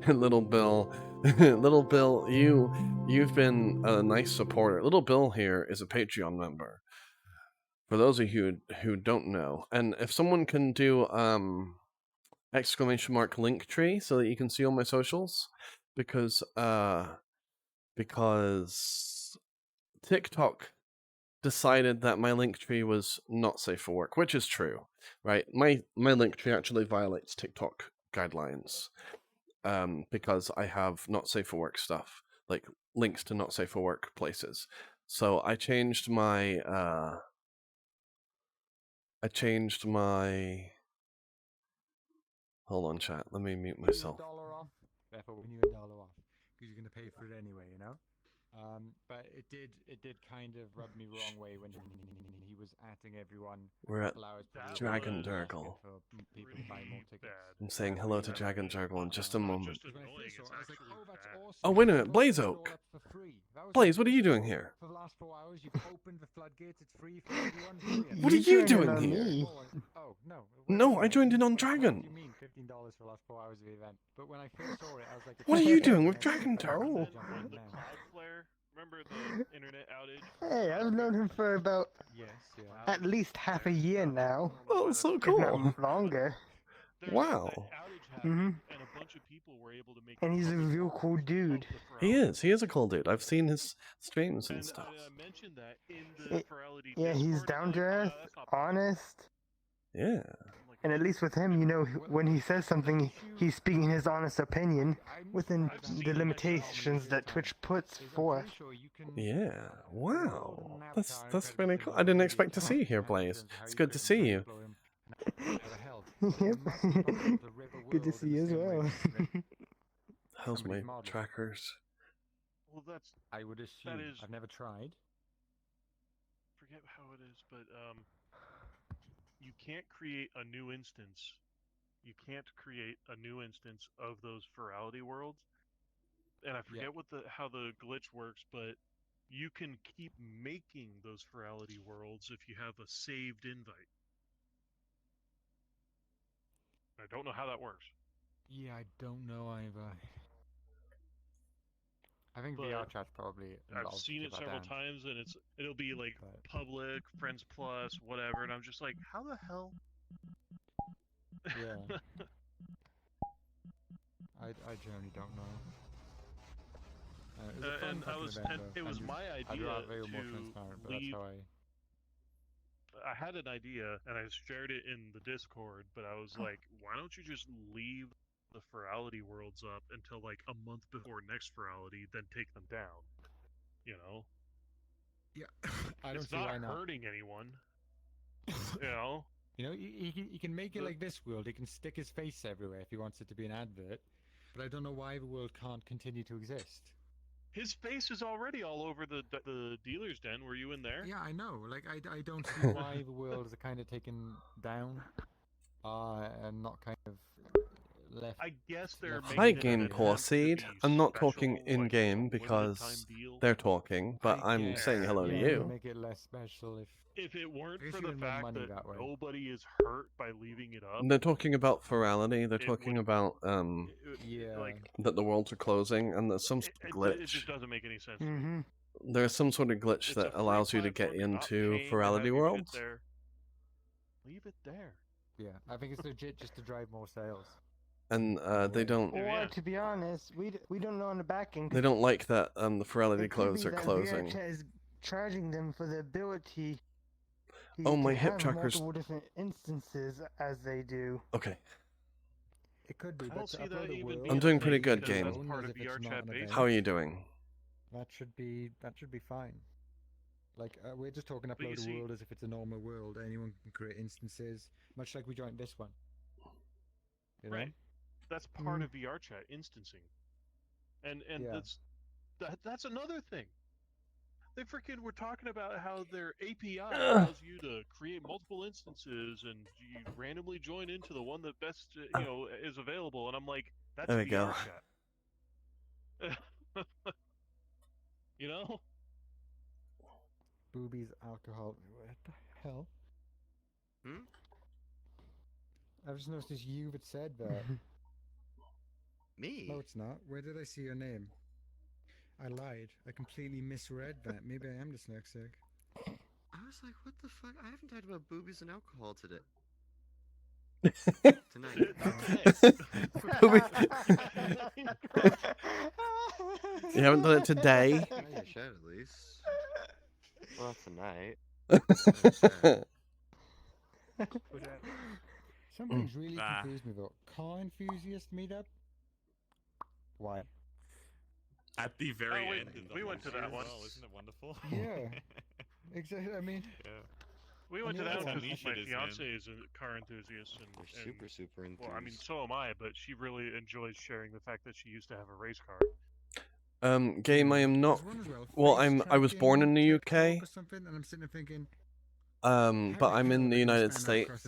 Little Bill. Little Bill, you've been a nice supporter. Little Bill here is a Patreon member. For those of you who don't know. And if someone can do exclamation mark Linktree so that you can see all my socials, because TikTok decided that my Linktree was not safe for work, which is true, right? My Linktree actually violates TikTok guidelines. Because I have not safe for work stuff, like links to not safe for work places. So I changed my hold on, chat, let me mute myself. $1 off. Therefore, we knew $1 off because you're gonna pay for it anyway, you know. But it did kind of rub me wrong way when he was atting everyone. We're at DragonDurgle. I'm saying hello to DragonDurgle in just a moment. Oh, wait a minute, Blaze Oak! Blaze, what are you doing here? For the last 4 hours, you've opened the floodgates. It's free for everyone. What are you doing here? Oh, no. No, I joined in on Dragon. What do you mean $15 for the last 4 hours of the event? But when I first saw it, I was like, what are you doing with DragonDurgle? Remember the internet outage? Hey, I've known him for about at least half a year now. Oh, so if cool. not longer. Wow. And he's a real cool dude. He is a cool dude. I've seen his streams and stuff. Yeah, he's down to earth, honest. Yeah. And at least with him, you know, when he says something, he's speaking his honest opinion within the limitations that Twitch puts forth. Yeah. Wow. That's really cool. I didn't expect to see you here, Blaze. It's good to see you. Yep. Good to see you as well. How's my trackers? Well, I would assume. I've never tried. forget how it is, but you can't create a new instance. You can't create a new instance of those virality worlds. And I forget how the glitch works, but you can keep making those virality worlds if you have a saved invite. I don't know how that works. Yeah, I don't know either. I think But VR chat's probably. I've seen it several times, and it'll be like public, friends plus, whatever, and I'm just like, how the hell? Yeah. I generally don't know. It was a fun fucking event, though. It was my I'd idea rather they were more to transparent, but leave. that's how I had an idea, and I shared it in the Discord, but I was like, why don't you just leave the virality worlds up until like a month before next virality, then take them down? You know? Yeah, I don't it's see not why not. hurting anyone. You know? You know, he can make it like this world. He can stick his face everywhere if he wants it to be an advert. But I don't know why the world can't continue to exist. His face is already all over the dealer's den. Were you in there? Yeah, I know. Like, I don't see why the world is kind of taken down, and not kind of left. I guess they're Hi, Game Poor Seed. I'm not talking in game because they're talking, but I'm saying hello to you. Make it less special if it weren't for the fact that nobody is hurt by leaving it up. They're talking about virality. They're talking about like that the worlds are closing, and there's some sort of glitch. It just doesn't make any sense. To me. There's some sort of glitch that allows you to get into virality worlds. Leave it there. Yeah, I think it's legit just to drive more sales. And they don't. Or to be honest, we don't know on the back end. They don't like that the virality clothes are that closing. VRChat is charging them for the ability. Oh, my to hip have trackers. multiple different instances as they do. Okay. It could be. I don't see that even I'm doing pretty good, because game. that's part of VRChat base. How are you doing? That should be fine. Like we're just talking upload a world as if it's a normal world. Anyone can create instances, much like we joined this one. You know? Right. That's part of VRChat instancing, and that's another thing. They freaking were talking about how their API allows you to create multiple instances, and you randomly join into the one that best is available. And I'm like, that's there we go. You know? Boobies, alcohol. What the hell? I've just noticed it's you that said that. Me? No, it's not. Where did I see your name? I lied. I completely misread that. Maybe I am dyslexic. I was like, what the fuck? I haven't talked about boobies and alcohol today. You haven't done it today? Yeah, you should at least. Well, tonight. Something's really confused me though. Car enthusiast meetup? Why? At the very end. We went to that one. Isn't it wonderful? Yeah. Exactly. I mean. Yeah. We went to that one because my is, fiance is a car enthusiast, and super enthusiast. Well, I mean, so am I, but she really enjoys sharing the fact that she used to have a race car. Game, I am not. Well, I was born in the UK. Or something, and I'm sitting there thinking. But I'm in the United States.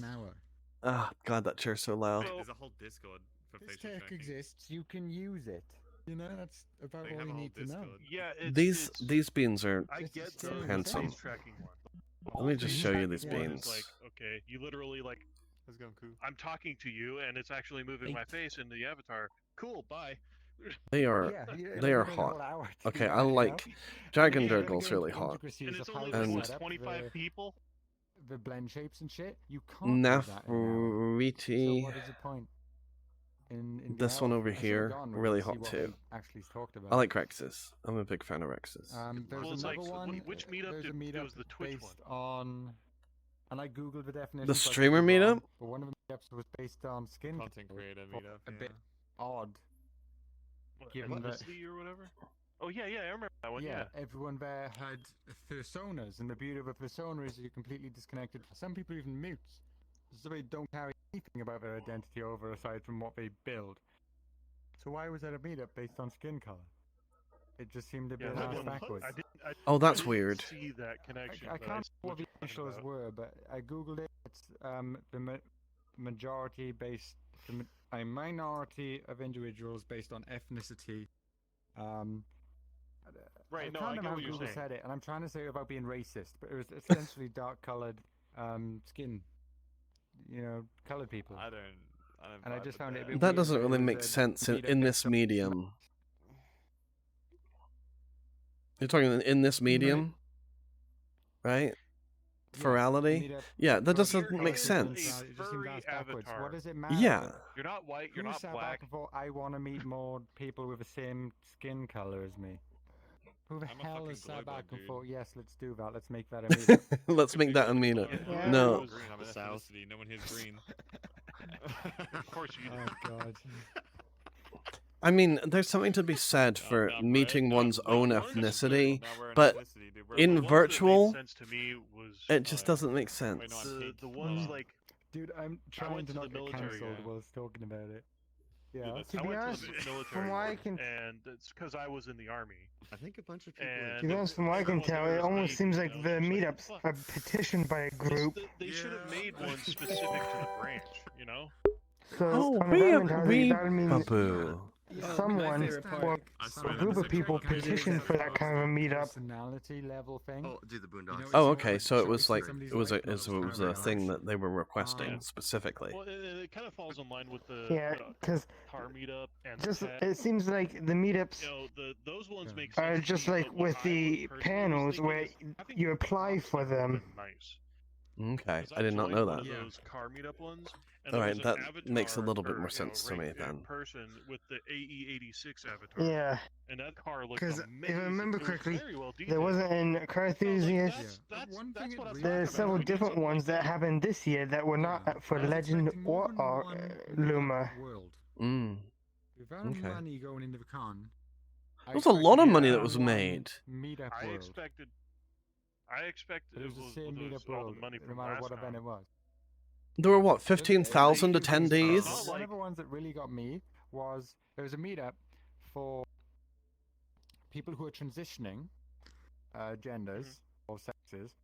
Ah, God, that chair's so loud. There's a whole Discord for this facial tech tracking. exists. You can use it. You know, that's about all you need to know. Yeah, these beans are the handsome. face tracking one. Let me just show you these One is beans. like, okay, you literally like. How's it going, cool? I'm talking to you, and it's actually moving my face in the avatar. Cool, bye. They are hot. Okay, I like Dragon Durgle's really hot. And it's only And 25 people. The blend shapes and shit. You can't do that in an hour. Nafriti. So what is the point? In This one over here, really hot too. Actually talked about. I like Rex's. I'm a big fan of Rex's. There's another one. Which meetup there's a meetup was the Twitch based on, and I googled the definition. The streamer meetup? But one of the meetups was based on skin Content creator meetup. A bit odd. Given that, or whatever. Oh yeah, I remember that one. Yeah, everyone there had personas, and the beauty of a persona is you're completely disconnected. Some people even mute, so they don't carry anything about their identity over aside from what they build. So why was that a meetup based on skin color? It just seemed a bit that ass one- backwards. Oh, that's I didn't weird. See that connection. I but can't see remember what the you're talking initials about. were, but I googled it. It's majority based, a minority of individuals based on ethnicity. Right, no, I I can't get remember how what you're Google saying. said it, and I'm trying to say it without being racist, but it was essentially dark-colored skin. You know, colored people. I don't And I vibe just with found it a that. bit That weird doesn't that it really was make a sense meetup in based this on medium. You're talking in this medium, right? Ferality? Yeah, that doesn't make sense. It just seemed ass backwards. What does it matter? Yeah. You're not white. You're Who not sat black. back and thought, I want to meet more people with the same skin color as me? Who the I'm a hell fucking has sat glow back bug, and thought, dude. yes, let's do that. Let's make that a meetup. Let's make that a meetup. Yeah. No. Green. I'm an ethnicity. No one here's green. Of course you do. Oh god. I mean, there's something to be said for meeting one's own ethnicity, but in The ones that made virtual, sense to me was, it just doesn't make sense. the ones like Dude, I'm trying went to to not the get military, cancelled yeah. while I was talking about it. Yeah. To be honest, from what I can, and it's because I was in the army. I think a bunch of people. And to be honest, from what I can tell, it almost seems like the meetups are petitioned by a group. They should have made one specific to the branch, you know? So Oh, under that mentality, that would mean Babu. someone or a group of people petitioned for that kind of a meetup. Personality level thing. Oh, do the Boondocks. Oh, okay. So it was like it was a thing that they were requesting specifically. Well, it kind of falls in line with the Yeah, because car meetup and just the it seems like the meetups you know, those ones make are sense. just to me, like but what with I the personally was panels thinking where is having you apply for them. nice. Okay, 'Cause I did not joined know one that. of those car meetup ones, and All there right, was that an avatar, makes a little bit or, more you sense know, to me right, then. person with the AE86 avatar. Yeah. And that car looked Because amazing. if I remember It was correctly, very well there detailed. wasn't in Car Enthusiast. That's what I'm talking There's about. several We need different something ones that happened this year that were not for Legend or Luma. World. Without Okay. money going into the con. There was a lot of money that was made. Meetup I world. expected But it was the same was meetup all world, the money no from matter last what time. event it was. There were what, 15,000 attendees? One of the ones that really got me was there was a meetup for people who are transitioning genders or sexes,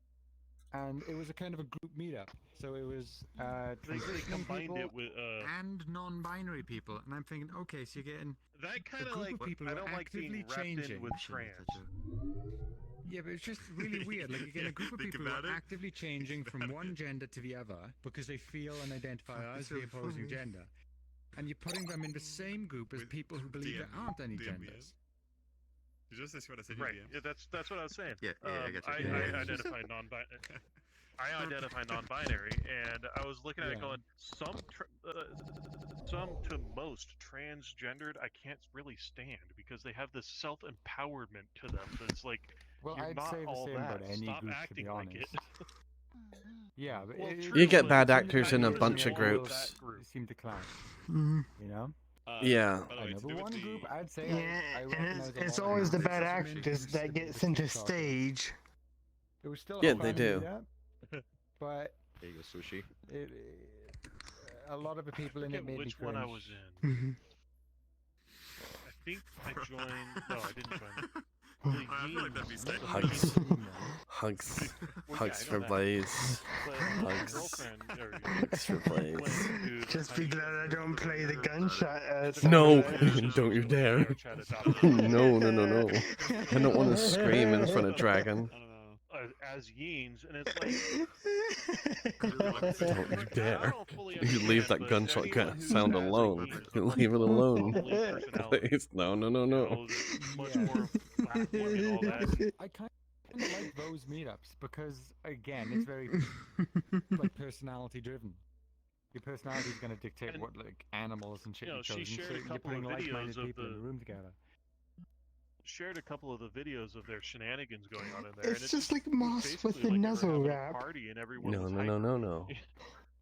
and it was a kind of a group meetup. So it was They transitioning combined people it with and non-binary people, and I'm thinking, okay, so you're getting that a kind of group like of people I who are don't like being actively wrapped in changing with Shit, trans. such a- Yeah, but it's just really weird. Like you're getting a group of Think people who about are it. actively changing from one gender to the other because they feel and identify as the opposing gender, and you're putting them in the same group as people who believe there aren't any genders. Did you just say what I said? Right. Yeah, that's what I was saying. Yeah, I got you. I identify non-binary. I identify non-binary, and I was looking at it going, some to most transgendered I can't really stand because they have this self-empowerment to them. That's like, Well, you're I'd not say the all same that. about any Stop group, to acting be like honest. it. Yeah, but Well, it, true, You get but bad some actors in a actors bunch of all groups. that group. seem to clash. Mhm. You know. Yeah. I know, but one group I'd say Yeah, I and recognize it's a lot always of the them. bad It's just actors the that get center stage. It was still Yeah, a they fun do. meetup, but There you go, sushi. a lot of the people in it made me Which cringe. one I was in. Mm-hmm. I think I joined. No, I didn't join. I feel like that'd be sick. Hugs. Hugs. Hugs for Blaze. Hugs. Hugs for Blaze. Just be glad I don't play the gunshot. No, sound. don't you dare. No, no, no, no. I don't want to scream in front of Dragon. As Yeens, and it's like Don't you dare. fully You leave that gunshot sound alone. You leave it alone. Please. No, no, no, no. much more flat look and all that. I kind of like those meetups because, again, it's very like personality driven. Your personality is going to dictate what like animals and shit You know, you've she chosen. shared So a you're couple putting of videos like-minded of people in the- a room together. Shared a couple of the videos of their shenanigans going on in there. It's and just like moss basically with the like they were nuzzle having a wrap. Party and everyone No, was no, hyper. no, no, no.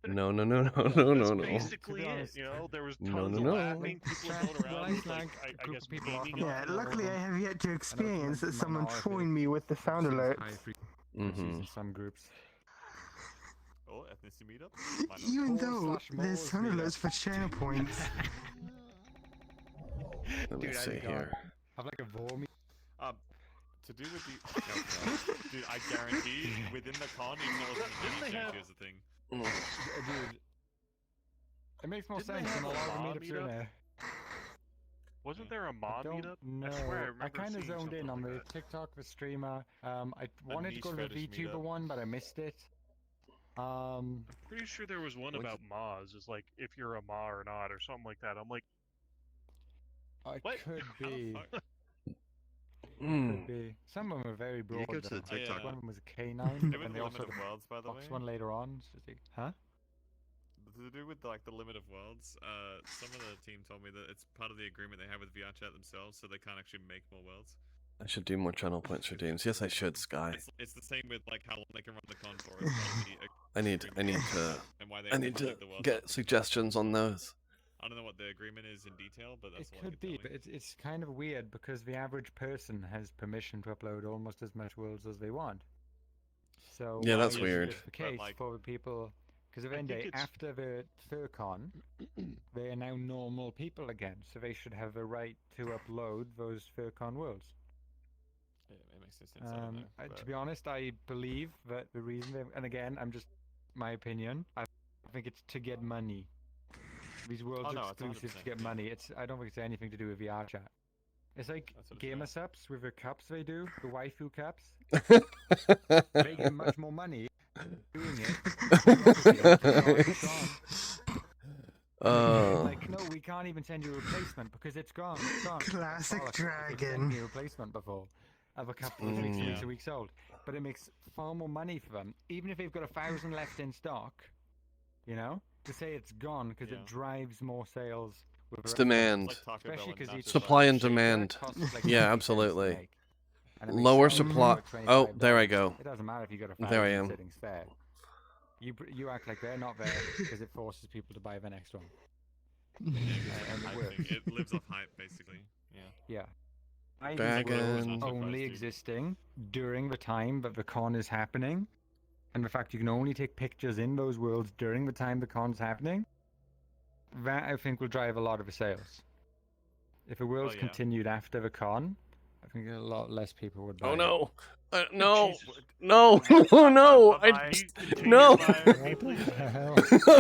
No, no, no, no, no, no, no. Basically it, you know, there was No, tons no, of no. laughing, people going around, like, I guess, memeing Yeah, it. luckily I have yet to experience that someone trolling me with the sound alerts. In some groups. Oh, ethnicity meetup? Even though there's sound alerts for channel points. Let me Dude, see here. Have like a vor To do with the dude, I guarantee within the con, even though it wasn't a mini check, here's the thing. Dude, it makes more Didn't they sense have when a a lot of the Ma meetups are in meetup? there. Wasn't there a Ma don't meetup? know. I swear I remember kind of seeing zoned in something on like the that. TikTok for streamer. I wanted to niche go to the fetish VTuber meetup. one, but I missed it. I'm pretty sure there was one about Ma's, is like if you're a Ma or not, or something like that. I'm like, It what? could How the be. fuck? Could be. Some of them are very broad. go to though. the TikTok One of them was a K9, They were and the they also limit had of a worlds, by the box way. one later on. So huh? To do with like the limit of worlds, some of the team told me that it's part of the agreement they have with VR Chat themselves, so they can't actually make more worlds. I should do more channel points for James. Yes, I should, Sky. It's the same with like how long they can run the con for. It's part of the I need agreement to and why they I need to make the world get suggestions on those. I don't know what the agreement is in detail, but that's It all I could can be, tell but it's kind of weird because the average person has permission to upload almost as much worlds as they want. So Yeah, why that's isn't weird. this the case for the people? Because at the end of the day, after the FurCon, they are now normal people again, so they should have the right to upload those FurCon worlds. Yeah, it makes no sense. I don't know, To be honest, I believe that the reason they, and again, I'm just my opinion. I think it's to get money. These worlds Oh, no, are it's exclusive to 100%, get yeah. money. I don't think it's anything to do with VR chat. It's like gamer subs with the cups they do, the waifu cups. They get much more money doing it. Like, no, we can't even send you a replacement because it's gone. It's gone. Classic Bollocks, they dragon. sent me a replacement before of a couple of weeks, 2 weeks old. But it makes far more money for them, even if they've got 1,000 left in stock. You know, to say it's gone because it drives more sales. With It's the rest of them. demand. Especially because each Supply and shaker demand. costs like Yeah, 90 cents to absolutely. make. And it makes Lower sense if you supply. put Oh, there I $25. go. It doesn't matter if you got There I 1,000 am. sittings there. You act like they're not there because it forces people to buy the next one. Yeah, And I it works. think it lives off hype, basically. Yeah. Yeah. Dragon. Only existing during the time that the con is happening, and the fact you can only take pictures in those worlds during the time the con's happening, that I think will drive a lot of the sales. If the world's yeah. continued after the con, I think a lot less people would buy Oh it. no! No! No! No! No! No!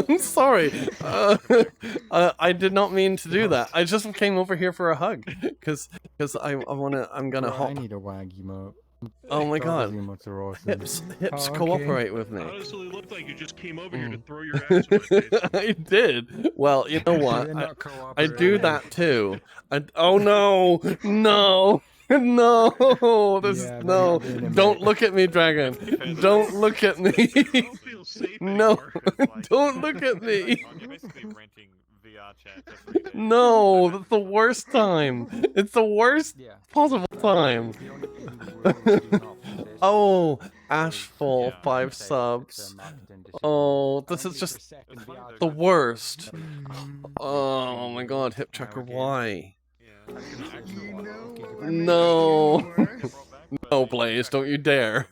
I'm sorry. I did not mean to do that. I just came over here for a hug, because I'm gonna hop. I need a wag emote. Oh my god! Emotes are awesome. Hips, Oh, okay. cooperate with me. Honestly, it looked like you just came over here to throw your ass in my face. I did. Well, you know what? You're not I do that too. Oh no! No! No! This Yeah, no! they're in Don't it. look at me, Dragon! Don't look at me! No! Don't look at me! You're basically renting VR chat every day. No! That's the worst time. It's the worst possible time. Oh, Ashful, 5 subs. Oh, this is just the worst. Oh my god, Hip Tracker, why? No. No, Blaze, don't you dare.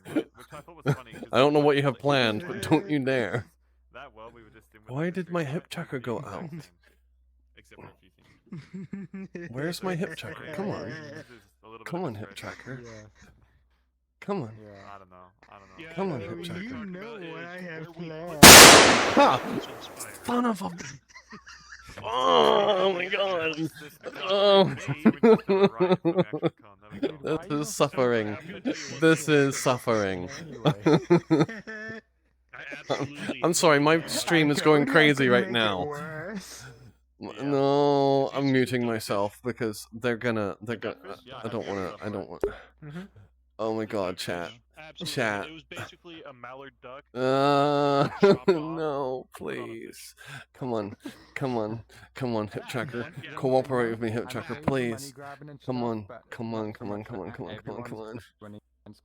I don't know what you have planned, but don't you dare. That well, we were just in with Why did my hip tracker go out? Except for a few things. Where's my hip tracker? Come on. Come on, hip tracker. Come on. I don't know. Come on, hip tracker. You know what I have planned. Ha! Son of a... Oh my god. Oh. This is suffering. This is suffering. I'm sorry, my stream is going crazy right now. No, I'm muting myself because they're gonna, I don't want. Oh my god, chat. Chat. It was basically a mallard duck. No, please. Come on, Hip Tracker. Cooperate with me, Hip Tracker, please. Come on.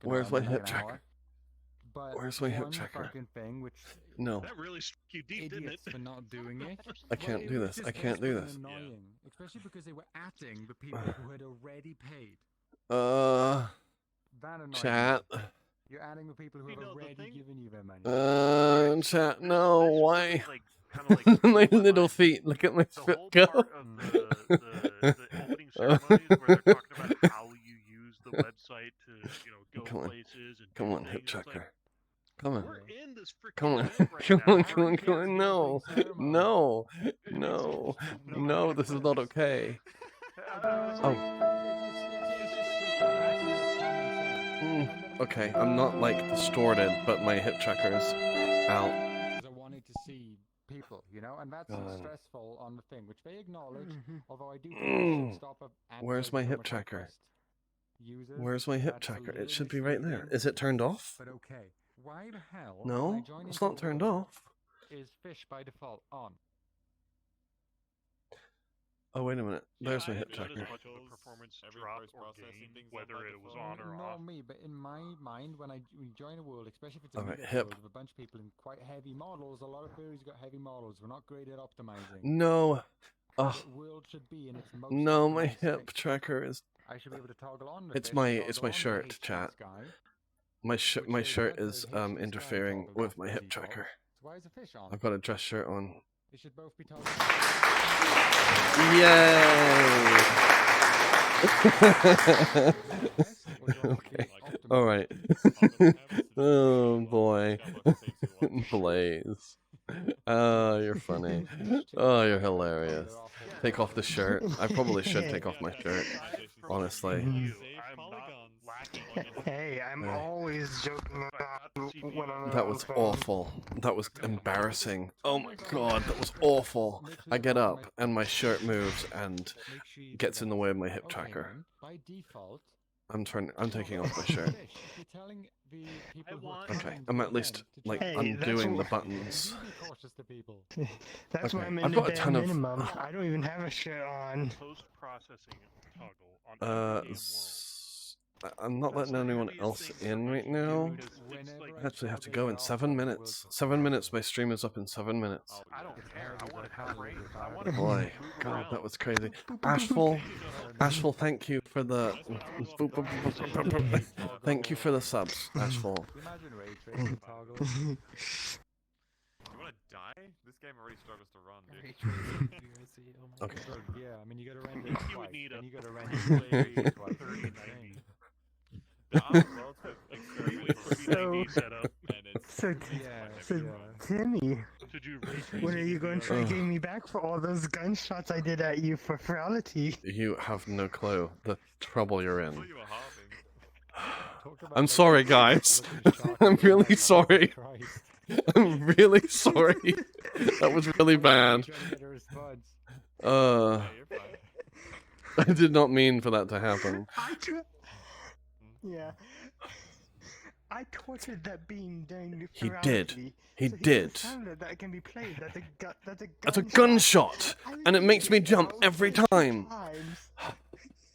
Where's my Hip Tracker? Where's my Hip Tracker? No. That really struck you deep, didn't it? For not doing it. I can't do this. I can't do this. Annoying, especially because they were atting the people who had already paid. That annoying. Chat. You're adding the people who have already given you their money. Chat, no, why? My little feet, look at my foot go. The opening ceremonies where they're talking about how you use the website right to go Come on. places and Come do on, things. hip It's like, checker. Come on. we're in this freaking Come on. event right Come now. on, How come are on, you come on. canceling No. the big ceremony? No. It makes No. no No, this is not okay. Oh. Okay, I'm not like distorted, but my hip checker's out. Because I wanted to see people, you know, and that's stressful on the thing, which they acknowledge. Although I do think we should stop Where's my hip checker? Where's my hip checker? It should be right there. Is it turned off? But okay, why the hell? No, it's not turned off. Is fish by default on? Oh, wait a minute. There's my hip Notice checker. much of a performance drop or gain, whether it was on or No, off. me, but in my mind, when we join a world, especially if it's a Alright, meetup hip. world with a bunch of people in quite heavy models, a lot of theories got heavy models. We're not great at optimizing. No. The world should be in its most No, my optimized hip state. tracker is. I should be able to toggle on the It's fish, my toggle on the shirt, HDS chat. guy. My shirt is interfering with my hip default. tracker. So why is the fish on? I've got a dress shirt on. They should both be toggled. Yay! Okay. All right. Oh boy, Blaze. Oh, you're funny. Oh, you're hilarious. Take off the shirt. I probably should take off my shirt. Honestly. Hey, I'm always joking about when I'm That was awful. That was embarrassing. Oh my god, that was awful. I get up and my shirt moves and gets in the way of my hip tracker. By default, I'm taking off my shirt. Okay, I'm at least like undoing the buttons. That's why I'm in I've the got a bare ton of. minimum. I don't even have a shirt on. Post-processing toggle on I'm not letting anyone else in right now. I actually have to go in 7 minutes. 7 minutes. My stream is up in 7 minutes. I don't care. I want to have race. I want to Boy, God, that was crazy. Ashful, thank you for the. Thank you for the subs, Ashful. You want to die? This game already struggles to run, dude. Okay. Yeah, I mean you gotta render it twice, and you gotta render it twice. 3090. So Timmy, when are you going to try getting me back for all those gunshots I did at you for frivolity? You have no clue the trouble you're in. I'm sorry, guys. I'm really sorry. I'm really sorry. That was really bad. I did not mean for that to happen. Yeah. I tortured that beam during He frivolity. did. He So did. Sounded that can be played. That's a gunshot, and it makes me jump every time.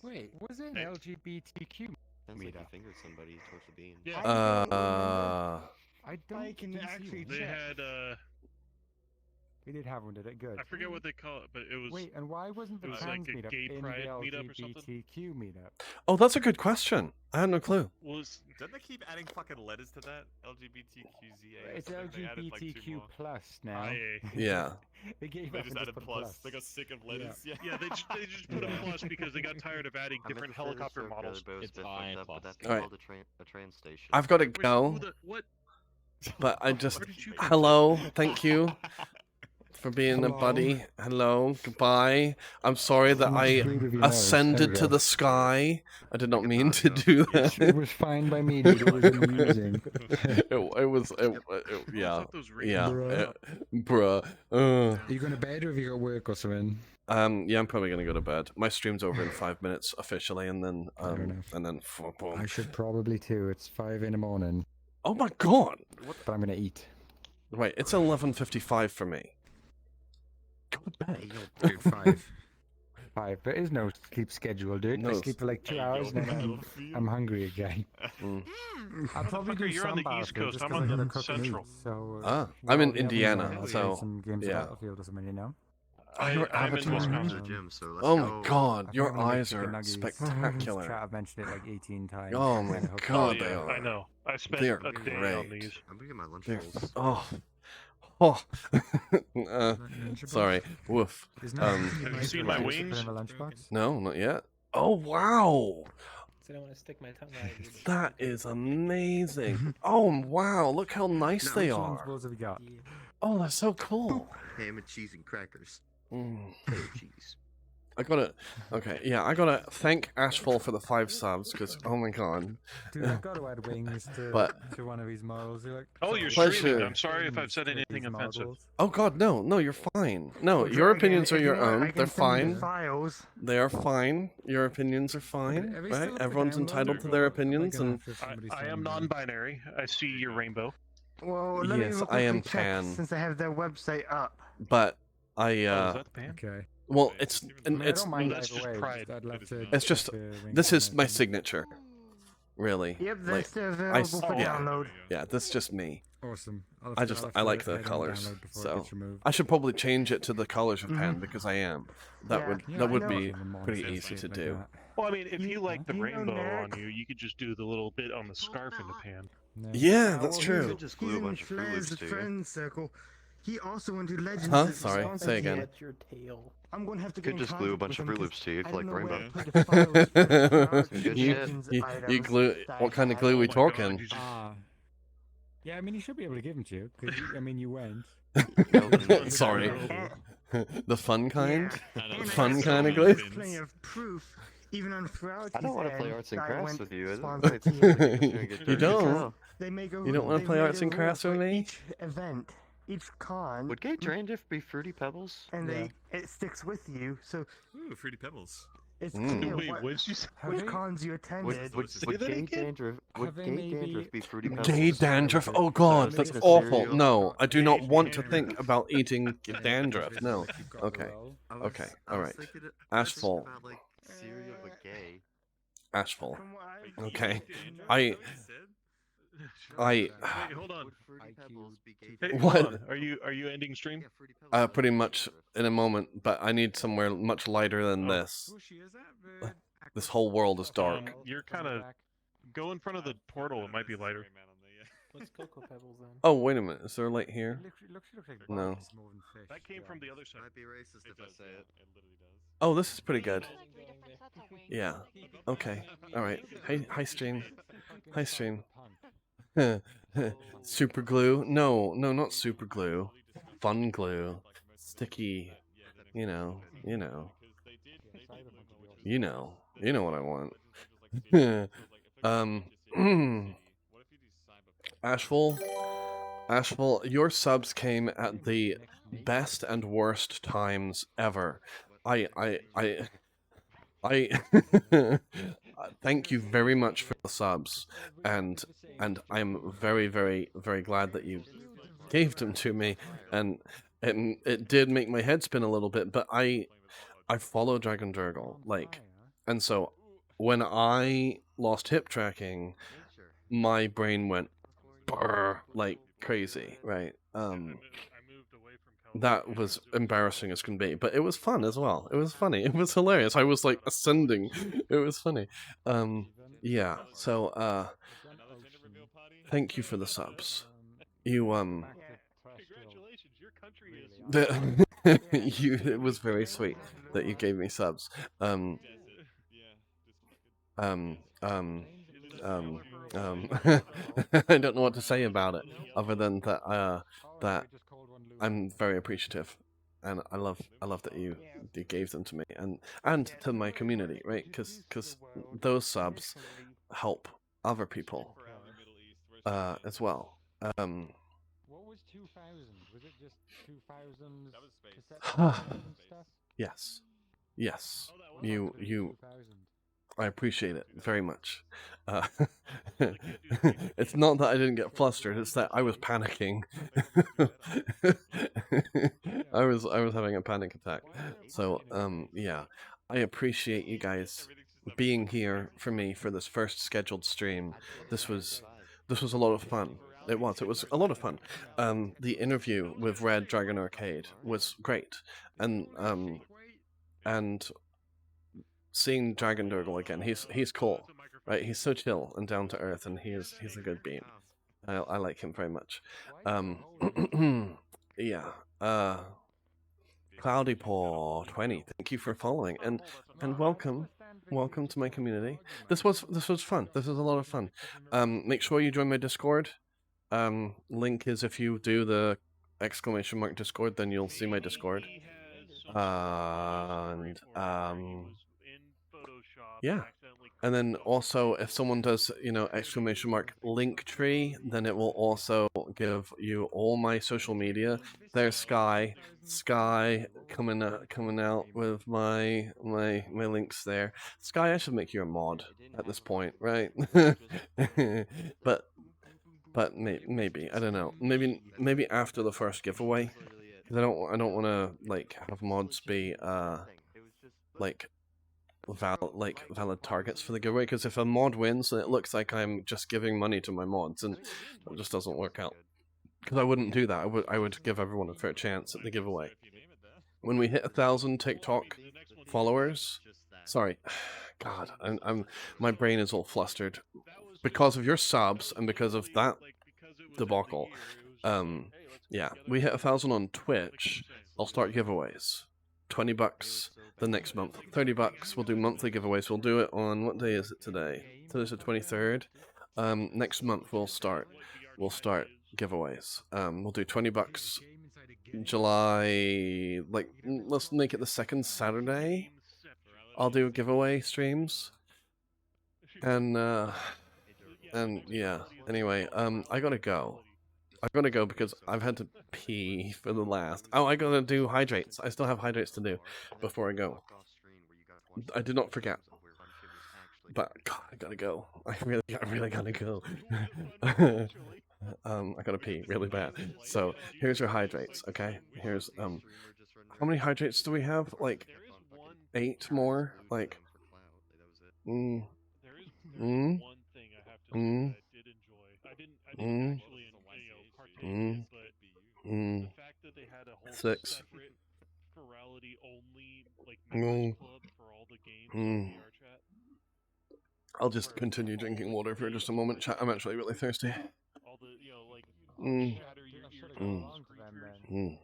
Wait, was it an LGBTQ meetup? Fingered somebody towards the beam. Yeah. I don't. I can actually They check. had We did have one, did it? Good. I forget what they call it, but it was. Wait, and why wasn't the it was trans like a meetup gay in the pride meetup or something? LGBTQ meetup? Oh, that's a good question. I had no clue. Don't they keep adding fucking letters to that? LGBTQZA. It's They added, like, 2 LGBTQ more. plus now. Yeah. They gave They up just and added put plus. They got sick of letters. Yeah. Yeah, they just put a plus because they got tired of adding different helicopter models. It's fine. That's Alright. called a train station. I've got to Wait, go. what? But I just. Where did you- Hello. Thank you for being a buddy. Hello. Goodbye. I'm sorry that I ascended to the sky. I did not mean to do that. It was fine by me, dude. It was amusing. It was. Yeah. Yeah. Bruh. Are you going to bed or have you got work or something? Yeah, I'm probably gonna go to bed. My stream's over in 5 minutes officially, and then boom. I should probably too. It's 5 in the morning. Oh my god! But I'm gonna eat. Right, it's 11:55 for me. Go to bed. Dude, 5. 5. There is no sleep schedule, dude. No, I sleep for like 2 hours and then I'm hungry again. I'll probably do you're on the East Coast. I'm on the Central. So, I'm in Indiana, so some games of yeah. Battlefield or something, you know. I'm in Wisconsin. Oh my god, your eyes are spectacular. I've mentioned it like 18 times. Oh my god, they are. I know. I spent They're a day on great. these. I'm bringing my lunch They're rolls. oh. Sorry. Woof. Have you seen my wings? No, not yet. Oh wow. didn't want to stick my tongue out. That is amazing. Oh wow! Look how nice Now, they which are. lunchables have you got? Oh, that's so cool. Ham and cheese and crackers. Mm. Cheddar cheese. I gotta. Okay, yeah, I gotta thank Ashful for the 5 subs because oh my god. Dude, I've got to add wings to, But to one of these models. You're like, Oh, you're Pleasure. streaming. I'm sorry if I've said Wings to anything these offensive. models. oh god, no, you're fine. No, Well, your Dragon, opinions are if you your want, I own. can They're send you the fine. files. They are fine. Your opinions are fine, Are they right? still up for Everyone's download, entitled to or their am I opinions, gonna and have to have somebody I am send me? non-binary. I see your rainbow. Well, let me yes, real I am quickly check pan, since I have their website up. but I Oh, is that the pan? Okay. well, it's I mean, I it's don't mind that's either just way. pride. I'd love to. it's just to wings this on is my my thing. signature, really. Yep, they're Like, still I available s- for yeah. download. Yeah, that's just me. Awesome. I'll I have just to- I'll have I to like the head on colors, download before it so gets removed. I should probably change it to the colors of Mhm. pen because I am. That Yeah. would Yeah, that I would know. be In the morning, pretty shit easy to like do. that. Well, I mean, if you like the you know, rainbow on Nick? you, you could just do the little bit on the scarf in the pan. No. Yeah, that's well, true. He's, Just glue a he's in bunch of Fruit Flair's Loops to you. friend circle. He also went to Legends. Huh? that's Sorry, sponsored say you. again. At your tail. I'm going to have to Could get in just glue a contact bunch with of him Fruit Loops 'cause to you I for don't like know where rainbow. to put the files for the jobs Good and shit. Legends You items glue. that What kind of I glue we have. Oh my God, talking? you just- Ah. Yeah, I mean, you should be able to give them to you. Cause I mean, you went. Sorry. The fun kind? Yeah. And I Fun also kind of have glue? plenty of proof, even on Ferrari's I don't want to play end, arts and that I crafts went with you. I don't sponsored like to to get You dirty. don't? They make a, You don't wanna they've play made arts a and rule crafts with for me? Each event, each con, Would gay Drandrift be Fruity Pebbles? and Yeah. it sticks with you, so Ooh, Fruity Pebbles. it's Mm. clear Wait, what, what'd you say? Have which they- cons you Would, attended. would, Say would that gay again? dandruff? Have Would they gay maybe dandruff be Fruity Pebbles? Gay dandruff? Oh god, that's Like a awful. cereal. No, I do not Gay want to dandruff. think about eating dandruff. No. If you've got Okay. the roll. Okay, I was alright. thinking Ashful. about like cereal but gay. Ashful. From what I- Okay. Dandruff? I- Is that what you said? Wait, hold on. Would Fruity Pebbles be gay? Hey, What? hold on. Are you ending stream? Yeah, Fruity Pebbles. Pretty much in a moment, but I need somewhere much lighter than Oh. this. This whole world is dark. You're kind of go in front of the portal. It might be lighter. What's Cocoa Pebbles then? Oh, wait a minute. Is there a light here? It looks like No. it's more than fish, That came to from be the other side. Might be racist if I say it. It literally does. Oh, this is pretty good. Yeah. Okay. Alright. Hi, stream. Hi, stream. Super glue? No, not super glue. Fun glue. Sticky. You know. You know what I want. Ashful, your subs came at the best and worst times ever. I thank you very much for the subs, and I'm very, very, very glad that you gave them to me, and it did make my head spin a little bit, but I follow Dragon Durgle, like, and so when I lost hip tracking, my brain went brr, like crazy, right? That was embarrassing as can be, but it was fun as well. It was funny. It was hilarious. I was like ascending. It was funny. Yeah. So, thank you for the subs. You Congratulations, your country is. it was very sweet that you gave me subs. I don't know what to say about it other than that that I'm very appreciative, and I love that you gave them to me and to my community, right? Because those subs help other people as well. What was 2000? Was it just 2000 cassette and stuff? Yes. You. I appreciate it very much. It's not that I didn't get flustered; it's that I was panicking. I was having a panic attack. So yeah, I appreciate you guys being here for me for this first scheduled stream. This was a lot of fun. It was a lot of fun. The interview with RedDragonArcade was great, and seeing Dragon Durgle again, he's cool, right? He's so chill and down to earth, and he's a good bean. I like him very much. Yeah. Cloudy Paw 20, thank you for following, and welcome welcome to my community. This was fun. This was a lot of fun. Make sure you join my Discord. Link is if you do the exclamation mark Discord, then you'll see my Discord. And yeah. And then also, if someone does, you know, exclamation mark link tree, then it will also give you all my social media. There's Sky coming out with my links there. Sky, I should make you a mod at this point, right? but maybe I don't know. Maybe after the first giveaway, because I don't want to like have mods be like valid targets for the giveaway, because if a mod wins, then it looks like I'm just giving money to my mods, and it just doesn't work out. Because I wouldn't do that. I would give everyone a fair chance at the giveaway. When we hit 1,000 TikTok followers, sorry, God, my brain is all flustered because of your subs and because of that debacle. Yeah, we hit 1,000 on Twitch. I'll start giveaways. $20 the next month. $30. We'll do monthly giveaways. We'll do it on, what day is it today? Today's the 23rd. Next month we'll start giveaways. We'll do $20 July, like, let's make it the second Saturday. I'll do giveaway streams. And yeah. Anyway, I gotta go. Because I've had to pee for the last. Oh, I gotta do hydrates. I still have hydrates to do before I go. I did not forget. But God, I gotta go. I really gotta go. I gotta pee really bad. So here's your hydrates. Okay. Here's how many hydrates do we have? Like 8 more. Like. The fact that they had a whole 6. separate virality only like members club for all the games on VR chat. I'll just continue drinking water for just a moment, chat. I'm actually really thirsty. All the, you know, like shatter your eardrums creatures.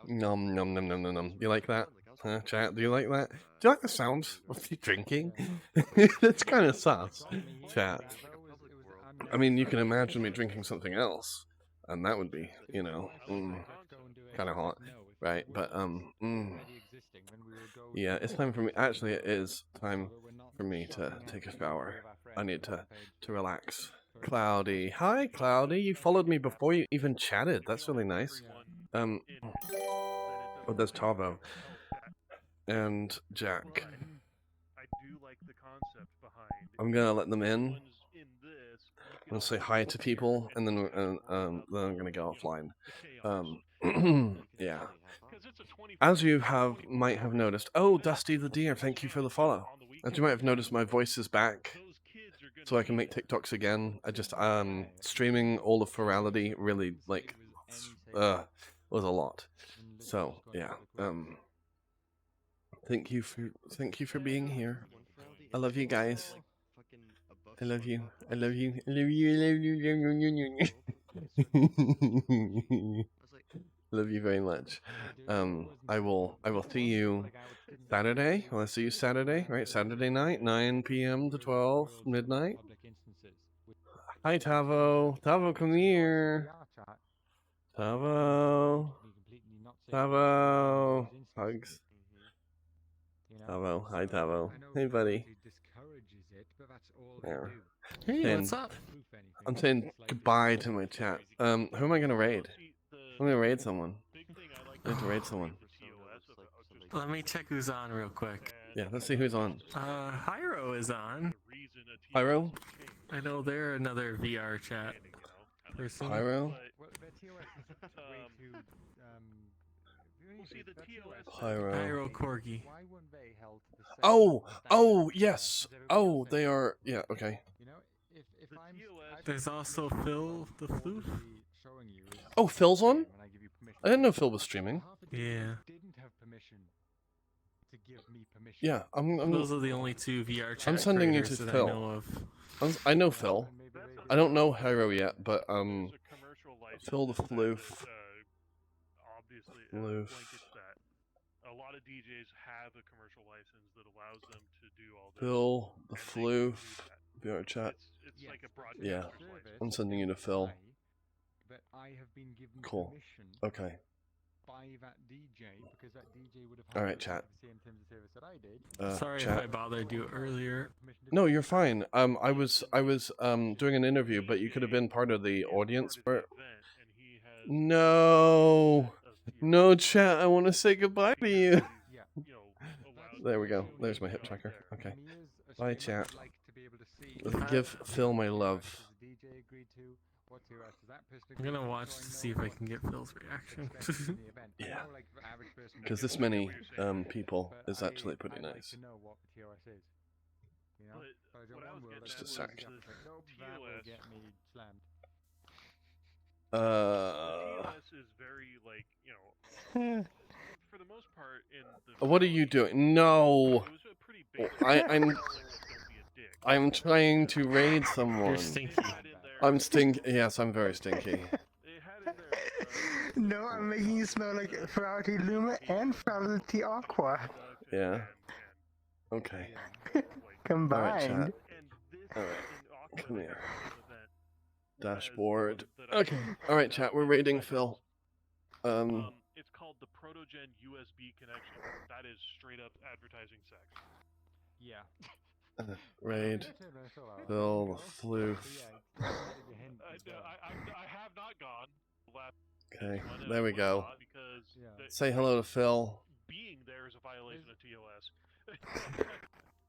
Nom nom nom nom nom nom. Do you like that? Huh, chat? Do you like that? Do you like the sound of you drinking? It's kind of sus, chat. I mean, you can imagine me drinking something else, and that would be, you know, kind of hot, right? But yeah, it's time for me. Actually, it is time for me to take a shower. I need to relax. Cloudy, hi Cloudy. You followed me before you even chatted. That's really nice. Oh, there's Tavo and Jack. I do like the concept behind. I'm gonna let them in. I'm gonna say hi to people, and then I'm gonna go offline. Yeah. As you might have noticed. Oh, Dusty the Deer, thank you for the follow. As you might have noticed, my voice is back, so I can make TikToks again. I just streaming all of Virality really like was a lot. So yeah. Thank you for being here. I love you guys. I love you. I love you. I love you. I love you. Love you very much. I will see you Saturday. Well, I see you Saturday, right? Saturday night, 9 p.m. to 12 midnight. Hi, Tavo. Tavo, come here. Tavo. Tavo. Hugs. Tavo. Hi, Tavo. Hey, buddy. There. Hey, what's up? I'm saying goodbye to my chat. Who am I gonna raid? I'm gonna raid someone. I have to raid someone. Let me check who's on real quick. Yeah, let's see who's on. Hyro is on. Pyro? I know they're another VR chat person. Pyro? Pyro. Corgi. Oh, yes. Oh, they are. Yeah, okay. There's also Phil the Floof. Oh, Phil's on? I didn't know Phil was streaming. Yeah. Yeah, Those are the only 2 VR chat I'm sending you to creators that Phil. I know of. I know Phil. I don't know Hyro yet, but Phil the Floof. Obviously, Floof. a lot of DJs have a commercial license that allows them to do all this. Phil, the and they can Floof, do that. VR chat. It's like a Yeah, broadcaster's license. I'm sending you to Phil. But I have been given Cool. permission Okay. by that DJ because that DJ would have All had right, chat. the same terms of service that I did. Sorry Chat. if I bothered you earlier. No, you're fine. I was doing an interview, but you could have been part of the audience. No, no, chat. I want to say goodbye to you. There we go. There's my hip tracker. Okay. Bye, chat. Give Phil my love. I'm gonna watch to see if I can get Phil's reaction. Yeah. Because this many people is actually pretty nice. Just a sec. TOS is very like, you know, for the most part in the What are you doing? No. I'm trying to raid someone. You're stinky. I'm stinky. Yes, I'm very stinky. No, I'm making you smell like Ferrari Luma and Ferrari Aqua. Yeah. Okay. Combined. Alright. Come here. Dashboard. Okay. Alright, chat. We're raiding Phil. It's called the Protogen USB connection. That is straight up advertising sex. Yeah. Raid. Phil, the Floof. I have not gone. Okay, there we go. Say hello to Phil. Being there is a violation of TOS.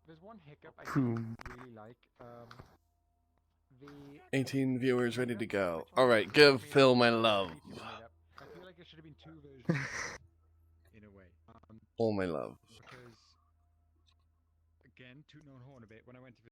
There's one hiccup I really like. The 18 viewers ready to go. Alright, give Phil my love. I feel like there should have been two versions in a way. All my love. Because again, tooting on horn a bit, when I went to